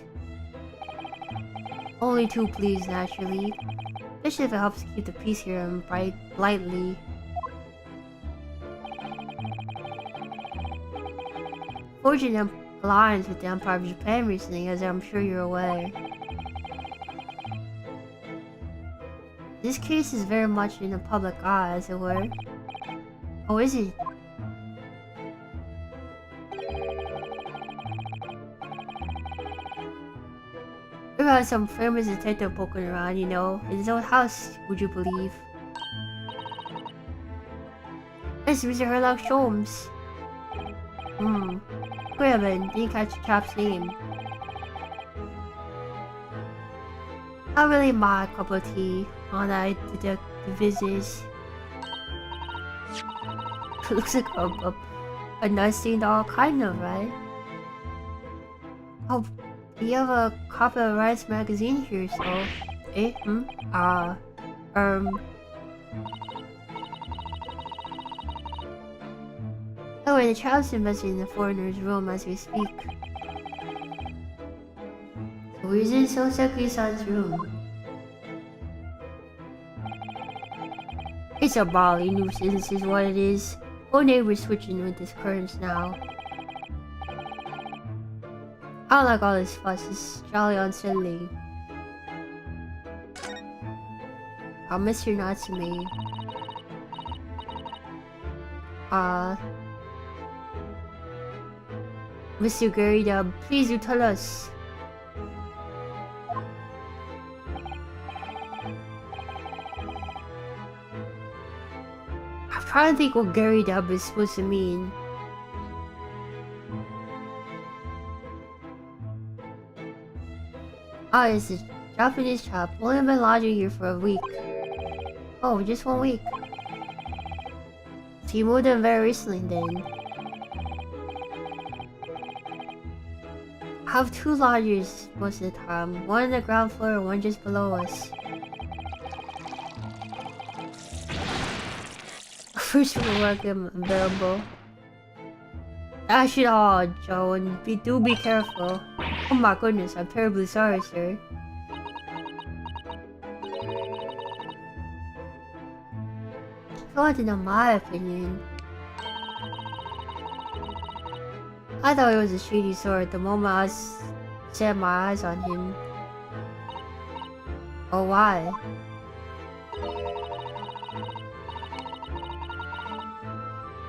Only two, please, naturally. Especially if it helps keep the peace here and lightly. alliance with the Empire of Japan recently, as I'm sure you're aware. This case is very much in the public eye, as it were. Oh, is it? We got some famous detective poking around, you know, in his own house, would you believe? It's Mr. Sherlock Holmes. Grabin, didn't catch the chap's name. Not really my cup of tea on that detective business. Looks like a nice thing doll, kind of, right? Oh, you have a copy of Rice magazine here, so... Eh? Oh, and the child's invested in the foreigner's room as we speak. So where's in Soseki-san's room? It's a bally nuisance is what it is. Whole neighbor's switching with this currents now. I don't like all this fuss, it's jolly unsettling. I'll miss your Natsume. Mr. Garida, please do tell us. I'm trying to think what Gary Dub is supposed to mean. Ah, it's a Japanese chap. Only been lodging here for a week. Oh, just 1 week. So you moved in very recently then. I have 2 lodgers most of the time. One on the ground floor and one just below us. First will work unbearable. Dash it all, Joe, and do be careful. Oh my goodness, I'm terribly sorry, sir. If you want to know my opinion, I thought it was a shady sort the moment I set my eyes on him. Oh, why?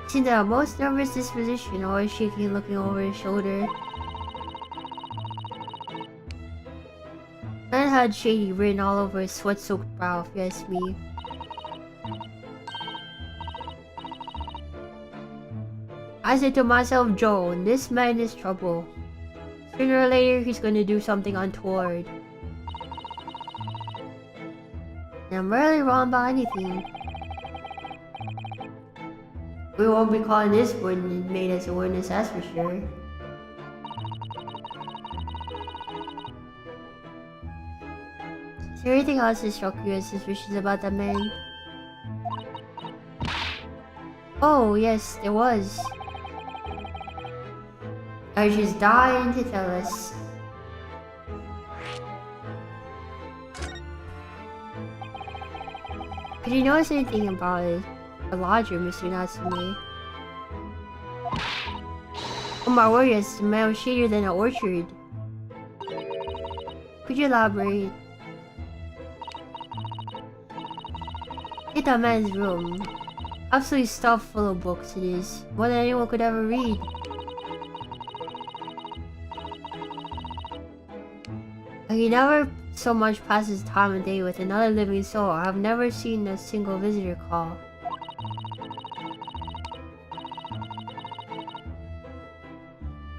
Seemed to have most nervous disposition, always shaking, looking over his shoulder. Man had shady written all over his sweat-soaked brow, if you ask me. I said to myself, Joan, this man is trouble. Sooner or later, he's gonna do something untoward. And I'm rarely wrong about anything. We won't be calling this one made as a witness, that's for sure. Is there anything else that struck you as suspicious about that man? Oh, yes, there was. I was just dying to tell us. Could you notice anything about it? A lodger, Mr. Natsume? Oh my word, yes, the man was shadier than an orchard. Could you elaborate? Get that man's room. Absolutely stuffed full of books it is. More than anyone could ever read. And he never so much passes time of day with another living soul. I've never seen a single visitor call.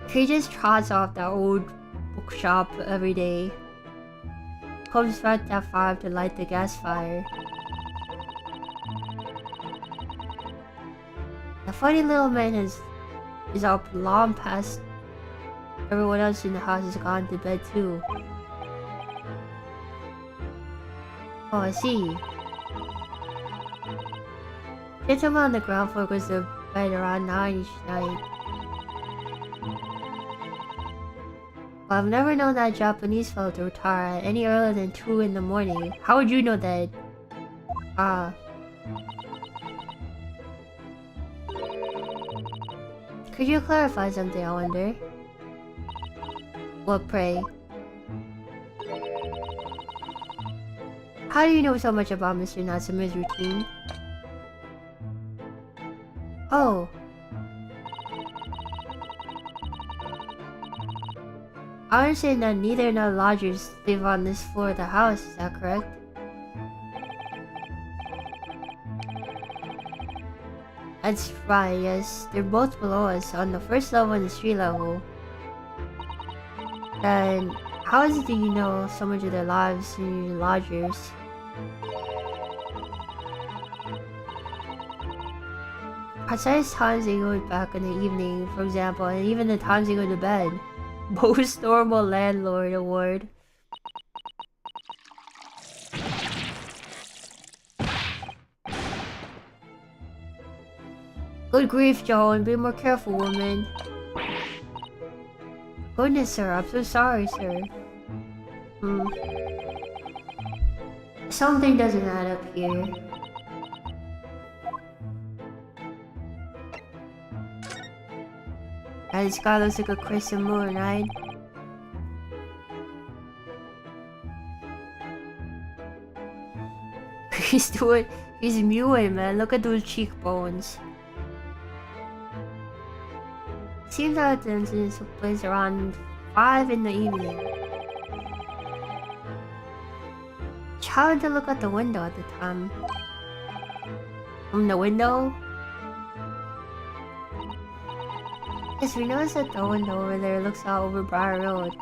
He just trots off that old bookshop every day. Comes back at 5 to light the gas fire. The funny little man is up long past everyone else in the house has gone to bed too. Oh, I see. Gentleman on the ground floor goes to bed around 9 each night. Well, I've never known that Japanese fellow to retire at any earlier than 2 in the morning. How would you know that? Could you clarify something, I wonder? What pray? How do you know so much about Mr. Natsume's routine? Oh. I understand that neither of the lodgers live on this floor of the house, is that correct? That's right, yes. They're both below us, on the first level and the street level. Then, how is it that you know so much of their lives and your lodgers? Precise times they go back in the evening, for example, and even the times they go to bed. Most normal landlord award. Good grief, Joan. Be more careful, woman. Goodness, sir. I'm so sorry, sir. Something doesn't add up here. And this guy looks like a crescent moon, right? He's mewing, man. Look at those cheekbones. Seems like the incident took place around 5 in the evening. How did I look at the window at the time? From the window? Yes, we noticed that the window over there looks out over Briar Road.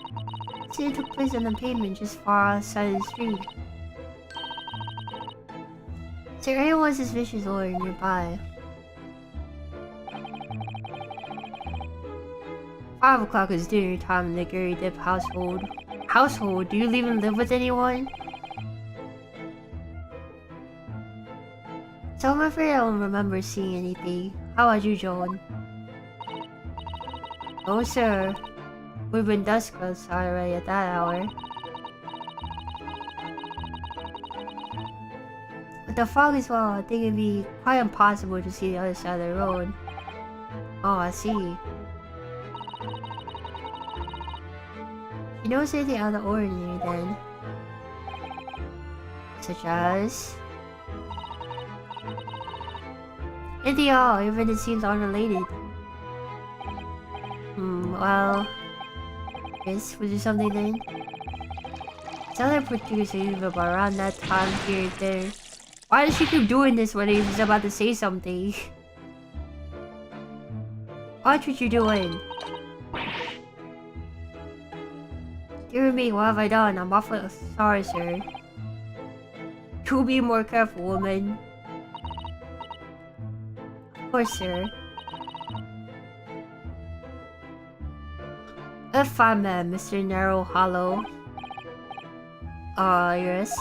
See, it took place on the pavement just far outside the street. Is there anyone suspicious or nearby? 5 o'clock is dinner time in the Gary Dip household. Household? Do you even live with anyone? So I'm afraid I don't remember seeing anything. How about you, Joan? Oh, sir. We've been dusk outside already at that hour. With the fog as well, I think it'd be quite impossible to see the other side of the road. Oh, I see. You notice anything out of the ordinary then? Such as... anything at all, even if it seems unrelated. Well... yes, was there something then? Sounded particularly but around that time period there. Why does she keep doing this when he's about to say something? Watch what you're doing. Dear me, what have I done? I'm awfully sorry, sir. Do be more careful, woman. Of course, sir. If I met Mr. Narrow Hollow. Yes.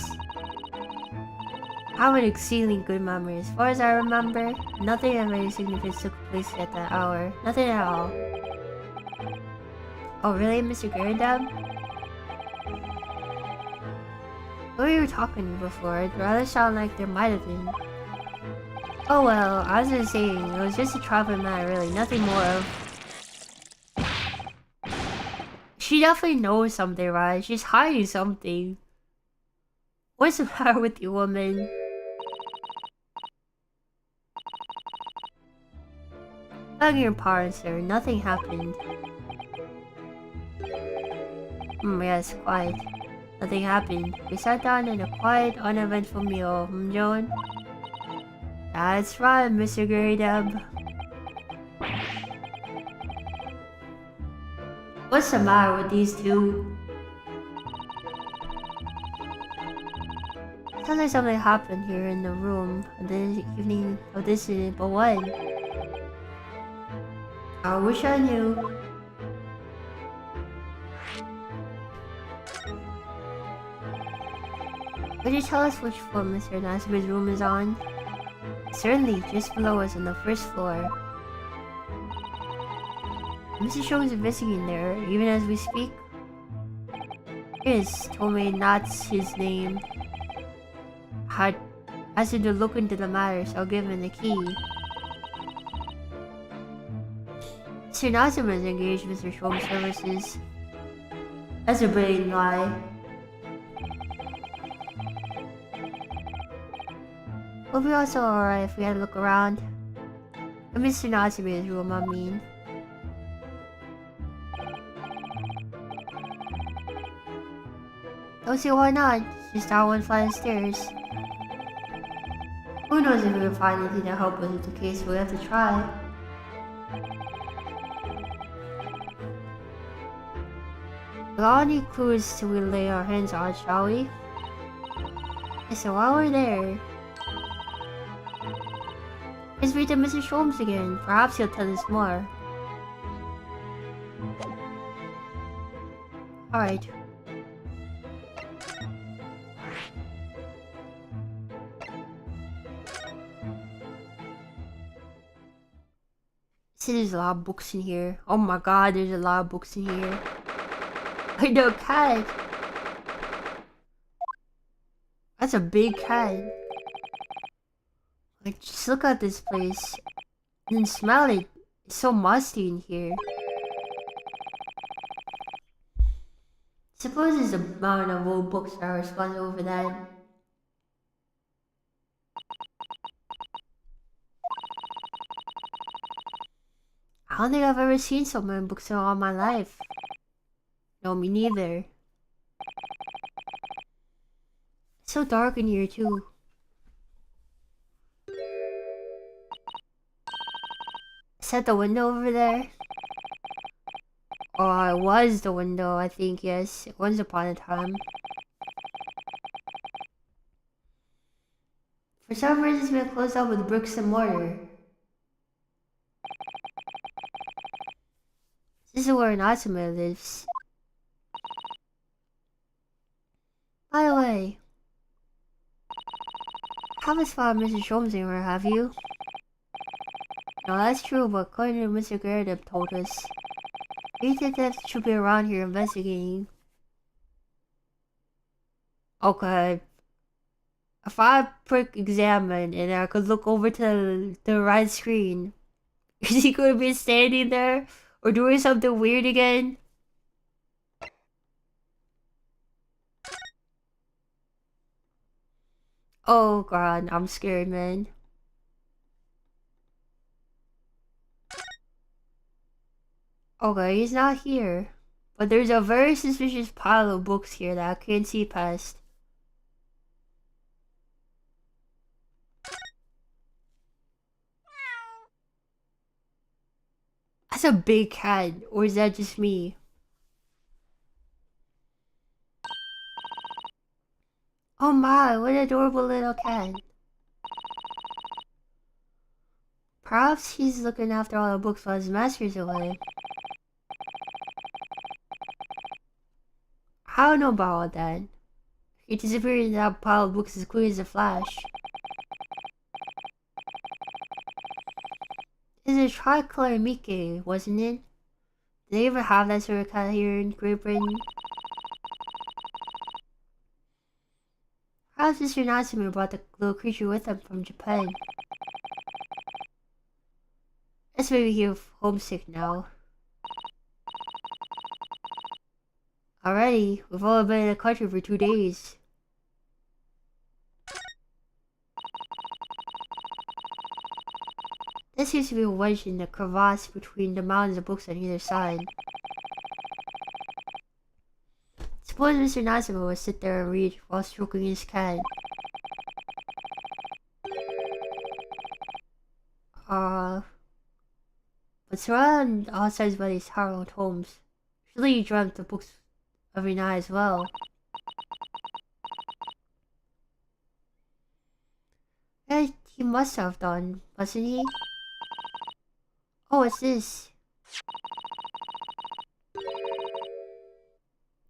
I have an exceedingly good memory. As far as I remember, nothing of any significance took place at that hour. Nothing at all. Oh, really, Mr. Garridab? The way you were talking before, it rather sounded like there might have been. Oh well, I was just saying, it was just a traveling matter, really, nothing more of. She definitely knows something, right? She's hiding something. What's the matter with you, woman? Beg your pardon, sir. Nothing happened. Yes, quiet. Nothing happened. We sat down in a quiet, uneventful meal. Joan? That's right, Mr. Garridab. What's the matter with these two? Sounds like something happened here in the room on the evening of this incident, but what? I wish I knew. Could you tell us which floor Mr. Natsume's room is on? Certainly, just below us on the first floor. Mr. Shou is visiting there, even as we speak. Yes, told me that's his name. Had asked him to look into the matter, so I'll give him the key. Mr. Natsume is engaged with Mr. Shou's services. That's a blatant lie. Would be also alright if we had to look around. And Mr. Natsume's room, I mean. Don't see why not. Just down one flight of stairs. Who knows if we can find anything to help us with the case, we'll have to try. We'll need clues till we lay our hands on, shall we? And so while we're there, let's read to Mr. Sholmes again. Perhaps he'll tell us more. Alright. See, there's a lot of books in here. Oh my god, there's a lot of books in here. I know, cat. That's a big cat. Like, just look at this place. And then smell it. It's so musty in here. Suppose it's the amount of old books that are responsible for that. I don't think I've ever seen so many books in all my life. No, me neither. It's so dark in here too. Is that the window over there? Oh, it was the window, I think, yes. Once upon a time. For some reason it's been closed up with bricks and mortar. This is where Natsume lives. By the way, haven't found Mr. Sholmes anywhere, have you? No, that's true, but according to Mr. Garrett told us, he detectives should be around here investigating. Okay. If I prick examine and I could look over to the right screen, is he gonna be standing there or doing something weird again? Oh god, I'm scared, man. Okay, he's not here. But there's a very suspicious pile of books here that I can't see past. That's a big cat, or is that just me? Oh my, what an adorable little cat. Perhaps he's looking after all the books while his master's away. I don't know about all that. He disappeared in that pile of books as quick as a flash. It's a tricolor Mickey, wasn't it? Do they ever have that sort of cat here in Great Britain? How's Mr. Natsume brought the little creature with him from Japan? Let's maybe he's homesick now. Already, we've only been in the country for 2 days. There seems to be a wedge in the crevasse between the mountains of books on either side. Suppose Mr. Natsume would sit there and read while stroking his cat. But surrounded all sides by these hallowed homes. Surely he dreamt the books every night as well. Yeah, he must have done, mustn't he? Oh, what's this?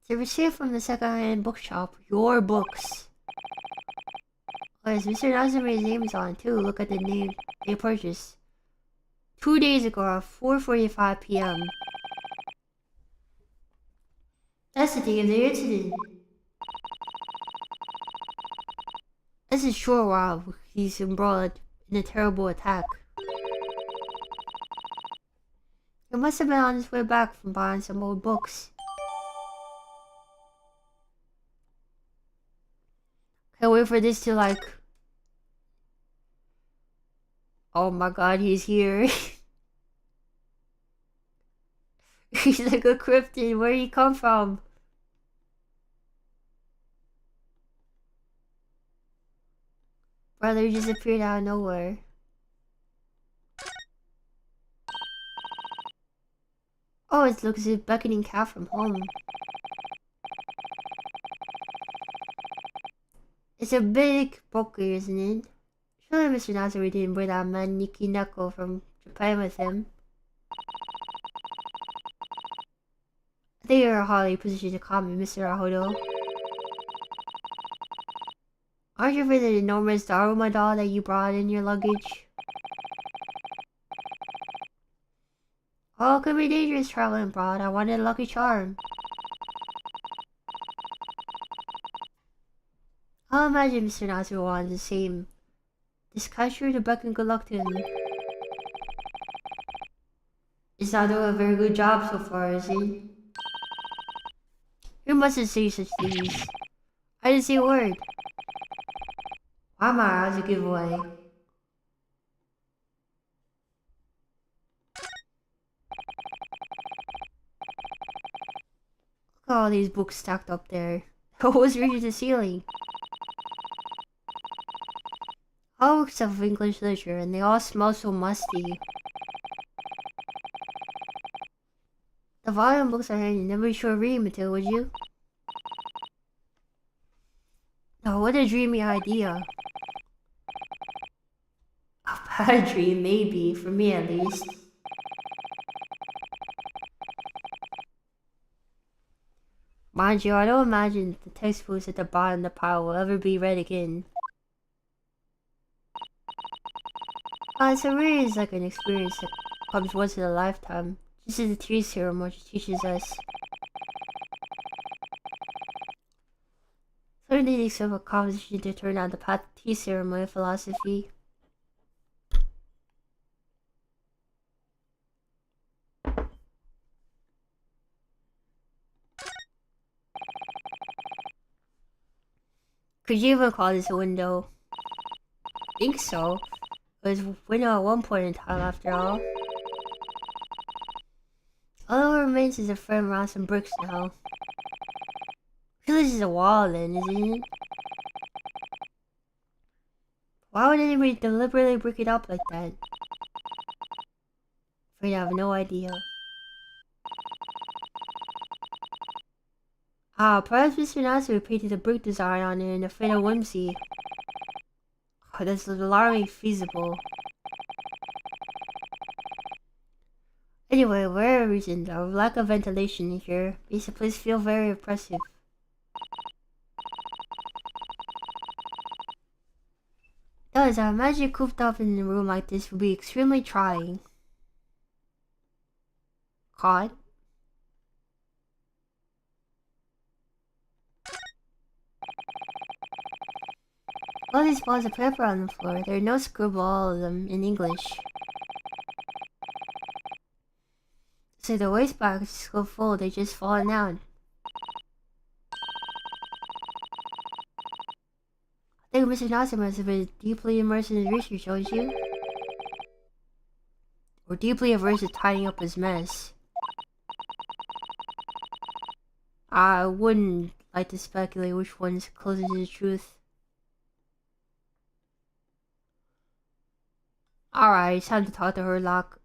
It's a receipt from the second-hand bookshop. Your books. Oh, yes, Mr. Natsume's name is on it too. Look at the name they purchased. 2 days ago at 4:45 p.m. That's the day of the incident. This is sure while he's embroiled in a terrible attack. He must have been on his way back from buying some old books. Can't wait for this to like... Oh my god, he's here. He's like a cryptid. Where did he come from? Brother just appeared out of nowhere. Oh, it looks like a beckoning cat from home. It's a big poker, isn't it? Surely Mr. Nazari didn't bring that man Niki Neko from Japan with him. I think you're hardly positioned to comment, Mr. Ahodo. Aren't you afraid of the enormous Daruma doll that you brought in your luggage? Oh, it could be dangerous traveling abroad. I wanted a lucky charm. I'll imagine Mr. Natsu wants the same. This cat's sure to beckon good luck to him. He's not doing a very good job so far, is he? You mustn't say such things. I didn't say a word. Why am I as a giveaway? Look at all these books stacked up there. Almost reaching the ceiling. All books of English literature, and they all smell so musty. The volume books are handy. Never be sure reading material, would you? Oh, what a dreamy idea. A bad dream, maybe, for me at least. Mind you, I don't imagine the textbooks at the bottom of the pile will ever be read again. So really is like an experience that comes once in a lifetime, just as the tea ceremony teaches us. Certainly takes some accomplishment to turn out the path of tea ceremony philosophy. Could you even call this a window? I think so. It was a window at one point in time, after all. All that remains is a frame around some bricks now. I feel this is a wall then, isn't it? Why would anybody deliberately break it up like that? Afraid I have no idea. Perhaps Mr. Natsu painted the brick design on it in a fit of whimsy. Oh, that's alarmingly feasible. Anyway, whatever reason, the lack of ventilation here makes the place feel very oppressive. Does I imagine cooped up in a room like this would be extremely trying. Caught? All these balls of paper on the floor, there are no scribble, all of them in English. So the wastebag is so full, they just fallen down. I think Mr. Natsu must have been deeply immersed in his research, don't you? Or deeply averse to tidying up his mess. I wouldn't like to speculate which one's closer to the truth. Alright, it's time to talk to Herlock.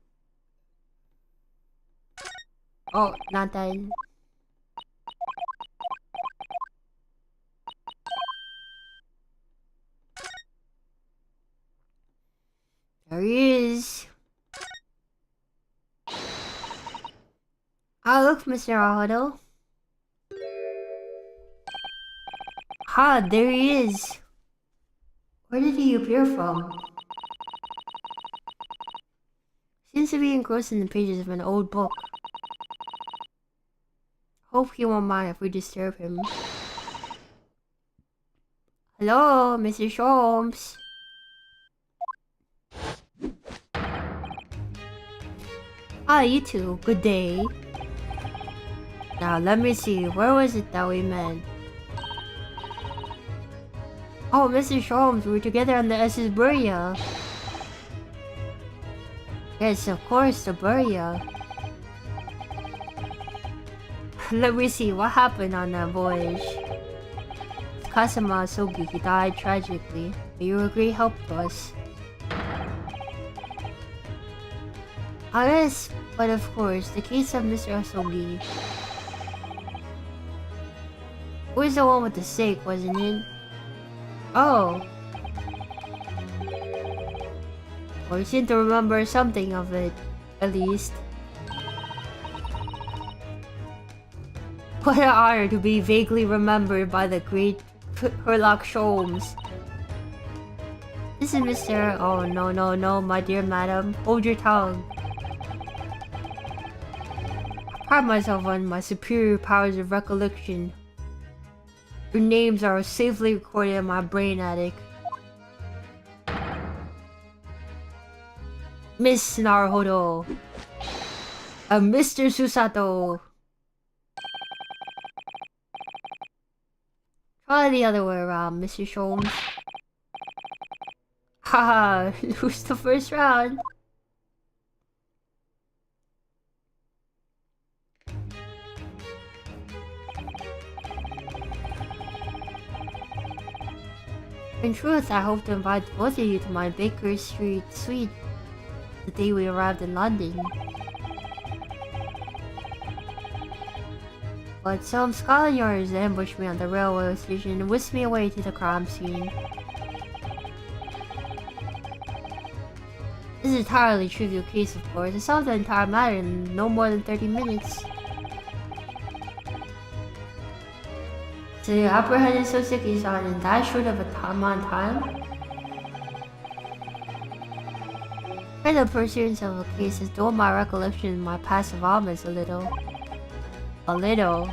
Oh, not that. There he is. Ah, look, Mr. Ahodo. Ha, there he is. Where did he appear from? Seems to be engrossed in the pages of an old book. Hope he won't mind if we disturb him. Hello, Mr. Sholmes. Ah, you two. Good day. Now, let me see. Where was it that we met? Oh, Mr. Sholmes, we're together on the SS Buria. Yes, of course, the Buria. Let me see, what happened on that voyage? Kasama Asogi, he died tragically, but you were a great help to us. Ah yes, but of course, the case of Mr. Asogi was the one with the stake, wasn't it? Oh. Well, you seem to remember something of it, at least. What an honor to be vaguely remembered by the great Herlock Sholmes. This is Mr. Oh, no, my dear madam. Hold your tongue. I pride myself on my superior powers of recollection. Your names are safely recorded in my brain attic. Miss Naruhodo. Mr. Susato. Try the other way around, Mr. Sholmes. Haha, lose the first round. In truth, I hope to invite both of you to my Baker Street suite the day we arrived in London. But some Scotlanders ambushed me on the railway station and whisked me away to the crime scene. This is an entirely trivial case, of course. I solved the entire matter in no more than 30 minutes. So you apprehended Soseki-san in that short of a amount of time? For the pursuance of a case has dulled my recollection and my past involvements a little. A little.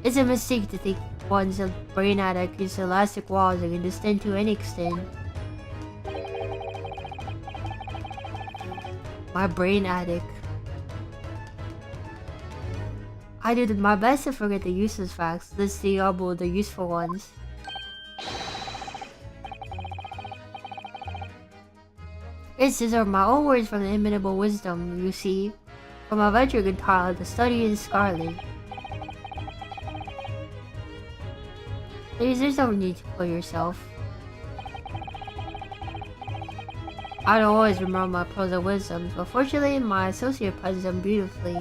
It's a mistake to think one's brain attic is elastic walls that can distend to any extent. My brain attic. I did my best to forget the useless facts, let's double the useful ones. These are my own words from the inimitable wisdom, you see, from my venture entitled The Study in Scarlet. Please, there's no need to kill yourself. I don't always remember my pearls of wisdom, but fortunately my associate puns them beautifully.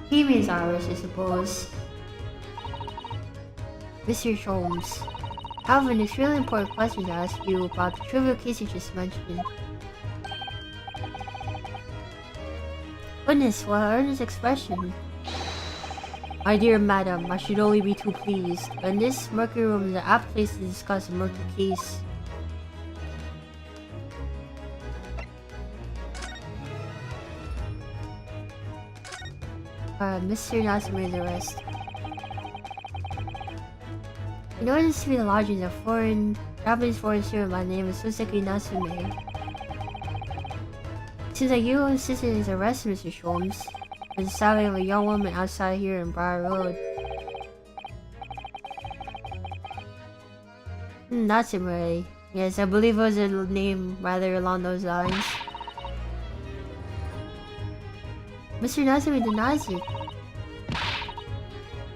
He means Irish, I suppose. Mr. Sholmes, I have an extremely important question to ask you about the trivial case you just mentioned. Goodness, what an earnest expression. My dear madam, I should only be too pleased, but this murky room is an apt place to discuss a murky case. Mr. Natsume's arrest. In order to be the lodgings of Japanese foreign student by the name of Soseki Natsume. Seems like you assisted in his arrest, Mr. Sholmes, for the stabbing of a young woman outside here in Briar Road. Natsume. Yes, I believe it was a name rather along those lines. Mr. Natsume denies it.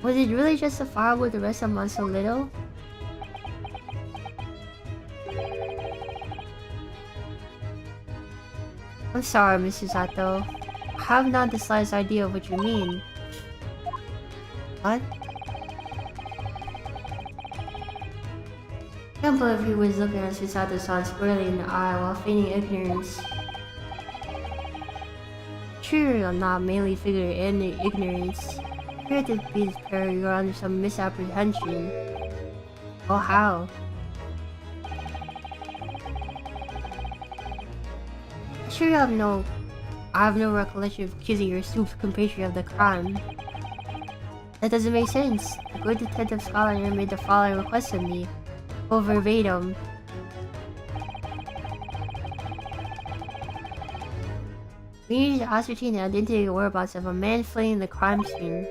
Was it really justifiable to arrest someone so little? I'm sorry, Mrs. Sato. I have not the slightest idea of what you mean. What? I can't believe he was looking at Susato-san squarely in the eye while feigning ignorance. Sure, I'm not mainly figure in ignorance. Here to be this pair, you're under some misapprehension. Oh, how? Sure, I have no recollection of accusing your stupid compatriot of the crime. That doesn't make sense. The good detective scholar made the following request of me. Go verbatim. We need to ascertain the identity and whereabouts of a man fleeing the crime scene.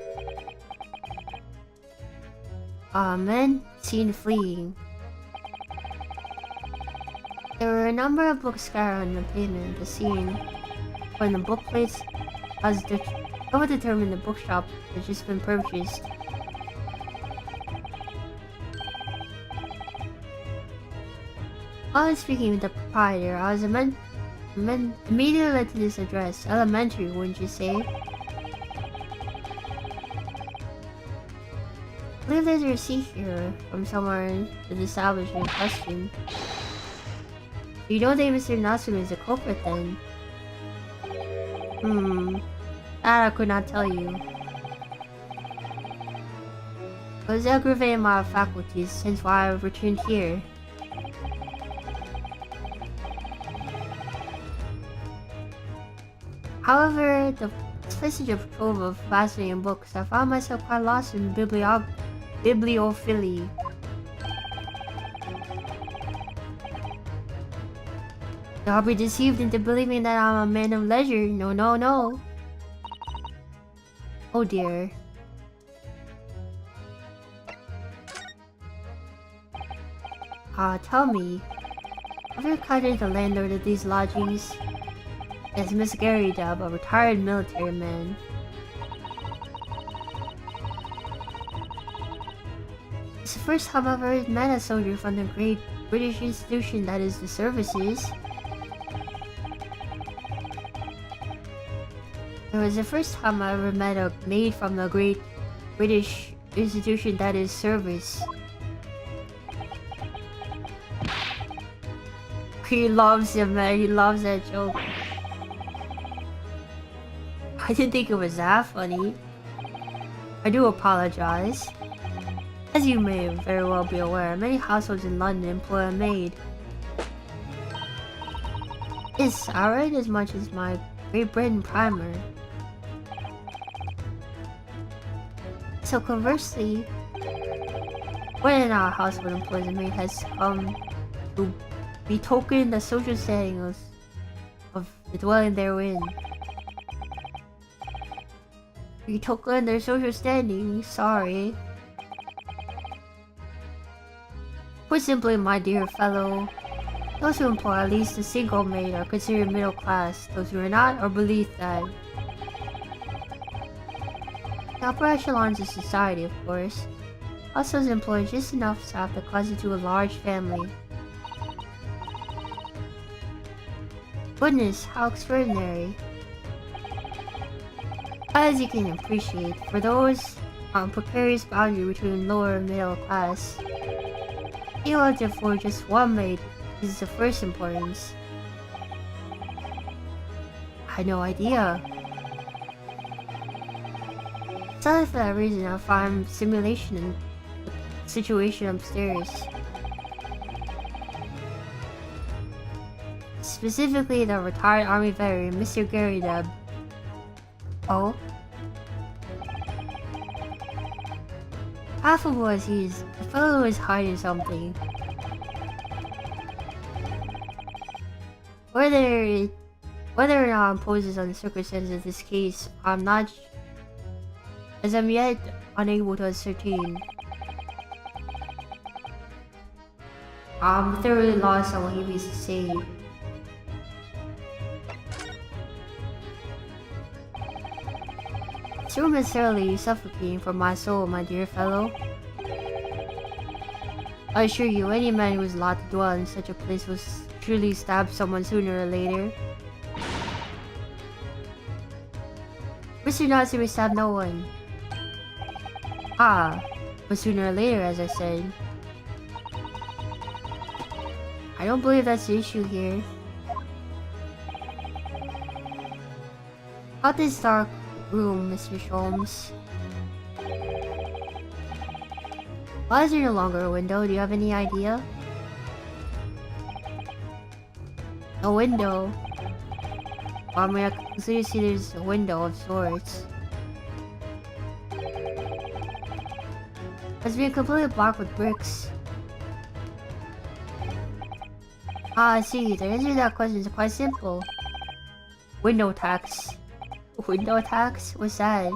Men seen fleeing. There were a number of books scattered on the pavement. The scene from the book plates as what determined the bookshop had just been purchased. While speaking with the proprietor, I was immediately led to this address. Elementary, wouldn't you say? I believe there's a receipt here from somewhere in the establishment in question. You don't think Mr. Natsume is the culprit then? That I could not tell you. It was aggravating my faculties, since why I returned here. However, despite such a trove of fascinating books, I found myself quite lost in bibliophilia. I'll be deceived into believing that I'm a man of leisure. No, no, no. Oh dear. Tell me, have you encountered the landlord of these lodgings? It's Miss Garrydub, a retired military man. It's the first time I've ever met a soldier from the great British institution that is the services. It was the first time I ever met a maid from the great British institution that is service. He loves it, man. He loves that joke. I didn't think it was that funny. I do apologize. As you may very well be aware, many households in London employ a maid. Yes, I read as much as my Great Britain primer. So conversely, when our household employs a maid has come to betoken the social standing of the dwelling therein. Betoken their social standing, sorry. Put simply, my dear fellow, those who employ at least a single maid are considered middle class. Those who are not are beneath that. The upper echelons of society, of course, also employ just enough staff to constitute a large family. Goodness, how extraordinary. As you can appreciate, for those on precarious boundary between lower and middle class, being able to afford just one maid is of first importance. I had no idea. Sadly, for that reason, I find simulation in the situation upstairs. Specifically, the retired army veteran, Mr. Garrydub. Oh? Affable as he is, the fellow is hiding something. Whether or not imposes on the circumstances of this case, I'm yet unable to ascertain. I'm thoroughly lost on what he means to say. So necessarily suffocating for my soul, my dear fellow. I assure you, any man who is allowed to dwell in such a place will surely stab someone sooner or later. Mr. Natsume stabbed no one. But sooner or later, as I said. I don't believe that's the issue here. About this dark room, Mr. Sholmes. Why is there no longer a window? Do you have any idea? A window? Well, I mean, I can clearly see there's a window of sorts. It's being completely blocked with bricks. I see. The answer to that question is quite simple. Window tax. Window tax? What's that?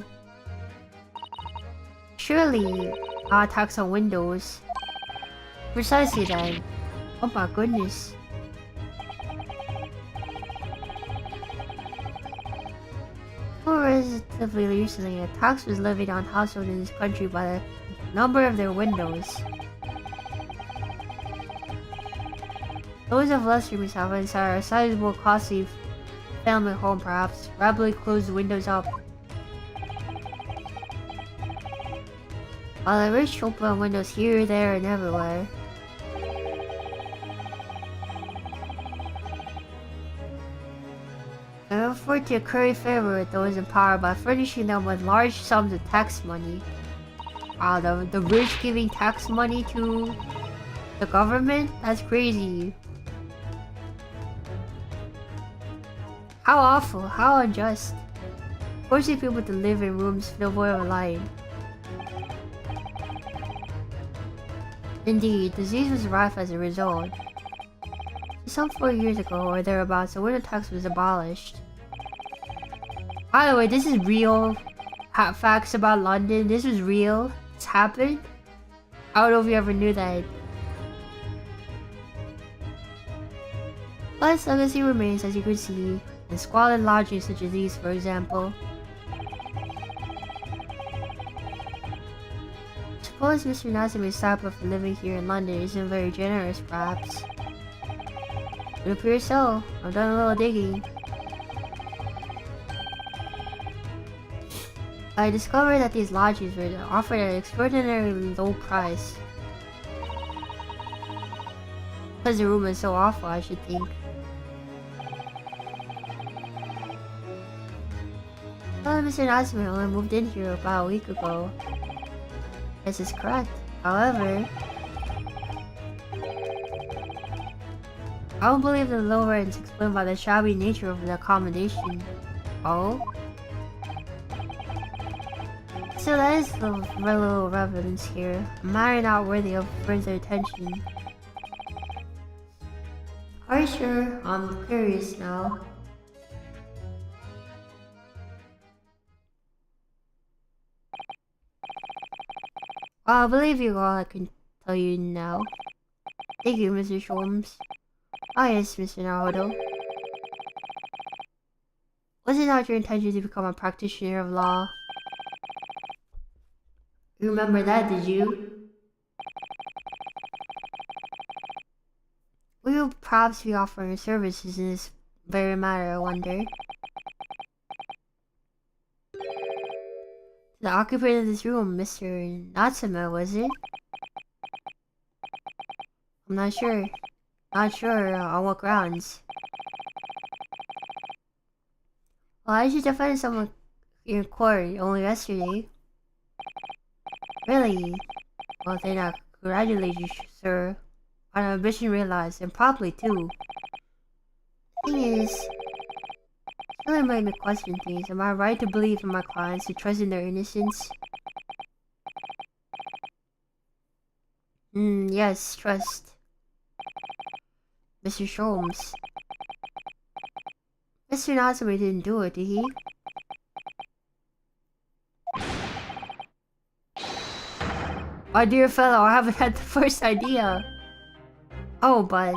Surely, attacks on windows. Precisely then. Oh my goodness. Relatively recently, a tax was levied on households in this country by the number of their windows. Those of lesser means, however, inside a sizable, costly family home, perhaps, rapidly closed the windows up. While the rich open windows here, there, and everywhere. And afford to curry favor with those in power by furnishing them with large sums of tax money. Wow, the rich giving tax money to the government? That's crazy. How awful, how unjust. Forcing people to live in rooms devoid of light. Indeed, disease was rife as a result. Some 4 years ago or thereabouts, the window tax was abolished. By the way, this is real. Facts about London. This is real. It's happened. I don't know if you ever knew that. But its legacy remains, as you can see, in squalid lodgings such as these, for example. Suppose Mr. Natsume's type of living here in London isn't very generous, perhaps. It appears so. I've done a little digging. I discovered that these lodges were offered at an extraordinarily low price. Because the room is so awful, I should think. Well, Mr. Natsume only moved in here about a week ago. This is correct. However, I don't believe the low rent is explained by the shabby nature of the accommodation. Oh? So that is the very little evidence here. A matter not worthy of further attention. Are you sure? I'm curious now. Well, I believe you all I can tell you now. Thank you, Mr. Sholmes. Ah yes, Mr. Naruto. Was it not your intention to become a practitioner of law? You remember that, did you? Will you perhaps be offering services in this very matter, I wonder? The occupant of this room, Mr. Natsume, was it? I'm not sure. Not sure on what grounds. Well, I just defended someone in court only yesterday. Really? Well, then I congratulate you, sir, on an ambition realized, and promptly too. The thing is, it really made me question things. Am I right to believe in my clients, to trust in their innocence? Yes, trust. Mr. Sholmes. Mr. Natsume didn't do it, did he? My dear fellow, I haven't had the first idea. Oh, but...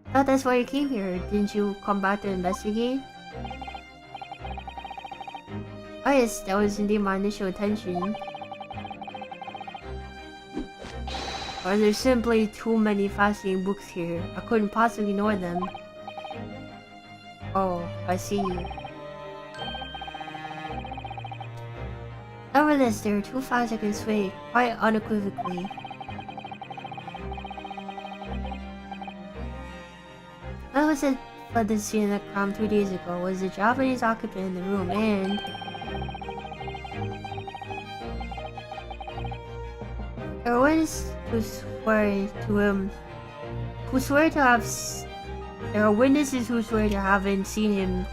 I thought that's why you came here. Didn't you come back to investigate? Oh yes, that was indeed my initial intention. Or there's simply too many fascinating books here. I couldn't possibly ignore them. Oh, I see. Nevertheless, there are two facts I can sway quite unequivocally. What was it led the scene in the crime 2 days ago was the Japanese occupant in the room, and there were witnesses who swear to him, there are witnesses who swear to having seen him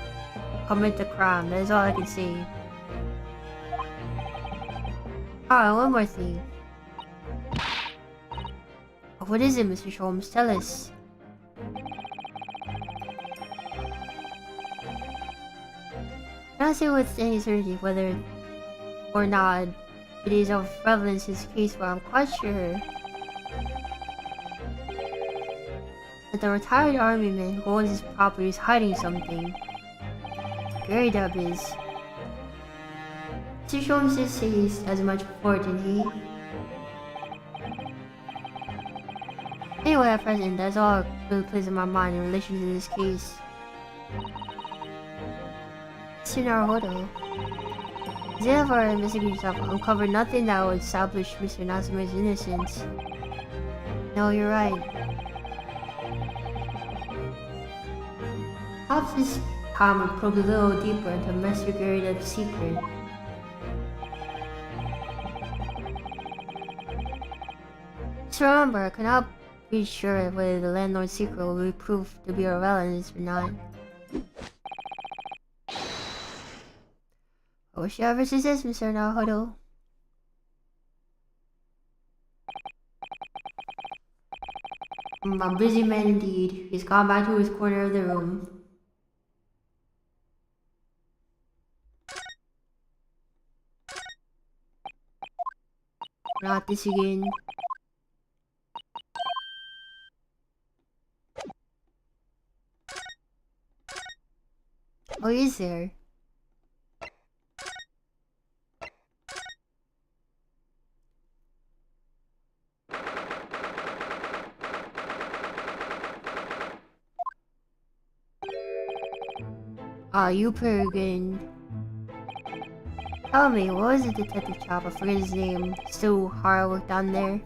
commit the crime. That is all I can say. Ah, one more thing. What is it, Mr. Sholmes? Tell us. I cannot say with any certainty whether or not. It is of relevance in this case, but I'm quite sure that the retired army man who owns his property is hiding something. Gary Dub is. Mr. Sholmes did say as much before, didn't he? Anyway, at present, that's all that really plays in my mind in relation to this case. Mr. Naruhodo, the end of our investigation have uncovered nothing that would establish Mr. Natsume's innocence. No, you're right. Perhaps this time would probe a little deeper into Mr. Gary Dub's secret. Just remember, I cannot be sure whether the landlord's secret will be proved to be irrelevant or not. I wish you ever success, Mr. Naruhodo. A busy man indeed. He's gone back to his corner of the room. Not this again. Oh, is there? Ah, you Peregrine. Tell me, what was the detective chap? I forget his name. Still hard work down there.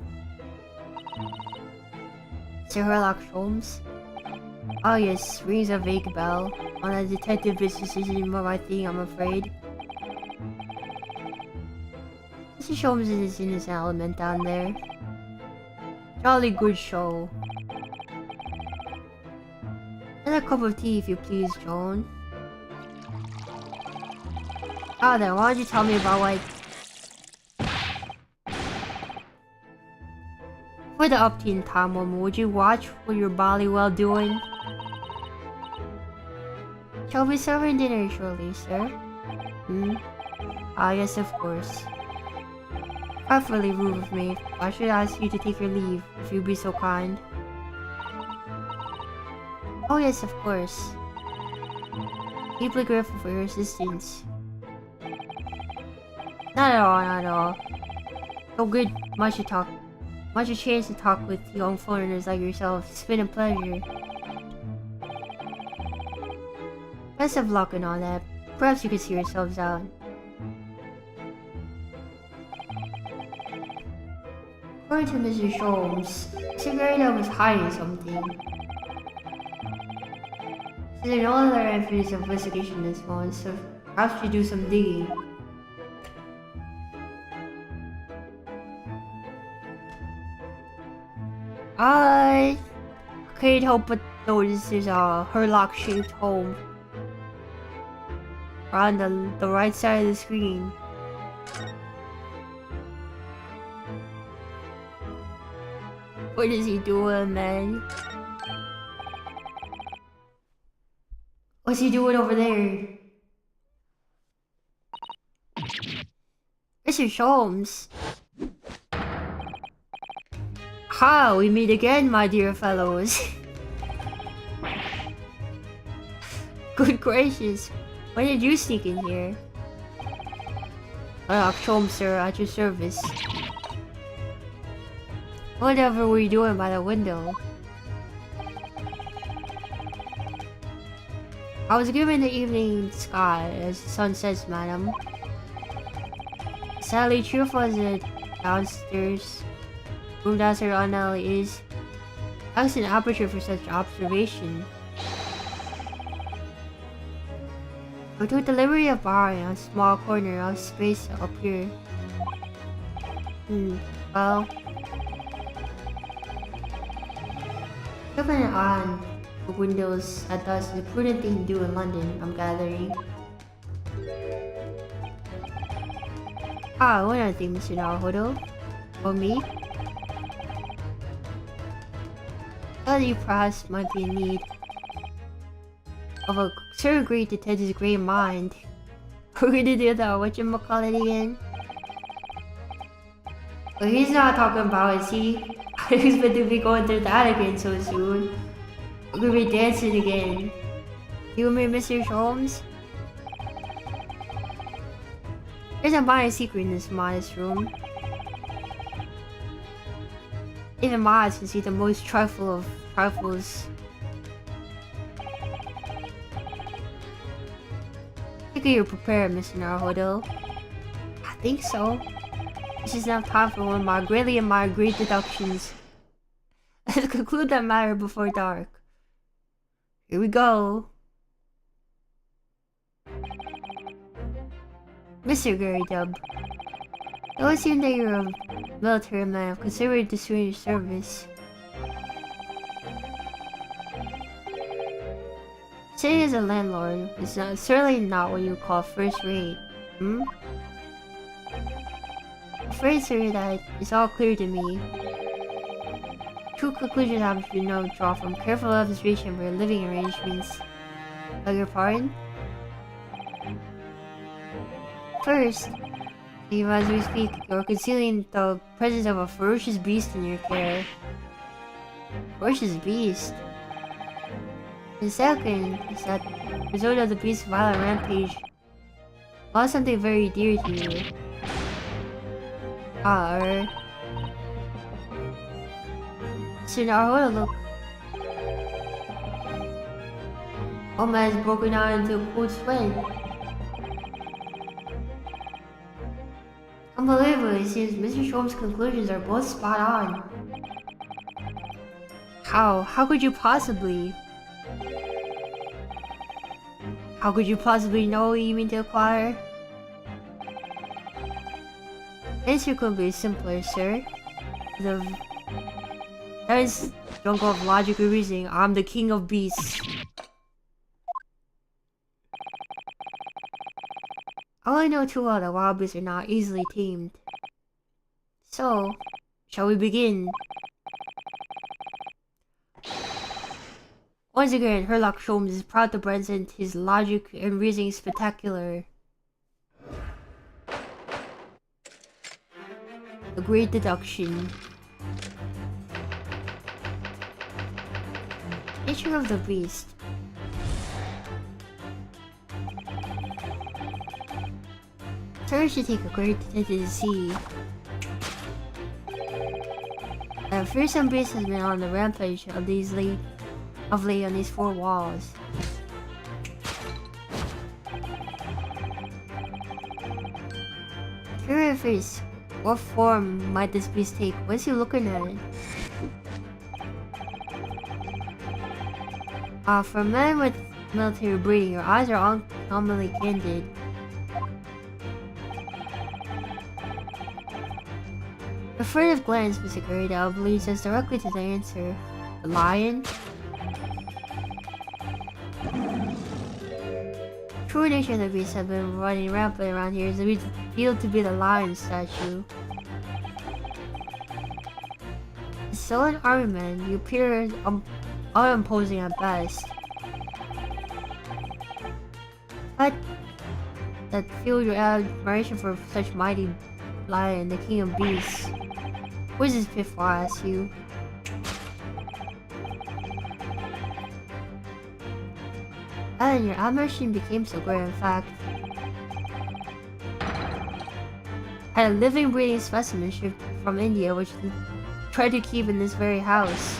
Sir Sherlock Holmes? Oh yes, rings a vague bell. On a detective business isn't my thing, I'm afraid. Mr. Holmes is his innocent element down there. Jolly good show. Another cup of tea if you please, Joan. Oh then, why don't you tell me about like... For the upteen time moment, would you watch what you're Bollywell doing? Shall we be serving dinner shortly, sir? Hmm? Ah yes, of course. Preferably rude of me. I should ask you to take your leave, if you'd be so kind. Oh yes, of course. Deeply grateful for your assistance. Not at all, not at all. So good, much a chance to talk with young foreigners like yourself. It's been a pleasure. Best of luck and all that. Perhaps you could see yourselves out. According to Mr. Sholmes, Cigaretta was hiding something. There's no other evidence of investigation this moment, so perhaps you do some digging. I can't help but notice there's a Herlock-shaped home on the right side of the screen. What is he doing, man? What's he doing over there? Mr. Sholmes. Ha, we meet again, my dear fellows. Good gracious, when did you sneak in here? Sholmes, sir, at your service. Whatever were you doing by the window? I was given the evening sky, as the sun sets, madam. Sadly cheerful as the downstairs room downstairs on alley is, thanks an aperture for such observation. I took the liberty of borrowing a small corner of space up here. Well, keeping an eye on the windows at dusk is a prudent thing to do in London, I'm gathering. Ah, one other thing, Mr. Naruhodo. For me? Thought you perhaps might be in need of a certain great detective's great mind. We're gonna do that, whatchamacallit again? But he's not talking about, is he? I expect to be going through that again so soon. We're gonna be dancing again. You and me, Mr. Holmes? There's a minor secret in this modest room. Even mods can see the most trifle of trifles. I think you're prepared, Mr. Naruhodo. I think so. This is now time for one of my greatly admired great deductions. Let's conclude that matter before dark. Here we go. Mr. Gary Dub, it would seem that you're a military man of considerably distinguished service. Sitting as a landlord is certainly not what you would call first rate, hmm? I'm afraid, sir, that it's all clear to me. True conclusions have to be known draw from careful observation of your living arrangements. Beg your pardon? First, even as we speak, you're concealing the presence of a ferocious beast in your care. Ferocious beast? The second is that the result of the beast's violent rampage lost something very dear to you. So now hold a look. Old man's broken out into a cold sweat. Unbelievable, it seems Mr. Sholmes' conclusions are both spot on. How? How could you possibly? How could you possibly know what you mean to acquire? Answer could be simpler, sir. That is don't go of logical reasoning. I'm the king of beasts. I only know too well that wild beasts are not easily tamed. So, shall we begin? Once again, Herlock Sholmes is proud to present his logic and reasoning spectacular. The Great Deduction. Nature of the beast. Sir should take a great attention to see. A fearsome beast has been on the rampage of late on these four walls. Curious, what form might this beast take? What's he looking at it? For men with military breeding, your eyes are uncommonly candid. A furtive glance, Mr. Gradell, leads us directly to the answer. The lion? True nature of the beast have been running rampant around here is revealed to be the lion statue. So an army man, you appear unimposing at best. But that fueled your admiration for such mighty lion, the king of beasts. Where's his fifth I ask you? And your admiration became so great, in fact. Had a living breeding specimen shipped from India which we tried to keep in this very house.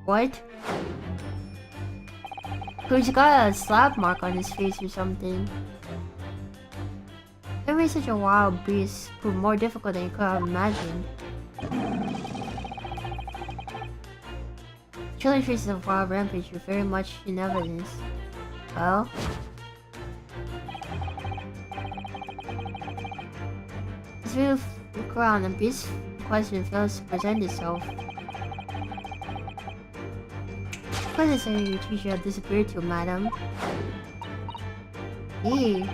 What? He's got a slap mark on his face or something. It made such a wild beast prove more difficult than you could have imagined. Chilling traces of wild rampage were very much in evidence. Well, as we look around, the beast question fails to present itself. What is it your teacher have disappeared to, madam? Yee.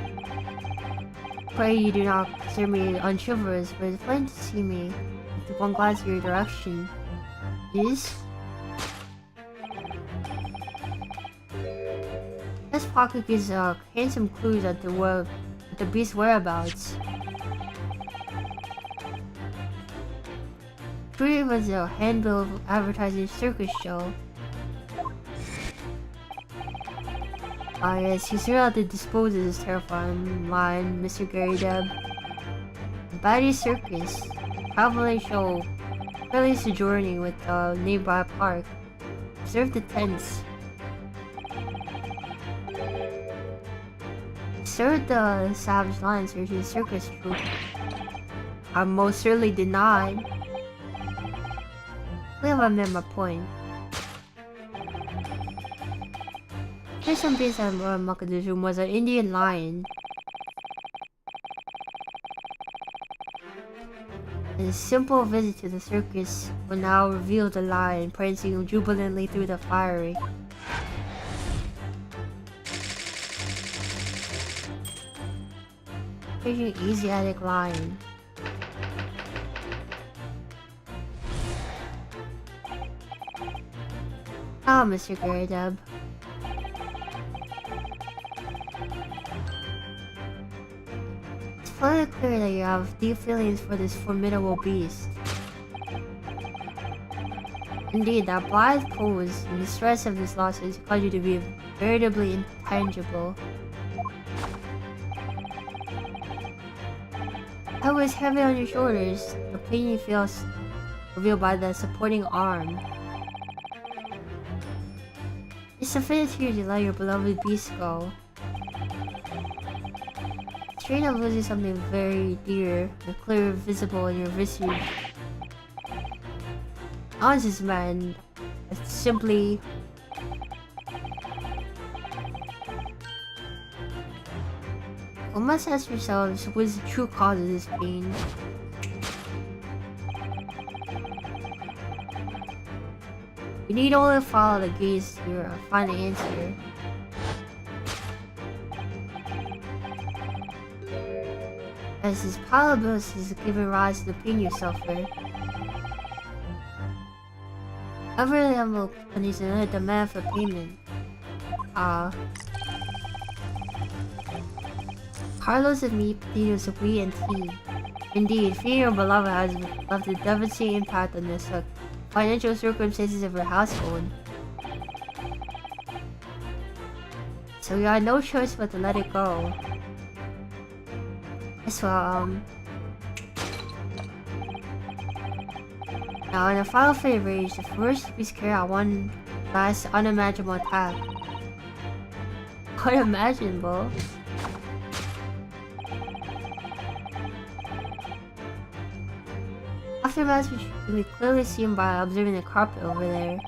Pray you do not consider me unchivalrous, but it's plain to see me with one glance in your direction. Yes? This pocket gives handsome clues at the beast's whereabouts. 3 was a handbill advertising circus show. Ah yes, you sort out to dispose of this terrifying line, Mr. Gary Deb. Batty Circus, traveling show, currently sojourning with a nearby park. Observe the tents. Served the savage lion searching the circus troupe. I most certainly denied. I believe I made my point. Here's some base at Makada's room was an Indian lion. A simple visit to the circus will now reveal the lion prancing jubilantly through the firing. Here's your Asiatic lion. Ah, Mr. Garadeb. It's fairly clear that you have deep feelings for this formidable beast. Indeed, that blithe pose and the stress of this loss has caused you to be veritably intangible. Head was heavy on your shoulders, the pain you feel revealed by the supporting arm. It's sufficient here to let your beloved beast go. Strain of losing something very dear and clearly visible in your visage. Honest man, it's simply... You must ask yourselves what is the true cause of this pain. You need only follow the gaze to find the answer. As this pile of bills is giving rise to the pain you suffer. Every envelope contains another demand for payment. Carlos of meat, potatoes of wheat, and tea. Indeed, feeding your beloved has left a devastating impact on the financial circumstances of your household. So you had no choice but to let it go. Yes, well, now in a final fit of rage, the first beast carried out one last unimaginable attack. Unimaginable? Aftermath which can be clearly seen by observing the carpet over there.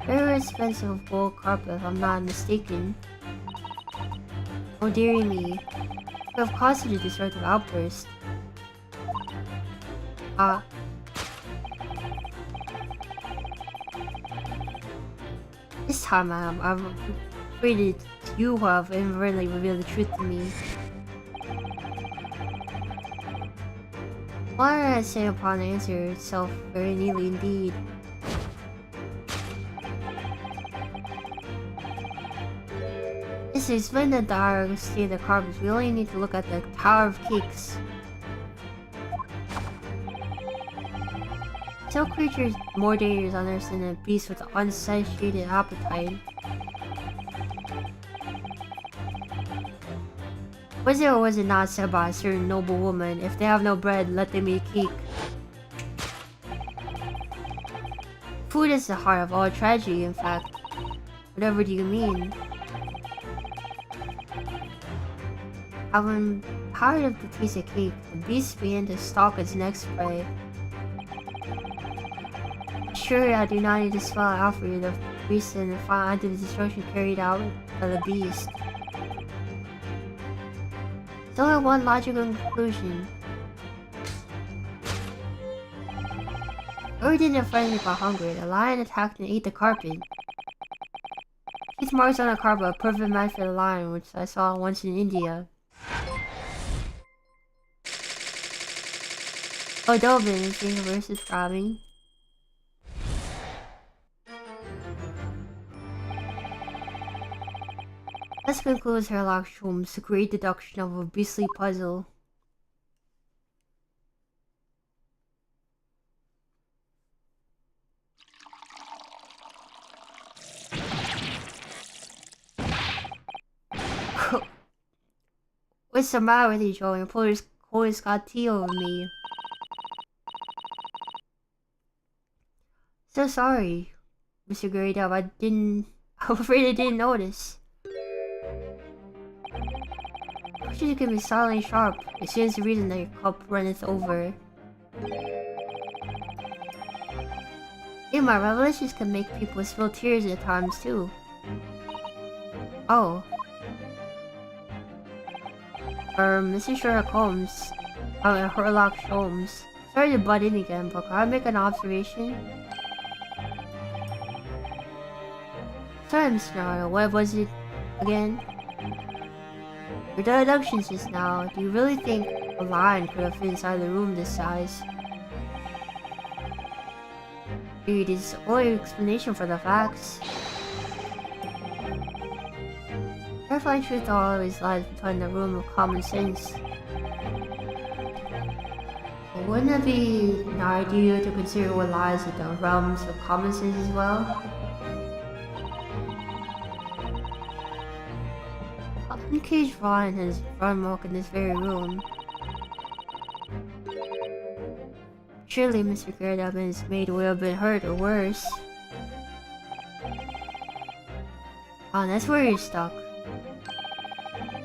Very expensive gold carpet if I'm not mistaken. Oh dearie me. You have caused such a destructive outburst. This time I'm afraid it's you who have inadvertently revealed the truth to me. Why did I say upon the answer itself very neatly indeed? Yes, to explain the dire state of the carpets, we only need to look at the Tower of Cakes. Some creatures more dangerous on earth than a beast with an unsatiated appetite. Was it or was it not said by a certain noble woman, if they have no bread, let them eat cake? Food is the heart of all tragedy, in fact. Whatever do you mean? Having tired of the taste of cake, the beast began to stalk its next prey. Sure, I do not need to spell it out for you, the beast and the final act of destruction carried out by the beast. There's only one logical conclusion. Uri didn't frighten by hunger. The lion attacked and ate the carpet. Teeth marks on the carpet, a perfect match for the lion, which I saw once in India. Oh, Dolben, thank you for subscribing. This concludes Herlock Sholmes' great deduction of a beastly puzzle. What's the matter with you, Joe? Your always got tea over me. So sorry, Mr. Grey Dove. I'm afraid I didn't notice. You can be silently sharp. It stands to reason that your cup runneth over. Yeah, my revelations can make people spill tears at times too. Oh. Mr. Sherlock Holmes. Sherlock Holmes. Sorry to butt in again, but can I make an observation? Sorry, Mr. Naruto, what was it again? Your deductions just now, do you really think a lion could have fit inside the room this size? Dude, it's the only explanation for the facts. Terrifying truth always lies between the room of common sense. But wouldn't it be an idea to consider what lies in the realms of common sense as well? Uncaged lion has run amok in this very room. Surely Mr. Gardaman's maid would have been hurt or worse. Oh, that's where you're stuck.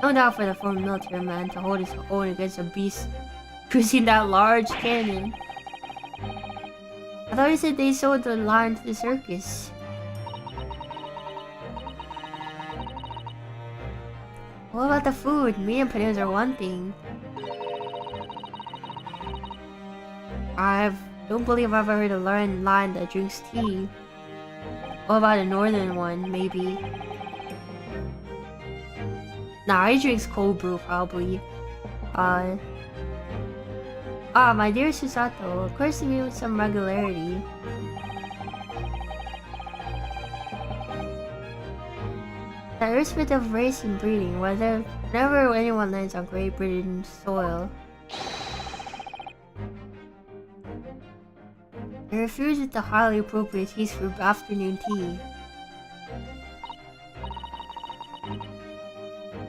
No doubt for the former military man to hold his own against a beast using that large cannon. I thought you said they sold the lion to the circus. What about the food? Meat and potatoes are one thing. I don't believe I've ever heard a lion that drinks tea. What about a northern one, maybe? Nah, he drinks cold brew, probably. My dear Susato, of course you meet with some regularity. The irrespective of race and breeding, whenever anyone lands on Great Britain soil, they refuse with the highly appropriate taste for afternoon tea.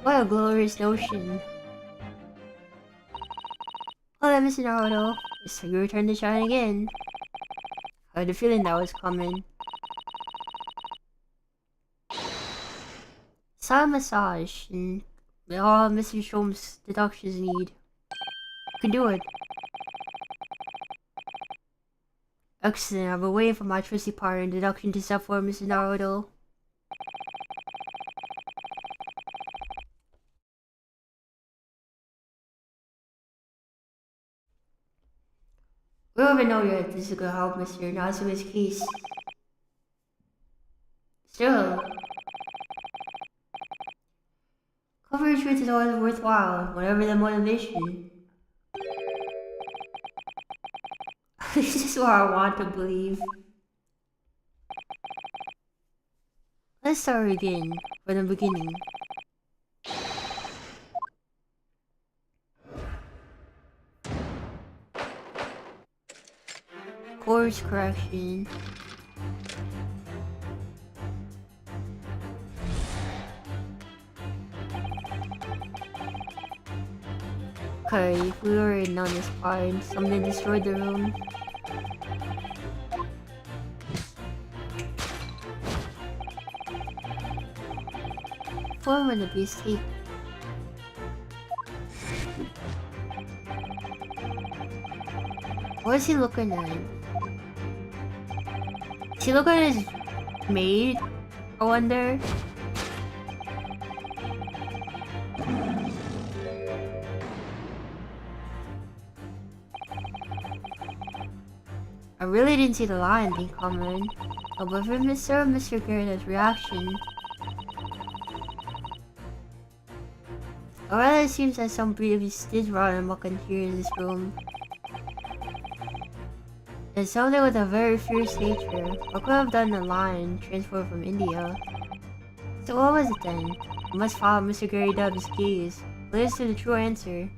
What a glorious notion. Hello, Mr. Naruto. It's your turn to shine again. I had a feeling that was coming. Silent massage, and all Mr. Sholmes' deductions need. You can do it. Excellent, I've been waiting for my trusty partner in deduction to step forward, Mr. Naruto. We don't even know yet this is gonna help Mr. Natsume's case. Still, covering truth is always worthwhile, whatever the motivation. This is what I want to believe. Let's start again, from the beginning. Course correction. Okay, we already know this part. Something destroyed the room. Form of the beast take. What is he looking at? Is he looking at his maid? I wonder. I really didn't see the lion thing coming. But from Mr. Gerda's reaction, or rather, it seems that some beast did run amok in here in this room. It's something with a very fierce nature. What could have done the lion transported from India? So what was it then? We must follow Mr. Gary Dub's gaze. Lead us to the true answer.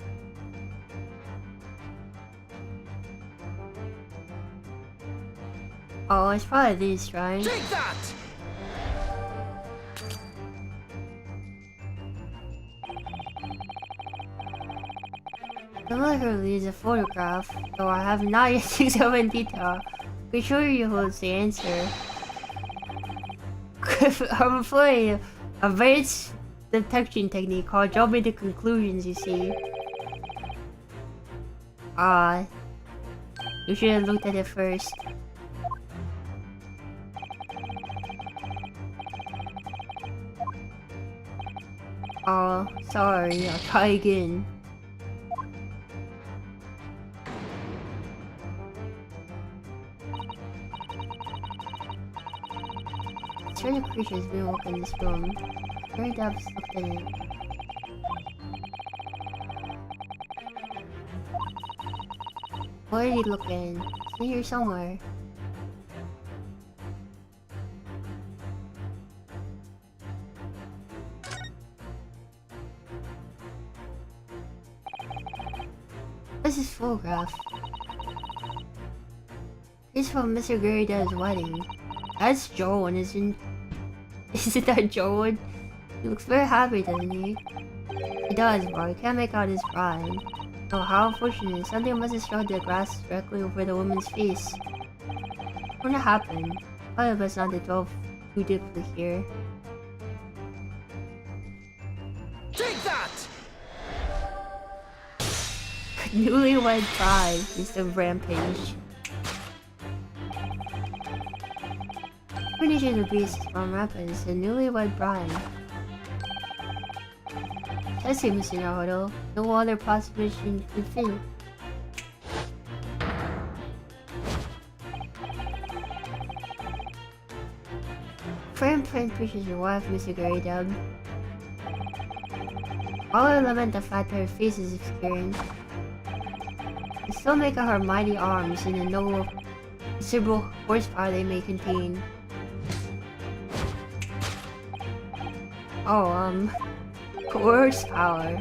Oh, it's probably this, right? Take that! Similarly is a photograph, though I have not yet seen so in detail. Be sure you holds the answer. I'm employing a advanced detection technique called jumping to conclusions, you see. You should have looked at it first. Oh, sorry, I'll try again. Certain creatures been walking in this room. Very depths looked at it. Where are you looking? It's in here somewhere. This is photograph. It's from Mr. Gurida's wedding. That's Joan, isn't that Joan? He looks very happy, doesn't he? He does, but I can't make out his bride. Oh, how unfortunate. Something must have struck the grass directly over the woman's face. What happened? Probably best not to delve too deeply here. Take that! Newlywed bride is the rampage. Furniture the beast from rampage is the newlywed bride. Let's see, Mr. Naruto. No other possibility could fit. Friend preaches your wife, Mr. Gurida. I'll lament the fact that her face is obscuring. But still make out her mighty arms and the no considerable horsepower they may contain. Oh, horsepower.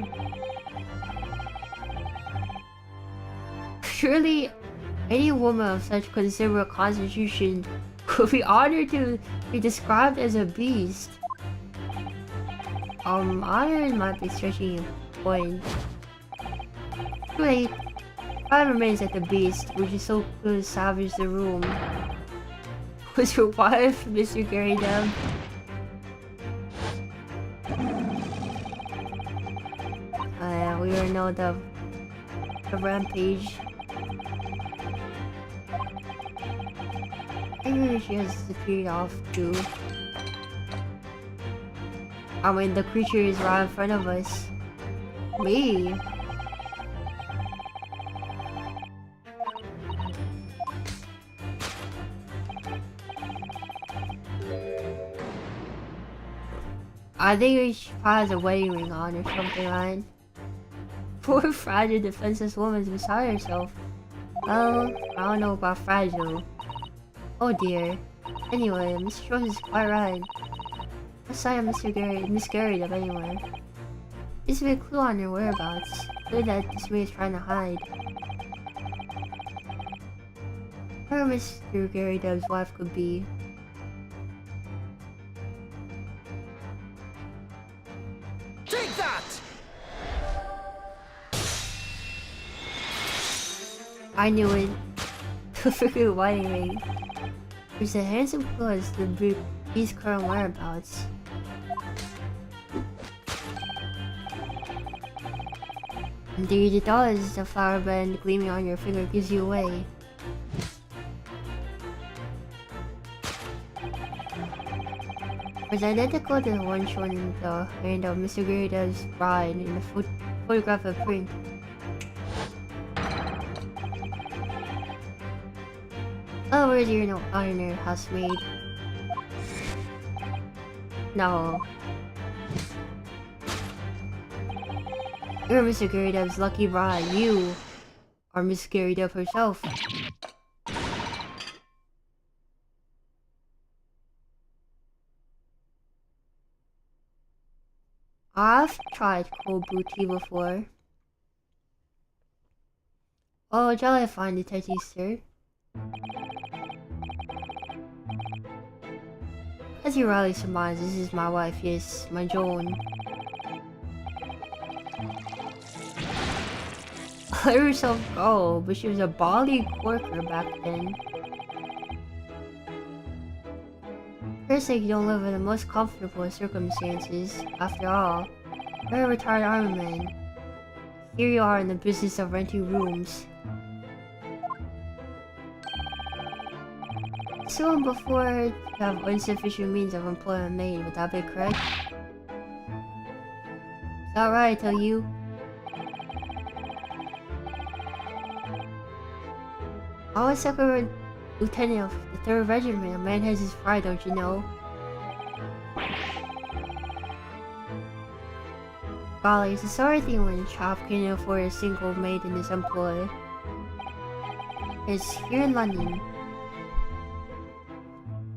Surely, any woman of such considerable constitution would be honored to be described as a beast. Honor might be stretching a point. Wait, pride remains at the beast, which is so good to salvage the room. Was your wife, Mr. Gurida? We already know the rampage. Maybe she has disappeared off too. I mean, the creature is right in front of us. Me? I think she probably has a wedding ring on or something, right? Poor fragile defenseless woman is beside herself. Well, I don't know about fragile. Oh dear. Anyway, Mr. Jones is quite right. What sign of Miss Gurida anywhere? This would be a clue on her whereabouts. Clue that this way is trying to hide. Where Mr. Gurida's wife could be. Take that! I knew it. The freaking wedding ring. There's a handsome clue as to the beast's current whereabouts. Indeed it does. The flower band gleaming on your finger gives you away. It's identical to the one shown in the hand of Mr. Gurida's bride in the photograph of print. Oh, where's your honor, housemaid? No. You're Mr. Gurida's lucky bride. You are Miss Gurida herself. I've tried cold brew tea before. Oh, jolly fine, detective sir. As you rightly surmise, this is my wife, yes, my Joan. let herself go, but she was a bally corker back then. First, like, you don't live in the most comfortable circumstances. After all, you're a retired army man. Here you are in the business of renting rooms. Soon before you have insufficient means of employment made, would that be correct? Is that right, I tell you? I was second lieutenant of the 3rd Regiment. A man has his pride, don't you know? Golly, it's a sorry thing when a chap can't afford a single maid in his employ. It's here in London.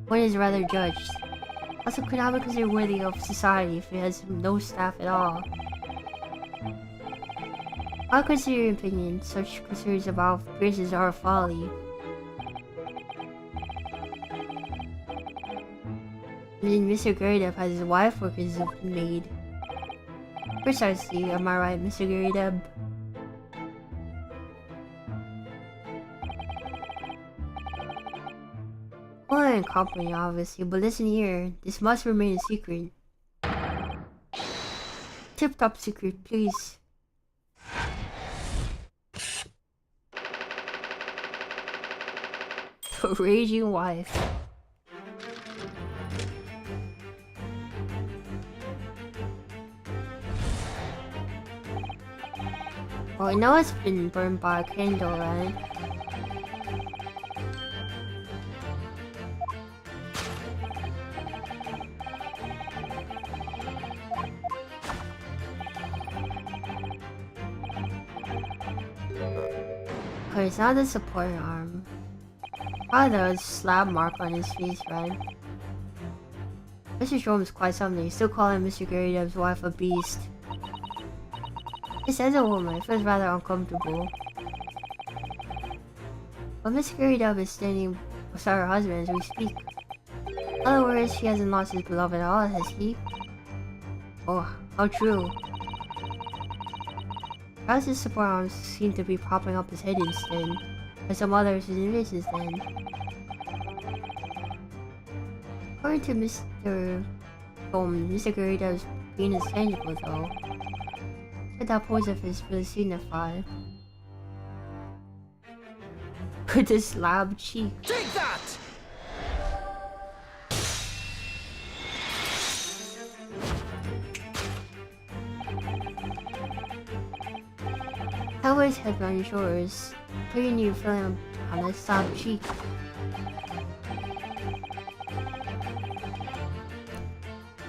One is rather judged. Also, could not be considered worthy of society if it has no staff at all. I consider your opinion, such concerns about appearances are folly. I mean, Mr. Gerdep has his wife work as a maid. Precisely, am I right, Mr. Gerdep? Well, in company, obviously, but listen here, this must remain a secret. Tip-top secret, please. The raging wife. Well, I know it's been burned by a candle, right? Okay, it's not the support arm. Probably the slab mark on his face, right? Mr. Strom is quite something. Still calling Mr. Gerdep's wife a beast. Just as a woman, it feels rather uncomfortable. But Miss Gerdep is standing beside her husband as we speak. In other words, he hasn't lost his beloved at all, has he? Oh, how true. Perhaps his support arms seem to be propping up his head instead, and some others his images then. According to Mr. Mr. Gerdep's penis is tangible though. What that pose of his really signify? With his slab cheek. Take that! Howard's head on your shoulders, putting you feeling on his slab cheek.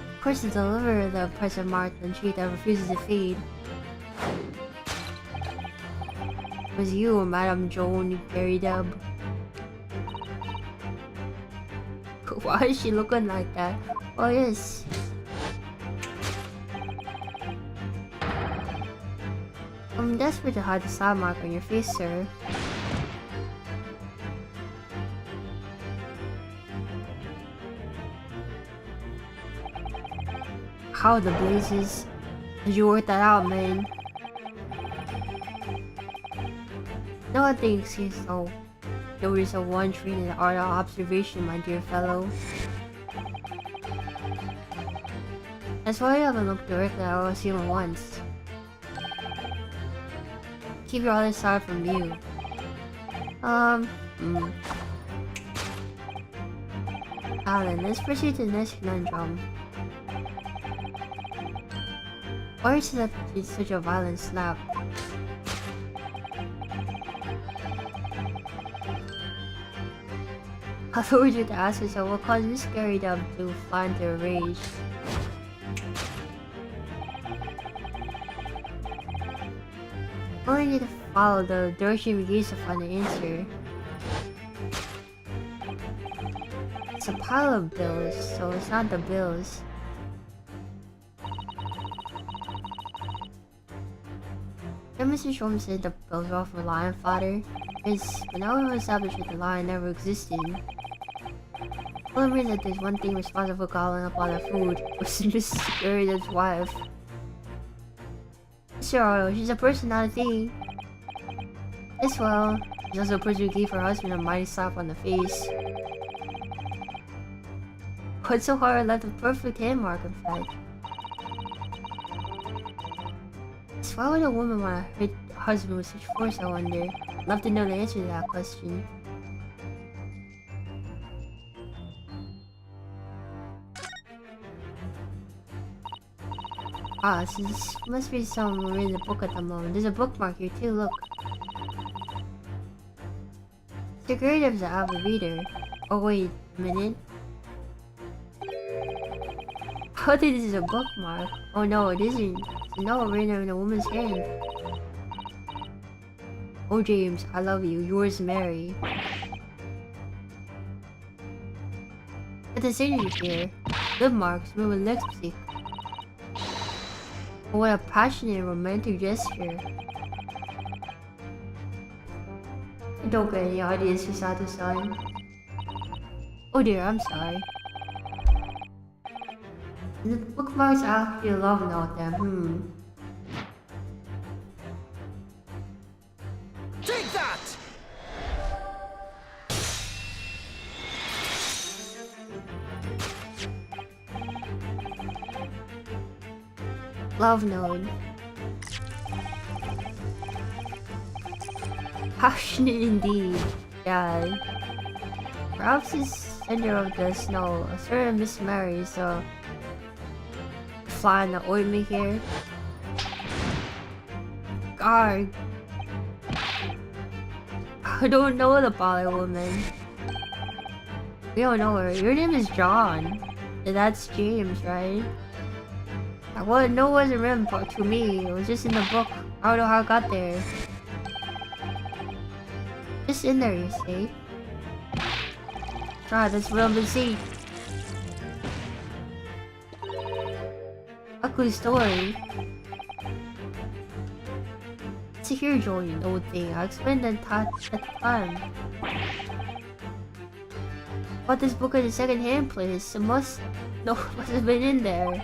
Of course, to deliver the impressive mark on cheek that refuses to fade. It was you, Madame Joan Gerdep. Why is she looking like that? Oh yes. I'm desperate to hide the slab mark on your face, sir. How the blazes? Did you work that out, man? No one thinks he's so. There is a one trained in the art of observation, my dear fellow. That's why I haven't looked directly at our ceiling once. Keep your other side from view. Alan, let's proceed to the next conundrum. Why is that such a violent slap? I told you to ask yourself what caused Miss Gerdep to fly into a rage. Only need to follow the direction we used to find the answer. It's a pile of bills, so it's not the bills. Then Mr. Strom said the bills were all for lion fodder. But now we've established that the lion never existed. Well, means that there's one thing responsible for gobbling up all the food, which is Mrs. Gerdep's wife. Sure, she's a person, not a thing. As well, she's also a person who gave her husband a mighty slap on the face. What's so hard left a perfect hand mark, in fact? So why would a woman want to hurt a husband with such force, I wonder? I'd love to know the answer to that question. Ah, so this must be somewhere in the book at the moment. There's a bookmark here too, look. The great of the avid reader. Oh wait a minute. I think this is a bookmark. Oh no, it isn't. It's a note written in a woman's hand. Oh James, I love you. Yours, Mary. But the signature here. Lip marks made with lipstick. Oh, what a passionate and romantic gesture. I don't get any ideas for zatsudan. Oh dear, I'm sorry. The bookmarks actually a love note then, Take that! Love note. Passionate indeed. Yeah. Perhaps the sender of the snow, a certain Miss Mary, so fly in the ointment here. God. I don't know the Bali woman. We don't know her. Your name is John. And that's James, right? Well, no, it wasn't written to me. It was just in the book. I don't know how it got there. Just in there, you see. God, that's what I've been seeing. Ugly story. It's a hero joint, old thing. I explained that at the time. Bought this book at a second-hand place. It must have been in there.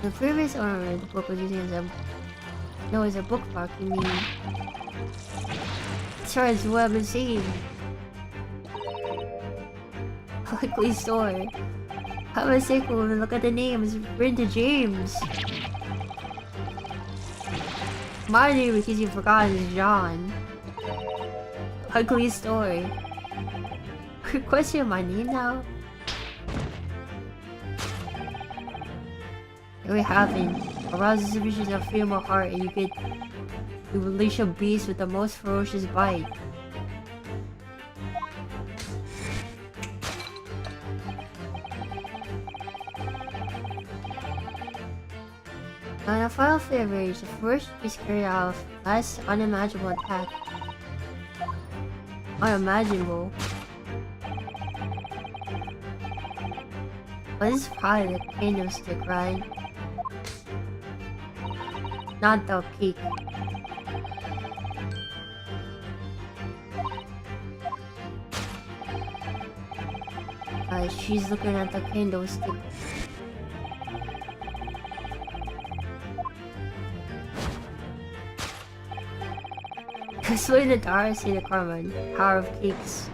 The previous owner of the book was using it as a bookmark, you mean? Sure, it's what I've been seeing. Ugly story. How mistake woman, look at the name, it's written to James. My name, because you forgot, is John. Ugly story. You're questioning my name now? We haven't. Arouse the suspicions of female heart and you unleash a beast with the most ferocious bite. On a final favor, the first is carried out last unimaginable attack. Unimaginable. But this is probably the candlestick, right? Not the cake. She's looking at the candlestick. Explain the dark see the Carmen. Power of cakes.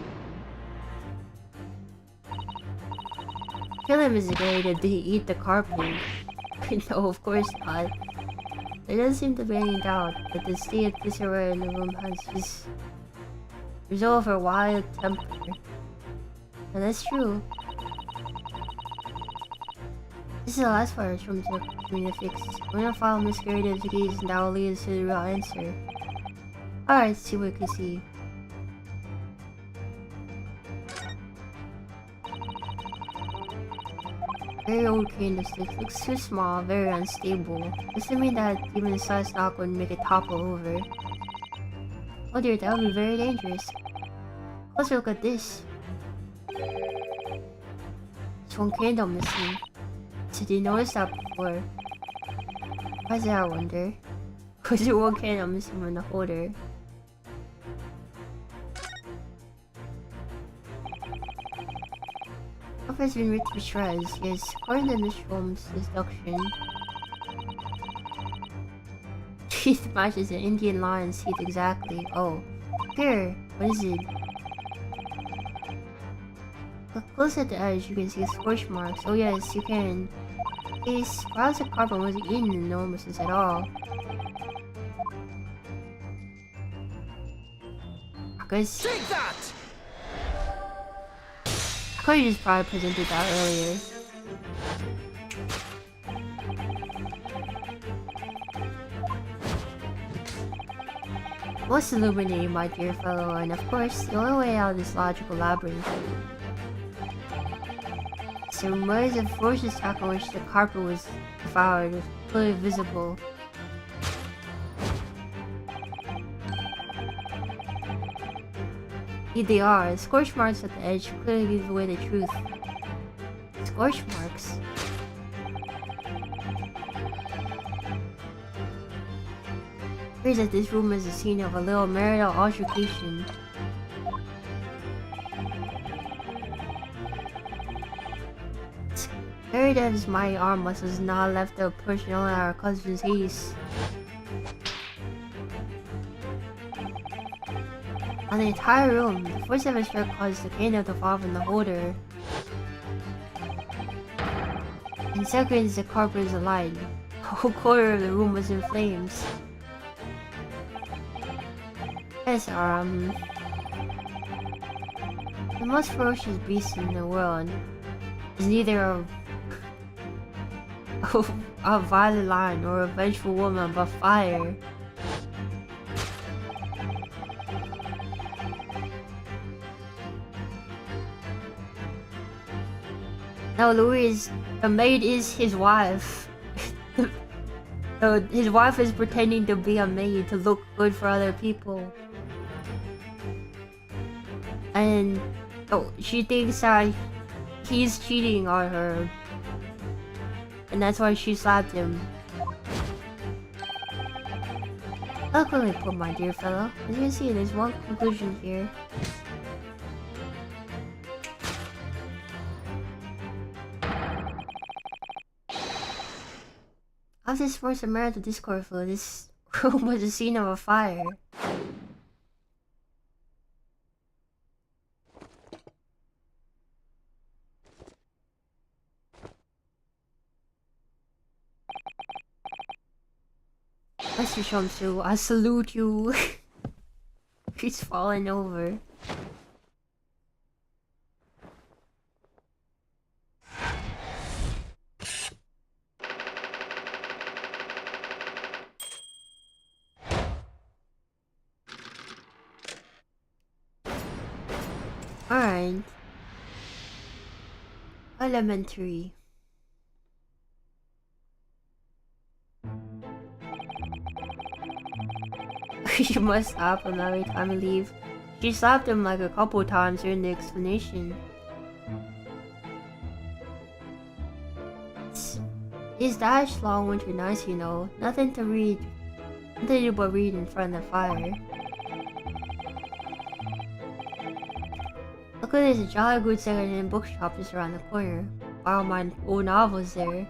Kill him is great. Did he eat the carpet? No, of course not. There doesn't seem to be any doubt that the state of disarray in the room has just resolved her wild temper. And that's true. This is the last part from the fix. We're gonna follow Miss Creative's keys and that will lead us to the real answer. Alright, let's see what we can see. Very old candlestick. Looks too small, very unstable. This would mean that even the slightest knock would make it topple over. Oh dear, that would be very dangerous. Closer look at this. There's one candle missing. Did you notice that before? Why is that, I wonder? Was there one candle missing from the holder? Has been ripped to shreds, yes, according to Miss Holmes' deduction. teeth matches an Indian lion's teeth exactly. Oh. Here. What is it? Look close at the edge, you can see scorch marks. Oh yes, you can. These piles of carbon wasn't eaten enormousness at all. I guess... Take that! I could have just probably presented that earlier. Most illuminating, my dear fellow, and of course, the only way out of this logical labyrinth. So rumors of ferocious attack on which the carpet was devoured was clearly visible. Indeed they are. Scorch marks at the edge clearly give away the truth. Scorch marks? Appears that this room is the scene of a little marital altercation. Buried at his mighty arm muscles not left to push only our cousin's haste. On the entire room, the force of his stroke caused the candle to fall from the holder. In seconds, the carpet was alight. The whole corner of the room was in flames. Yes, the most ferocious beast in the world is neither a violent lion or a vengeful woman, but fire. Now Louis, the maid is his wife. So his wife is pretending to be a maid to look good for other people. And she thinks that he's cheating on her. And that's why she slapped him. Luckily put, my dear fellow. As you can see, there's one conclusion here. After this force of marital discord flow, this room was the scene of a fire. Mr. Shumsu, I salute you. He's falling over. Alright. Elementary. You must slap him every time you leave. She slapped him like a couple times during the explanation. It's dash long winter nights, you know. Nothing to read. Nothing to do but read in front of the fire. Look, there's a jolly good second-hand bookshop just around the corner. Borrow my old novels there.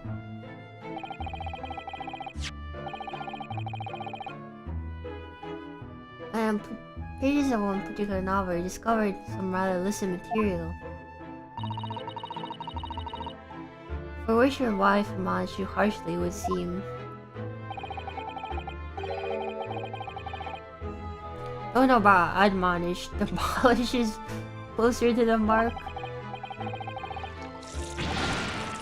Pages of one particular novel, I discovered some rather illicit material. For which your wife admonished you harshly, it would seem. Don't know about admonish, demolish is closer to the mark.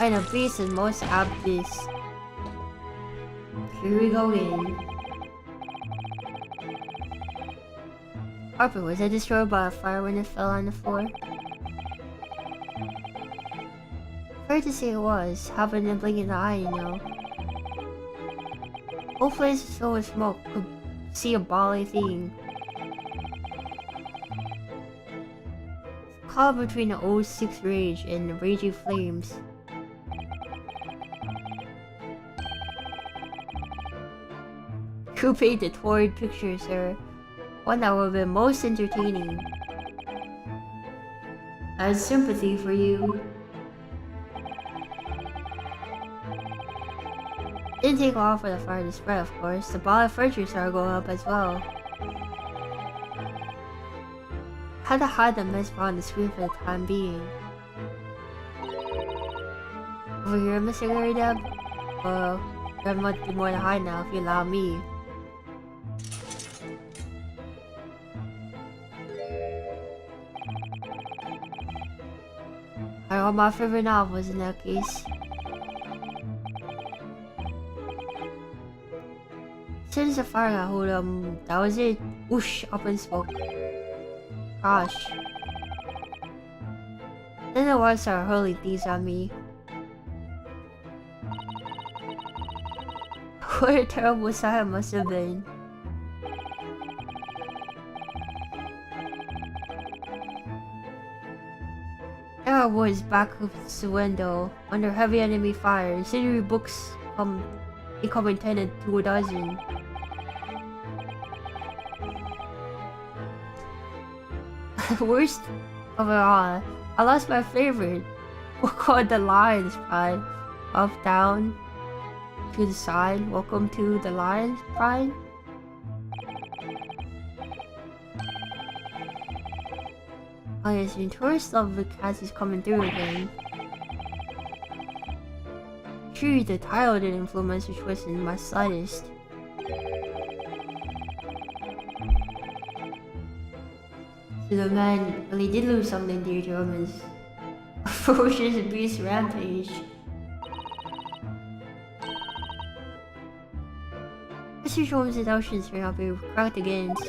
And a beast is most apt this. Here we go again. Harper, was it destroyed by a fire when it fell on the floor? Fair to say it was. Happened in a blink of the eye, you know. Whole place is filled with smoke. Could see a bally thing. Caught between the old six rage and the raging flames. Who painted the torrid picture, sir? One that would have been most entertaining. I have sympathy for you. Didn't take long for the fire to spread, of course. The ball of furniture started going up as well. Had to hide the mess behind the screen for the time being. Over here, Mr. Gary Deb? Well, there must be more to hide now if you allow me. I got my favorite novels in that case. Since the fire got hold of them, that was it. Whoosh, up in smoke. Gosh. Then the water started hurling things at me. What a terrible sight it must have been. There I was back of the window, under heavy enemy fire. Scenery books become intended to a dozen. Worst of it all, I lost my favorite. We'll call it the Lion's Pride. Up, down, to the side. Welcome to the Lion's Pride. Oh yes, the tourist love of the cast is coming through again. Sure, the title didn't influence the twist in my slightest. So the man really did lose something dear to him, his ferocious beast rampage. Mr. Holmes' deductions may not be correct against.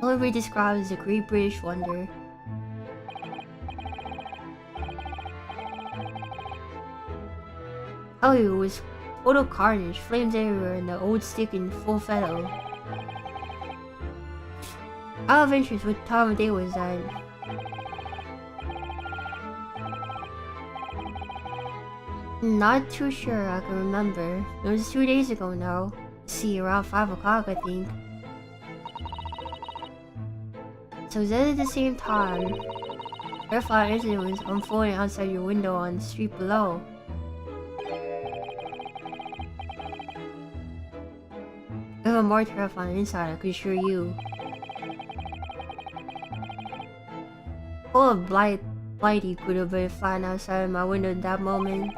Only described as a great British wonder. Hollywood was total carnage, flames everywhere, and the old stick in full fettle. Out of interest, what time of day was that? Not too sure, I can remember. It was 2 days ago now. See, around 5 o'clock, I think. So is that at the same time? Terrifying incident was unfolding outside your window on the street below. Even more terrifying inside, I can assure you. Full of blighty could have been flying outside of my window at that moment.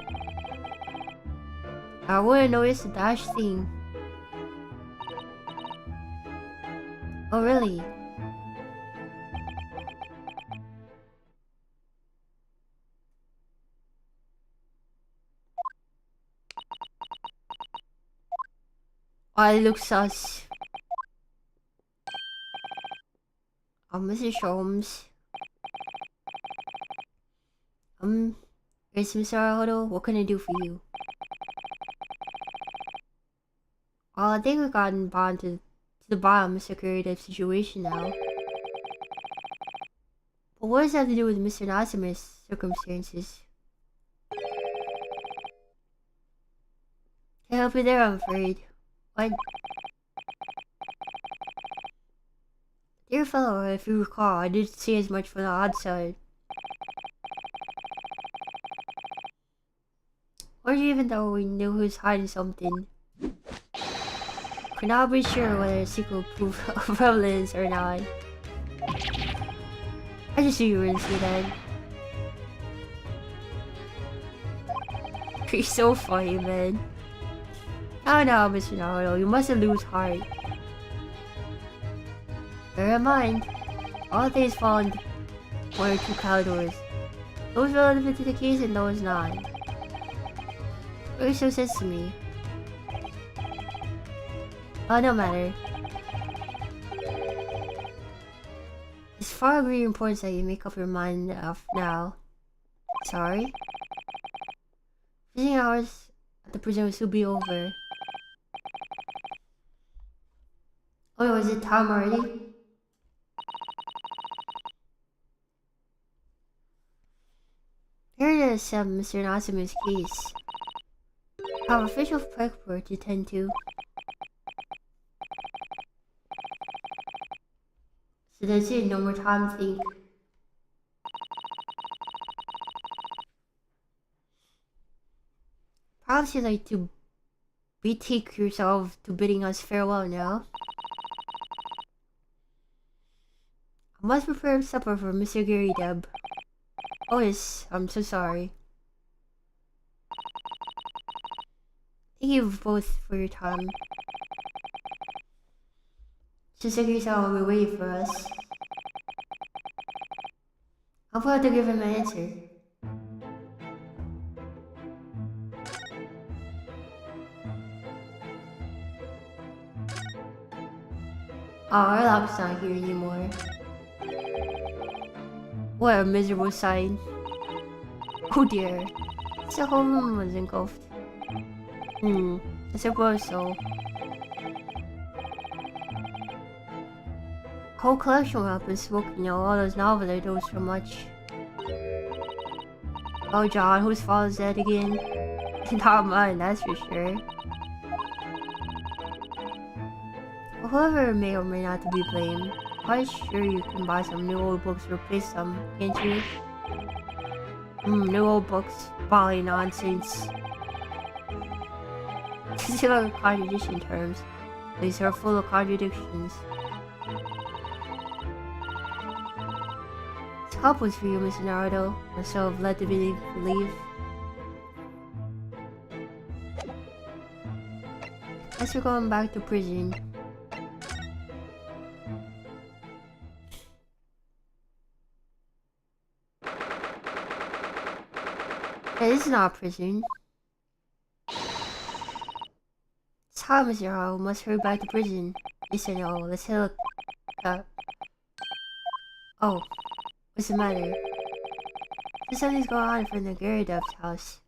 I wouldn't notice the dash thing. Oh really? Oh, it looks sus. Oh, Mrs. Holmes. It's Mr. Harako. What can I do for you? Well, I think we've gotten to the bottom of the creative situation now. But what does that have to do with Mr. Nasima's circumstances? Can't help you there, I'm afraid. What? Dear fellow, if you recall, I did say as much for the odd side. Or even though we knew he was hiding something. Could not be sure whether a sequel proved of relevance or not. I just knew you were gonna see that. You're so funny, man. Oh no, Mr. Naruto, you mustn't lose heart. Bear in mind, all things fall in 1 or 2 categories. Those relevant to the case and those not. What so says to me? Oh, no matter. It's far greater importance that you make up your mind of now. Sorry? Visiting hours at the prison will soon be over. Oh, is it time already? Here it is, Mr. Nasumi's case. I have official paperwork to tend to. So that's it, no more time to think. Perhaps you'd like to betake yourself to bidding us farewell now. I must prepare supper for Mr. Gary Deb. Oh yes, I'm so sorry. Thank you both for your time. Suzuki-san will be waiting for us. I'm going to give him an answer. Oh, our lap's not here anymore. What a miserable sight. Oh dear. The whole room was engulfed. I suppose so. Whole collection will have been smoking now, all those novels I dosed so much. Oh John, whose fault is that again? Not mine, that's for sure. Well, whoever may or may not to be blamed, quite sure you can buy some new old books to replace them, can't you? New old books, folly nonsense. These are like contradiction terms. These are full of contradictions. This cup was for you, Mr. Naruto. I'm so led to believe. As we're going back to prison. Hey, this is not a prison. Time, Mr. Harako, must hurry back to prison. Listen, let's hit a... Oh, what's the matter? There's something's going on in front of the Gyarados house.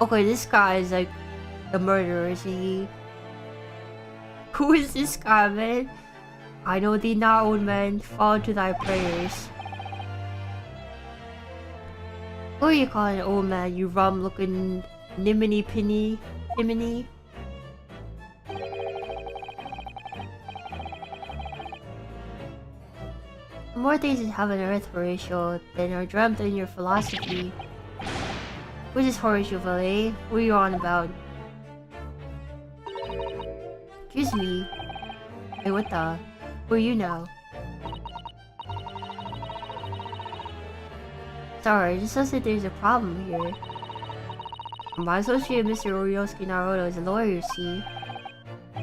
Okay, this guy is like the murderer, isn't he? Who is this guy, man? I know thee not, old man. Fall to thy prayers. What are you calling an old man, you rum-looking nimini pinny? Nimini? More things in heaven and earth, Horatio, than are dreamt in your philosophy. Which is Horatio Valet? What are you on about? Excuse me. Hey, what the? Who are you now? Sorry, it just says that there's a problem here. My associate, Mr. Oryosuke Naruto, is a lawyer, you see.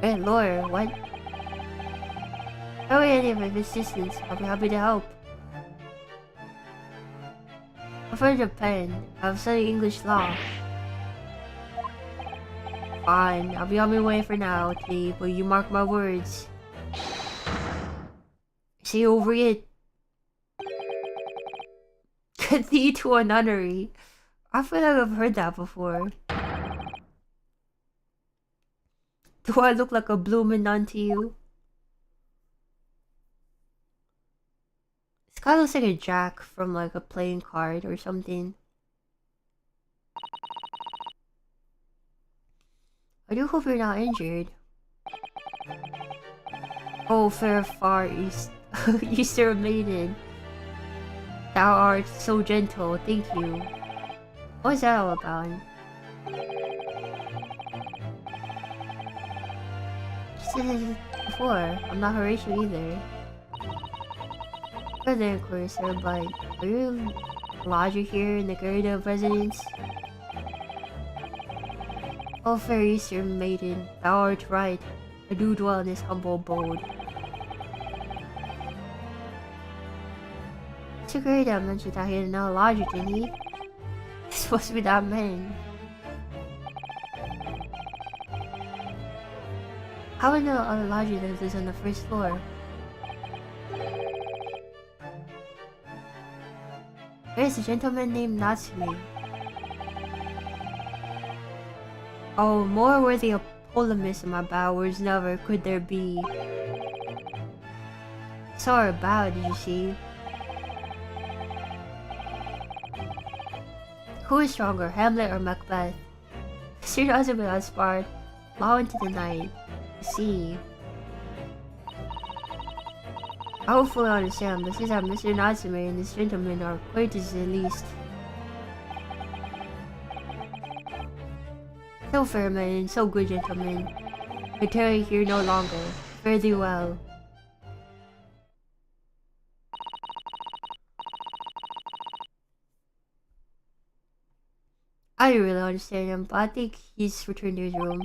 Hey, lawyer, what? Oh, any of my assistance, I'll be happy to help. I'm from Japan. I'm studying English law. Fine, I'll be on my way for now, T, but you mark my words. See over it. Get thee to a nunnery. I feel like I've heard that before. Do I look like a blooming nun to you? This guy looks like a jack from like a playing card or something. I do hope you're not injured. Oh, fair far east, Easter maiden. Thou art so gentle, thank you. What is that all about? She said this before, I'm not Horatio either. Further inquiry, sir, but are you a lodger here in the Garden residence? Oh, fair Easter maiden, thou art right. I do dwell in this humble abode. Mr. Garden mentioned that he had another lodger, didn't he? It's supposed to be that man. How would know other lodger that lives on the first floor? There's a gentleman named Natsumi. Oh, more worthy of polemis in my bowers never could there be. Saw her bow, did you see? Who is stronger, Hamlet or Macbeth? Sir doesn't be unsparred, long into the night. See. I will fully understand, but since Mr. Natsume and this gentleman are acquaintances at least. So fair men and so good gentlemen. I tarry here no longer. Fare thee well. I don't really understand him, but I think he's returned to his room.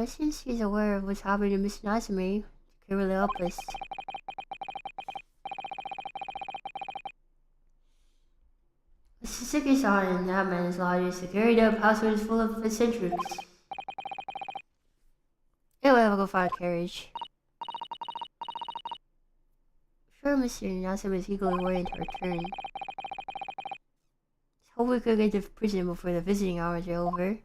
Since he's aware of what's happening to Miss Natsume, he can really help us. Suzuki-san and that man is lodged. The carried up household is full of eccentrics. Anyway, I'll go find a carriage. Sure, Mr. Natsume is eagerly waiting to return. Hope we could get to prison before the visiting hours are over.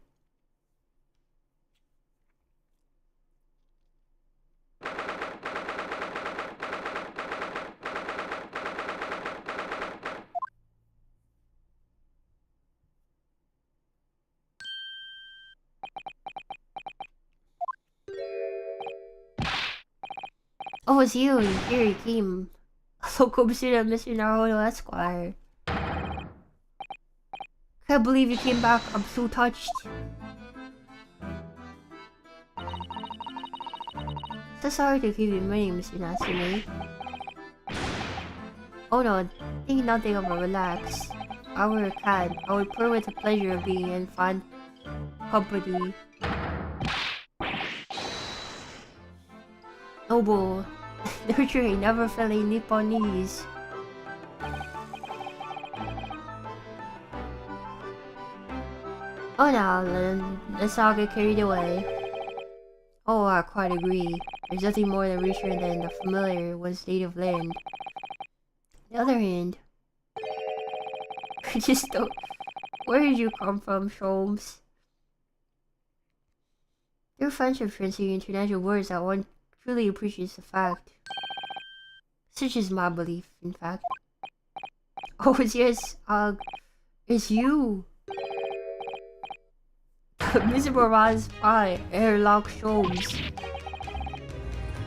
Oh, it's you. Here you came. Local pursuit Mr. Naruto Esquire. Can't believe you came back. I'm so touched. So sorry to keep you waiting, Mr. Natsume. Oh no, think nothing of it. Relax. I were a cat, I would purr with the pleasure of being in fine company. Noble. Nurturing, never failing Nipponese. Oh now, let's all get carried away. Oh, I quite agree. There's nothing more than reassuring than the familiar one's native land. On the other hand, I just don't... Where did you come from, Sholmes? Your friendship transcends international words that one truly appreciates the fact. Such is my belief, in fact. Oh, yes, it's you! Mr. Moran's spy, Airlock Sholmes.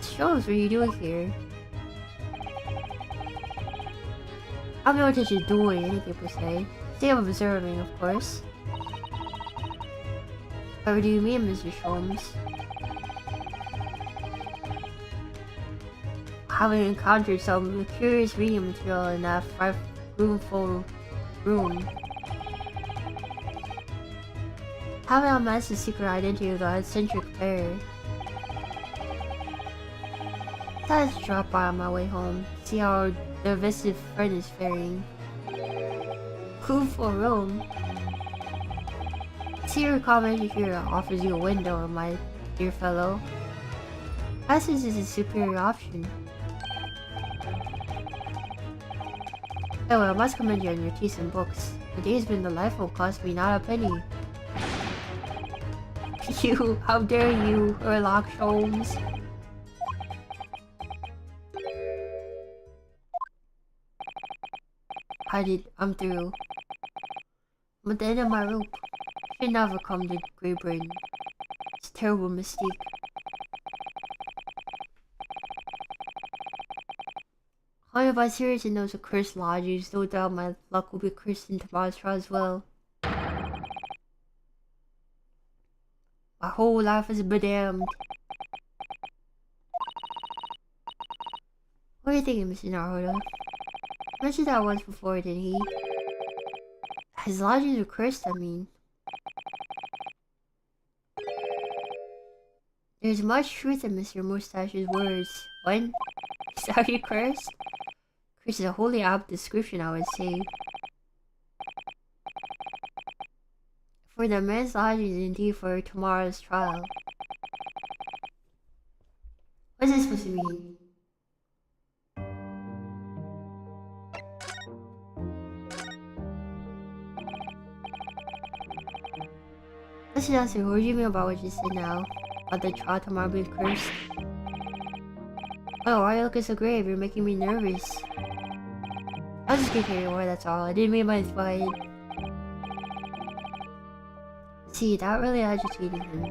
Sholmes, what are you doing here? I don't know what you're doing, anything per se. Stay observing, of course. What do you mean, Mr. Sholmes? Having encountered some curious reading material in that five-roomful room. Having unmasked the secret identity of the eccentric pair. Decided to drop by on my way home, see how their vested friend is faring. Roomful room? See your comment here offers you a window, my dear fellow. Passage is a superior option. Anyway, I must commend you on your taste in books. The day has been delightful, cost me not a penny. You, how dare you, Sherlock Holmes? I'm through. I'm at the end of my rope. Should never come to Great Britain. It's a terrible mistake. If I serious in those accursed lodges, no doubt my luck will be cursed in tomorrow's trial as well. My whole life is bedamned. What are you thinking, Mr. Naruto? I mentioned that once before, didn't he? His lodges are cursed, I mean. There's much truth in Mr. Mustache's words. When? Is that you cursed? Cursed is a wholly apt description, I would say. For the men's lodges, indeed, for tomorrow's trial. What's this supposed to mean? Listen, answer, what do you mean about what you said now? About the trial tomorrow being cursed? Oh, why are you looking so grave? You're making me nervous. I was just getting carried away, that's all. I didn't mean by fight. See, that really agitated him.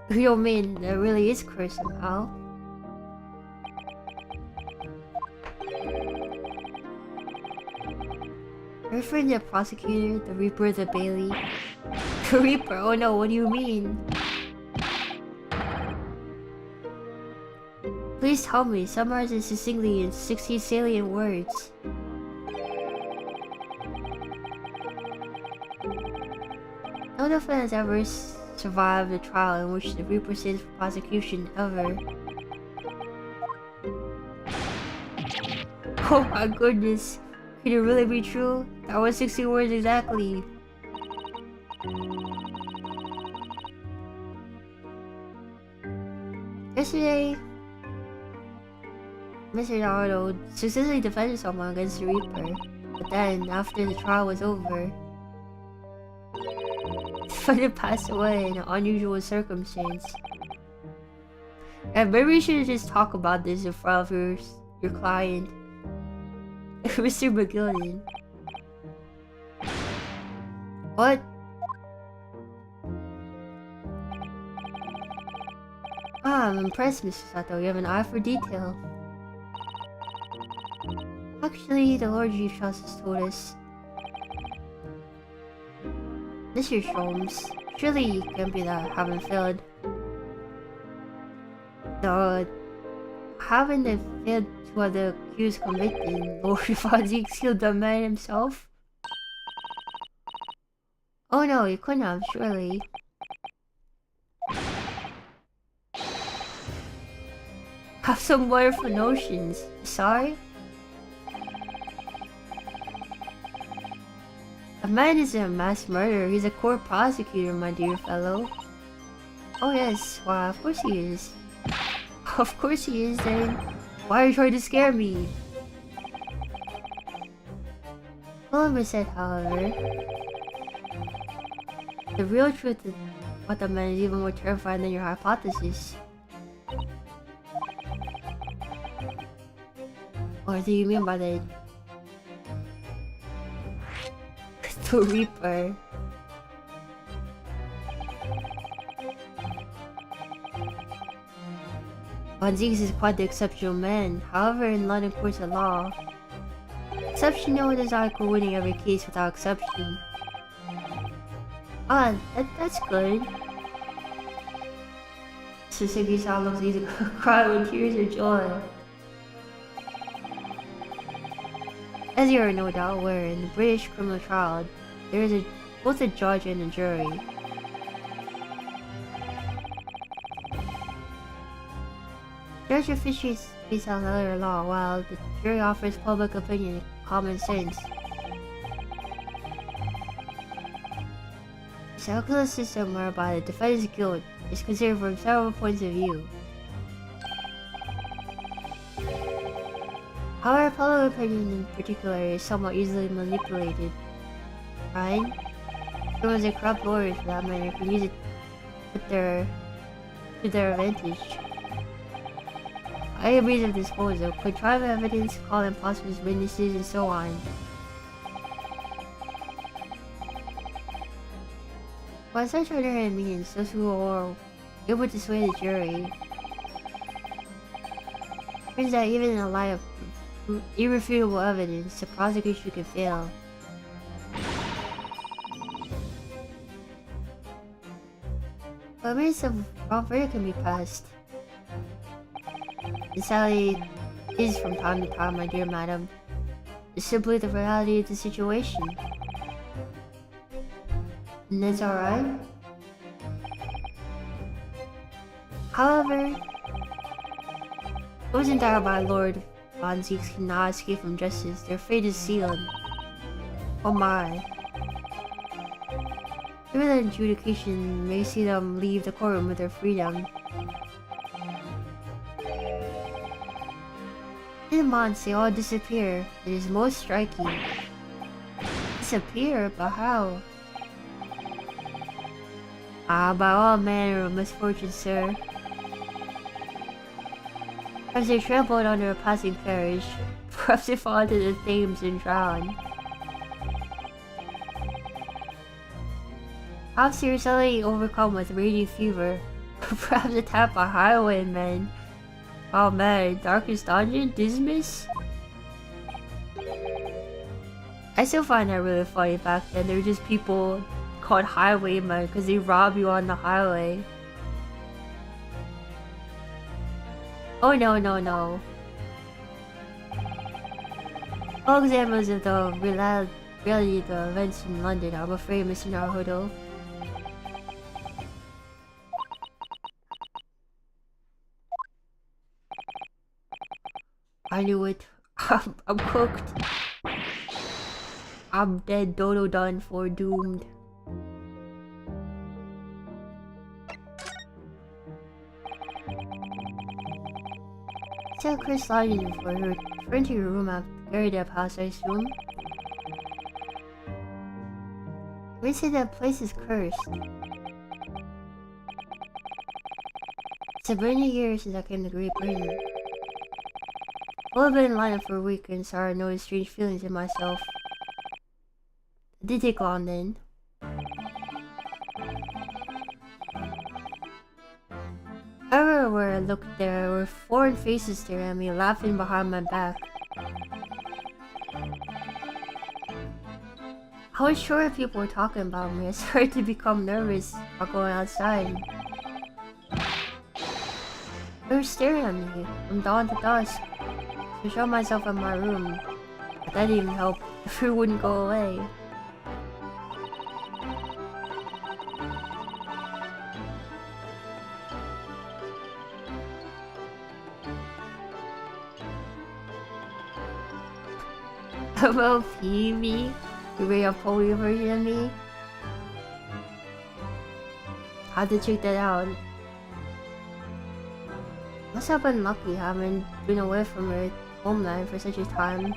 You don't mean there really is curse somehow? Referring to the prosecutor, the Reaper, the Bailey. The Reaper? Oh no, what do you mean? Please tell me, summarize it succinctly in 60 salient words. No defendant has ever survived a trial in which the Reaper stands for prosecution ever. Oh my goodness. Could it really be true? That was 60 words exactly. Yesterday, Mr. Naruto successfully defended someone against the Reaper, but then, after the trial was over, the defendant passed away in an unusual circumstance. And maybe you should just talk about this in front of your client, Mr. McGillian. What? Ah, I'm impressed, Mr. Sato. You have an eye for detail. Actually, the Lord Chief Justice told us. Mr. Sholmes, surely you can't be that haven't failed. No, haven't they failed to have the accused convicted? Lord Fonzie killed the man himself? Oh no, he couldn't have, surely. Have some wonderful notions. Sorry? A man isn't a mass murderer, he's a court prosecutor, my dear fellow. Oh yes, why of course he is. Of course he is then. Why are you trying to scare me? Columbus said, however, the real truth is what the man is even more terrifying than your hypothesis. What do you mean by that? The Reaper. Fonzie is quite the exceptional man. However, in London courts of law, exception no one is article winning every case without exception. Ah, that's good. Suzuki sound looks easy to cry with tears of joy. As you are no doubt aware, in the British criminal trial, there is both a judge and a jury. The judge officiates based on letter law, while the jury offers public opinion and common sense. The circular system whereby the defendant's guilt is considered from several points of view. However, public opinion in particular is somewhat easily manipulated, right? Criminals and corrupt lawyers, for that matter, can use it to their advantage. Other means of disposal, contrive evidence, call imposters, witnesses, and so on. By such other means, those who are able to sway the jury, turns out even in the light of irrefutable evidence, the prosecution can fail. But means of wrong verdict can be passed. And sadly, it is from time to time, my dear madam. It's simply the reality of the situation. And that's alright. However, those endowed by Lord Fonzie cannot escape from justice. Their fate is sealed. Oh my. Even the adjudication may see them leave the courtroom with their freedom. In months, they all disappear. It is most striking. Disappear? But how? Ah, by all manner of misfortune, sir. As they trampled under a passing carriage, perhaps they fall into the Thames and drown. Perhaps they were suddenly overcome with raging fever, Perhaps attacked by highwaymen. Oh man, Darkest Dungeon? Dismiss? I still find that really funny back then. There were just people called highwaymen because they rob you on the highway. Oh no, no, no. All examples of the reality of the events in London. I'm afraid, Mr. Naruto. I knew it. I'm cooked. I'm dead, dodo done for, doomed. Tell Chris lodging for her. Return to your room at Garrideb House, I assume. They say that place is cursed. It's been a year since I came to Great Britain. I've been in London for a week and started to notice strange feelings in myself. It did take long then. Everywhere I looked there were foreign faces staring at me, laughing behind my back. I was sure people were talking about me. I started to become nervous about going outside. They were staring at me from dawn to dusk. I shut myself in my room, but that didn't even help. The fear wouldn't go away. About Phoebe? You read a poetry version of me? Had to check that out. Must have been lucky having been away from her homeland for such a time.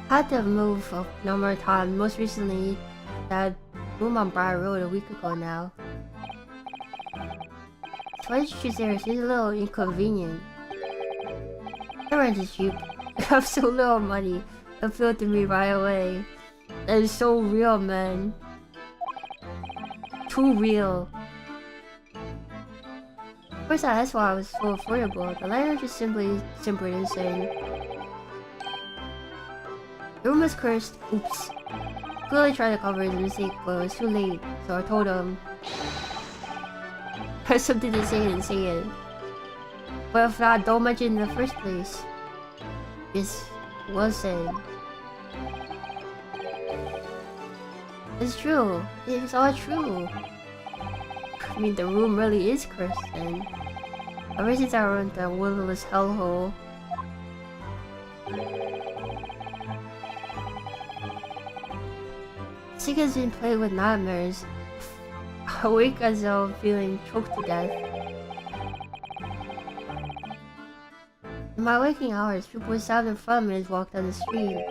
Had to move a number of times, most recently that room on Briar Road a week ago now. Why did you say she's a little inconvenient? The rent is cheap. I have so little money. It appealed to me right away. That is so real, man. Too real. Of course, that's why I was so affordable. The landlord is simply insane. The room was cursed. Oops. Clearly tried to cover his mistake, but it was too late. So I told him. I had something to say and say it. But if not, don't mention in the first place. This was said. It's true. It's all true. I mean, the room really is cursed then. Ever since I went that windowless hellhole. Sick has been plagued with nightmares. I wake as though I'm feeling choked to death. In my waking hours, people stopped in front of me as I walked down the street.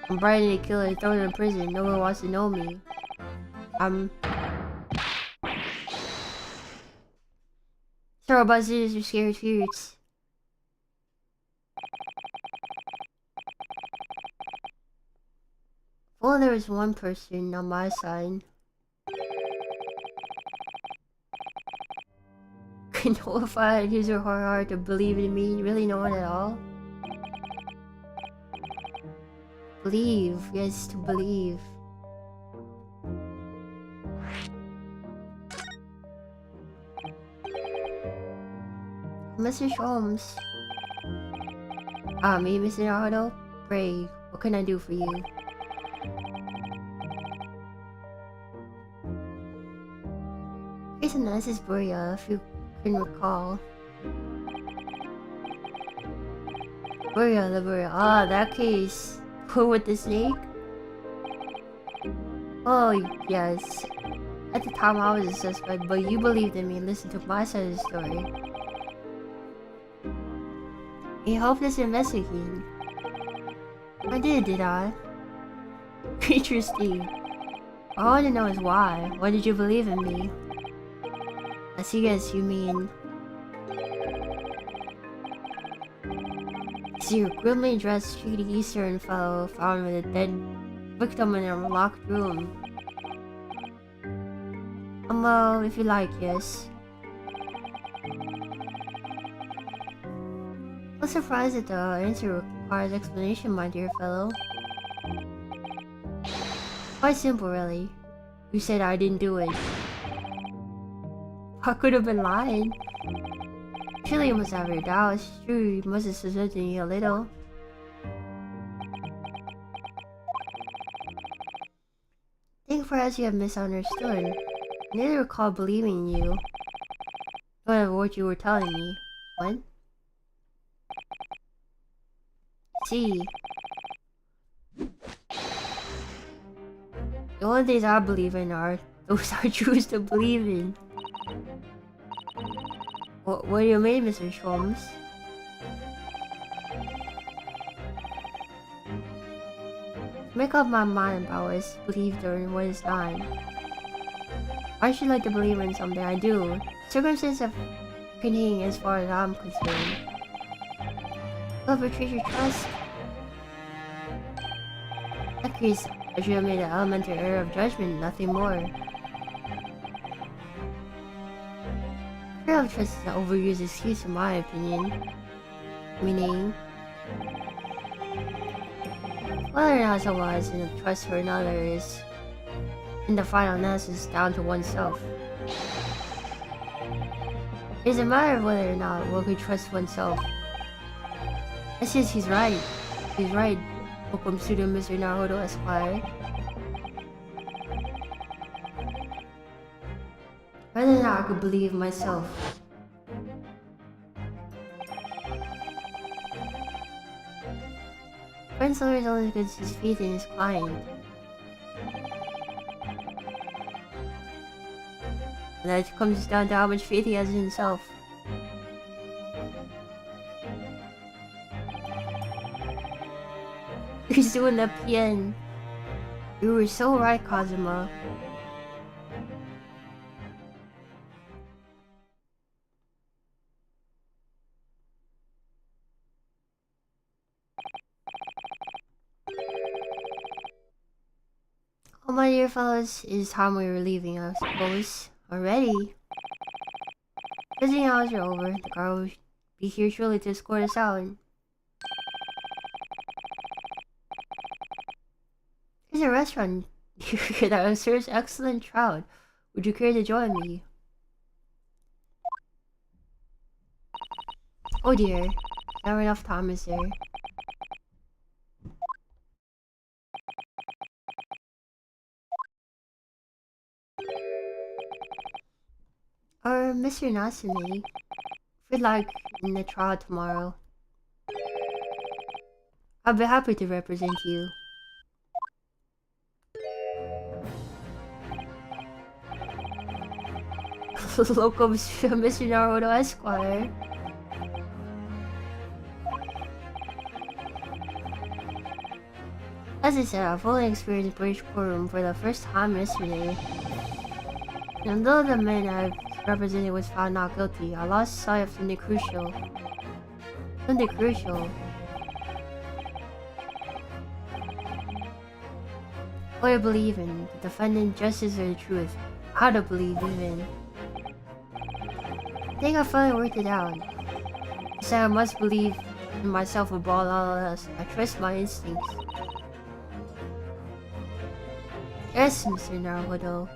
I'm Brian the killer, thrown in prison. No one wants to know me. Sorry about this, you're scared tears. Well, there was one person on my side. You know, if I had his or her heart to believe in me, really no one at all. Believe, yes, to believe. Mr. Holmes. Me, Mr. Naruto? Pray, what can I do for you? Jason, this is Buria, if you can recall. Buria, the Buria. Ah, that case. Who with the snake? Oh, yes. At the time I was a suspect, but you believed in me and listened to my side of the story. You helped us investigating. I did I? Interesting. All I want to know is why. Why did you believe in me? I see as you mean. See your grimly dressed, shady Eastern fellow found with a dead victim in a locked room. Well, if you like, yes. I'm surprised that the answer requires explanation, my dear fellow. Quite simple, really. You said I didn't do it. I could have been lying. Surely you must have your doubts. Sure, you must have suspected me a little. I think perhaps you have misunderstood. I neither recall believing in you. Nor what you were telling me. What? See. The only things I believe in are those I choose to believe in. What do you mean, Mr. Sholmes? Make up my mind about what is believed or what is not. I should like to believe in something I do. Circumstances have continuing as far as I'm concerned. Love betrays your trust. In that case, I should have made an elementary error of judgment, nothing more. Fear of trust is an overused excuse in my opinion. Meaning, whether or not someone has a trust for another is, in the final analysis, down to oneself. It is a matter of whether or not one can trust oneself. I says he's right. He's right. Welcome to Mr. Naruto Esquire. Whether or not I could believe myself. Friend's lawyer is only as good as his faith in his client. And that comes down to how much faith he has in himself. He's doing the PN. You were so right, Kazuma. Oh my dear fellas, it is time we were leaving, I suppose. Already? Visiting hours are over. The guard will be here shortly to escort us out. There's a restaurant here that serves excellent trout. Would you care to join me? Oh dear. Not enough time, is there? Or Mr. Natsume, if you'd like in the trial tomorrow, I'll be happy to represent you. Welcome, Mr. Naruto Esquire. As I said, I've only experienced British courtroom for the first time yesterday. And though the man I've represented was found not guilty, I lost sight of something crucial. Something crucial. What to believe in, the defendant, justice, or the truth. How to believe even. I think I finally worked it out. I said I must believe in myself above all else. I trust my instincts. Yes, Mr. Naruto.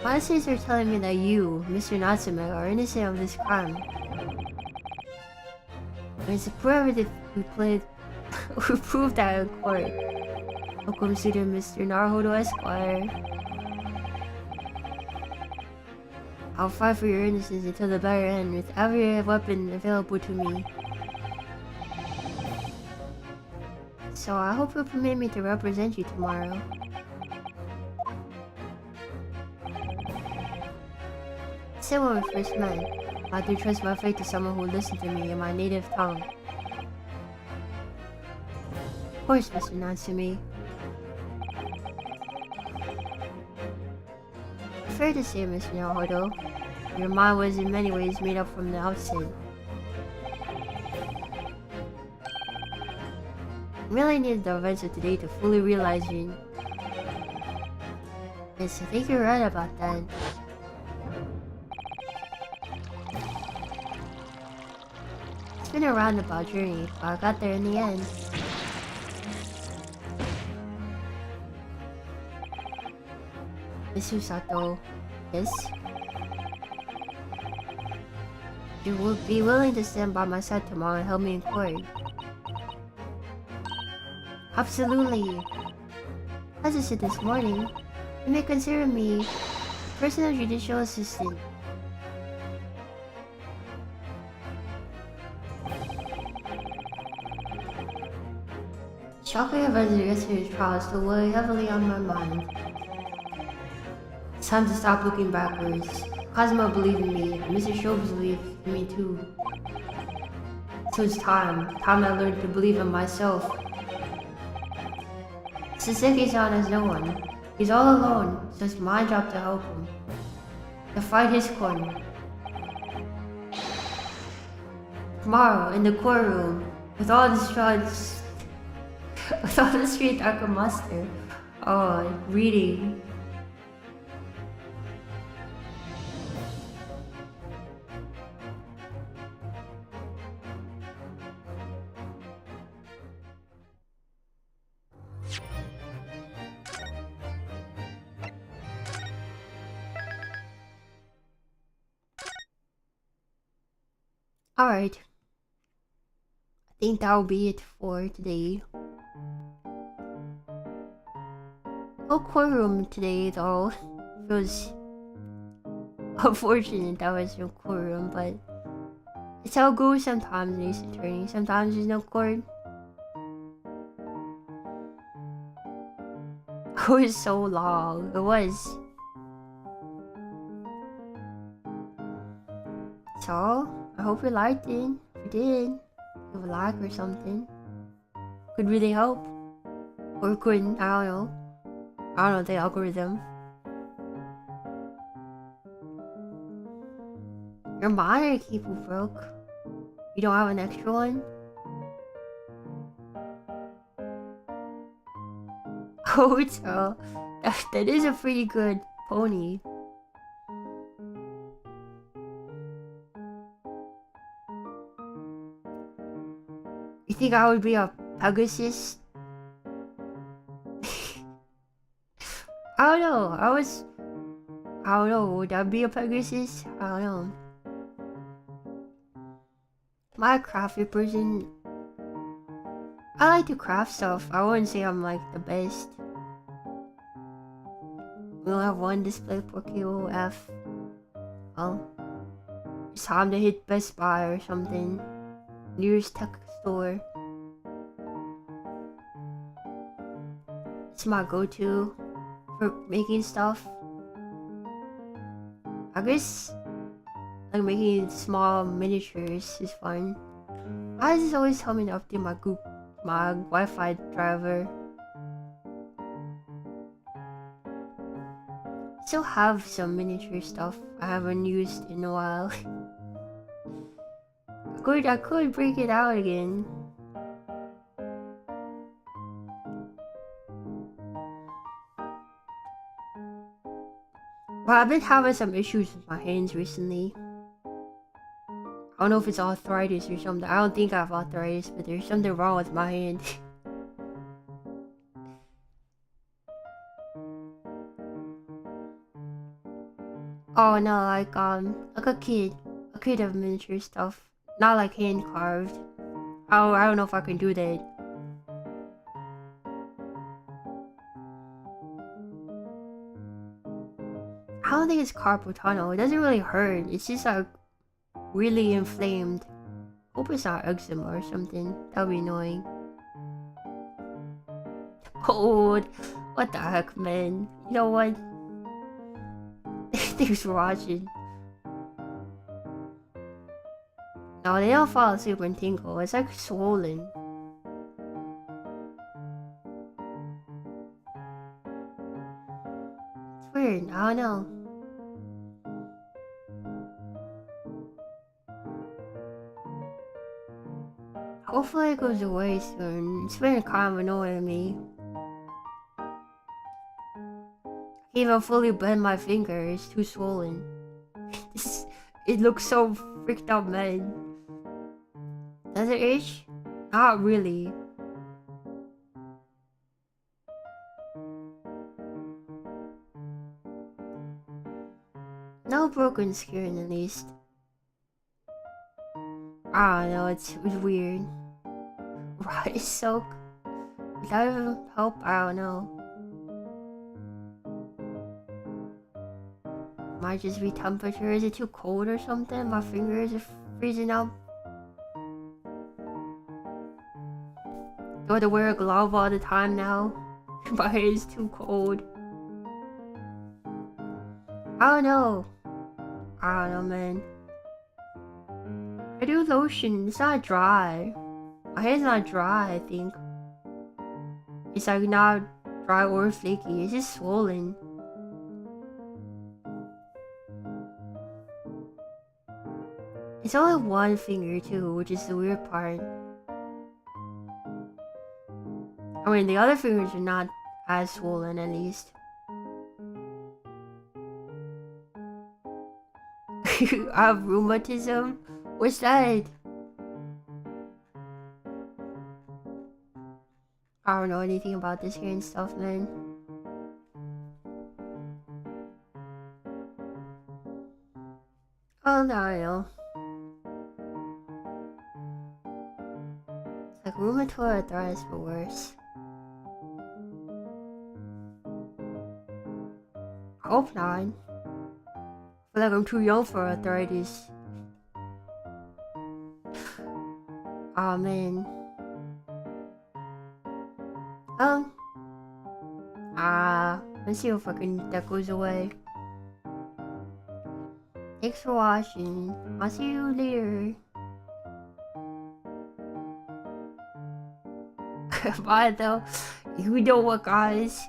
My instincts are telling me that you, Mr. Natsume, are innocent of this crime. And it's imperative we prove that in court. Welcome to the Mr. Naruto Esquire. I'll fight for your innocence until the bitter end with every weapon available to me. So I hope you'll permit me to represent you tomorrow. I said when we first met, I had to trust my faith to someone who listened to me in my native tongue. Of course, Mr. Natsume. Fair to say, Mr. Naruto, your mind was in many ways made up from the outset. really need the events of today to fully realize it. Yes, I think you're right about that. It's been a roundabout journey, but I got there in the end. Miss Usato, yes? You will be willing to stand by my side tomorrow and help me in court. Absolutely. As I said this morning, you may consider me personal judicial assistant. Shocking events of yesterday's trial still weigh heavily on my mind. It's time to stop looking backwards. Cosmo believed in me, and Mr. Shobes believed in me too. So it's time I learned to believe in myself. Saseki-san has no one. He's all alone, so it's my job to help him. To fight his corner. Tomorrow, in the courtroom, with all the street I can muster. Oh, reading. Alright. I think that'll be it for today. No courtroom today though. Feels unfortunate that was no courtroom, but it's how it goes sometimes in Ace Attorney. Sometimes there's no court. It was so long. It was. So, I hope you liked it. If you did, give a like or something. Could really help. Or couldn't, I don't know. I don't know the algorithm. Your monitor cable broke. You don't have an extra one? Oh, so that is a pretty good pony. You think I would be a Pegasus? I don't know. I don't know. Would I be a Pegasus? I don't know. Am I a crafty person? I like to craft stuff. I wouldn't say I'm like the best. We only have one display for KOF. Oh. It's time to hit Best Buy or something. Nearest tech store. It's my go-to for making stuff. I guess like making small miniatures is fun. I just always tell me to update my Wi-Fi driver. Still have some miniature stuff I haven't used in a while. I could break it out again. But I've been having some issues with my hands recently. I don't know if it's arthritis or something. I don't think I have arthritis, but there's something wrong with my hand. Oh no, like a kid of miniature stuff, not like hand carved. I don't know if I can do that. I don't think it's carpal tunnel. It doesn't really hurt. It's just like really inflamed. Hope it's not eczema or something. That would be annoying. Oh, what the heck, man? You know what? Thanks for watching. No, they don't fall asleep and tingle. It's like swollen. It's weird. I don't know. Hopefully it goes away soon. It's been kind of annoying me. I can't even fully bend my finger, it's too swollen. It looks so freaked out, man. Does it itch? Not really. No broken skin at least. I don't know, it's weird. Rice soak? Would that even help? I don't know. Might just be temperature. Is it too cold or something? My fingers are freezing up. Do I have to wear a glove all the time now? My hair is too cold. I don't know. I don't know, man. I do lotion. It's not dry. My hair's not dry, I think. It's like not dry or flaky. It's just swollen. It's only one finger too, which is the weird part. I mean, the other fingers are not as swollen, at least. I have rheumatism? What's that? I don't know anything about this hair and stuff, man. Oh, no, I know. It's like rheumatoid arthritis, but worse. I hope not. I feel like I'm too young for arthritis. Oh man. Let's see if that goes away. Thanks for watching. I'll see you later. Bye though. You know what, guys?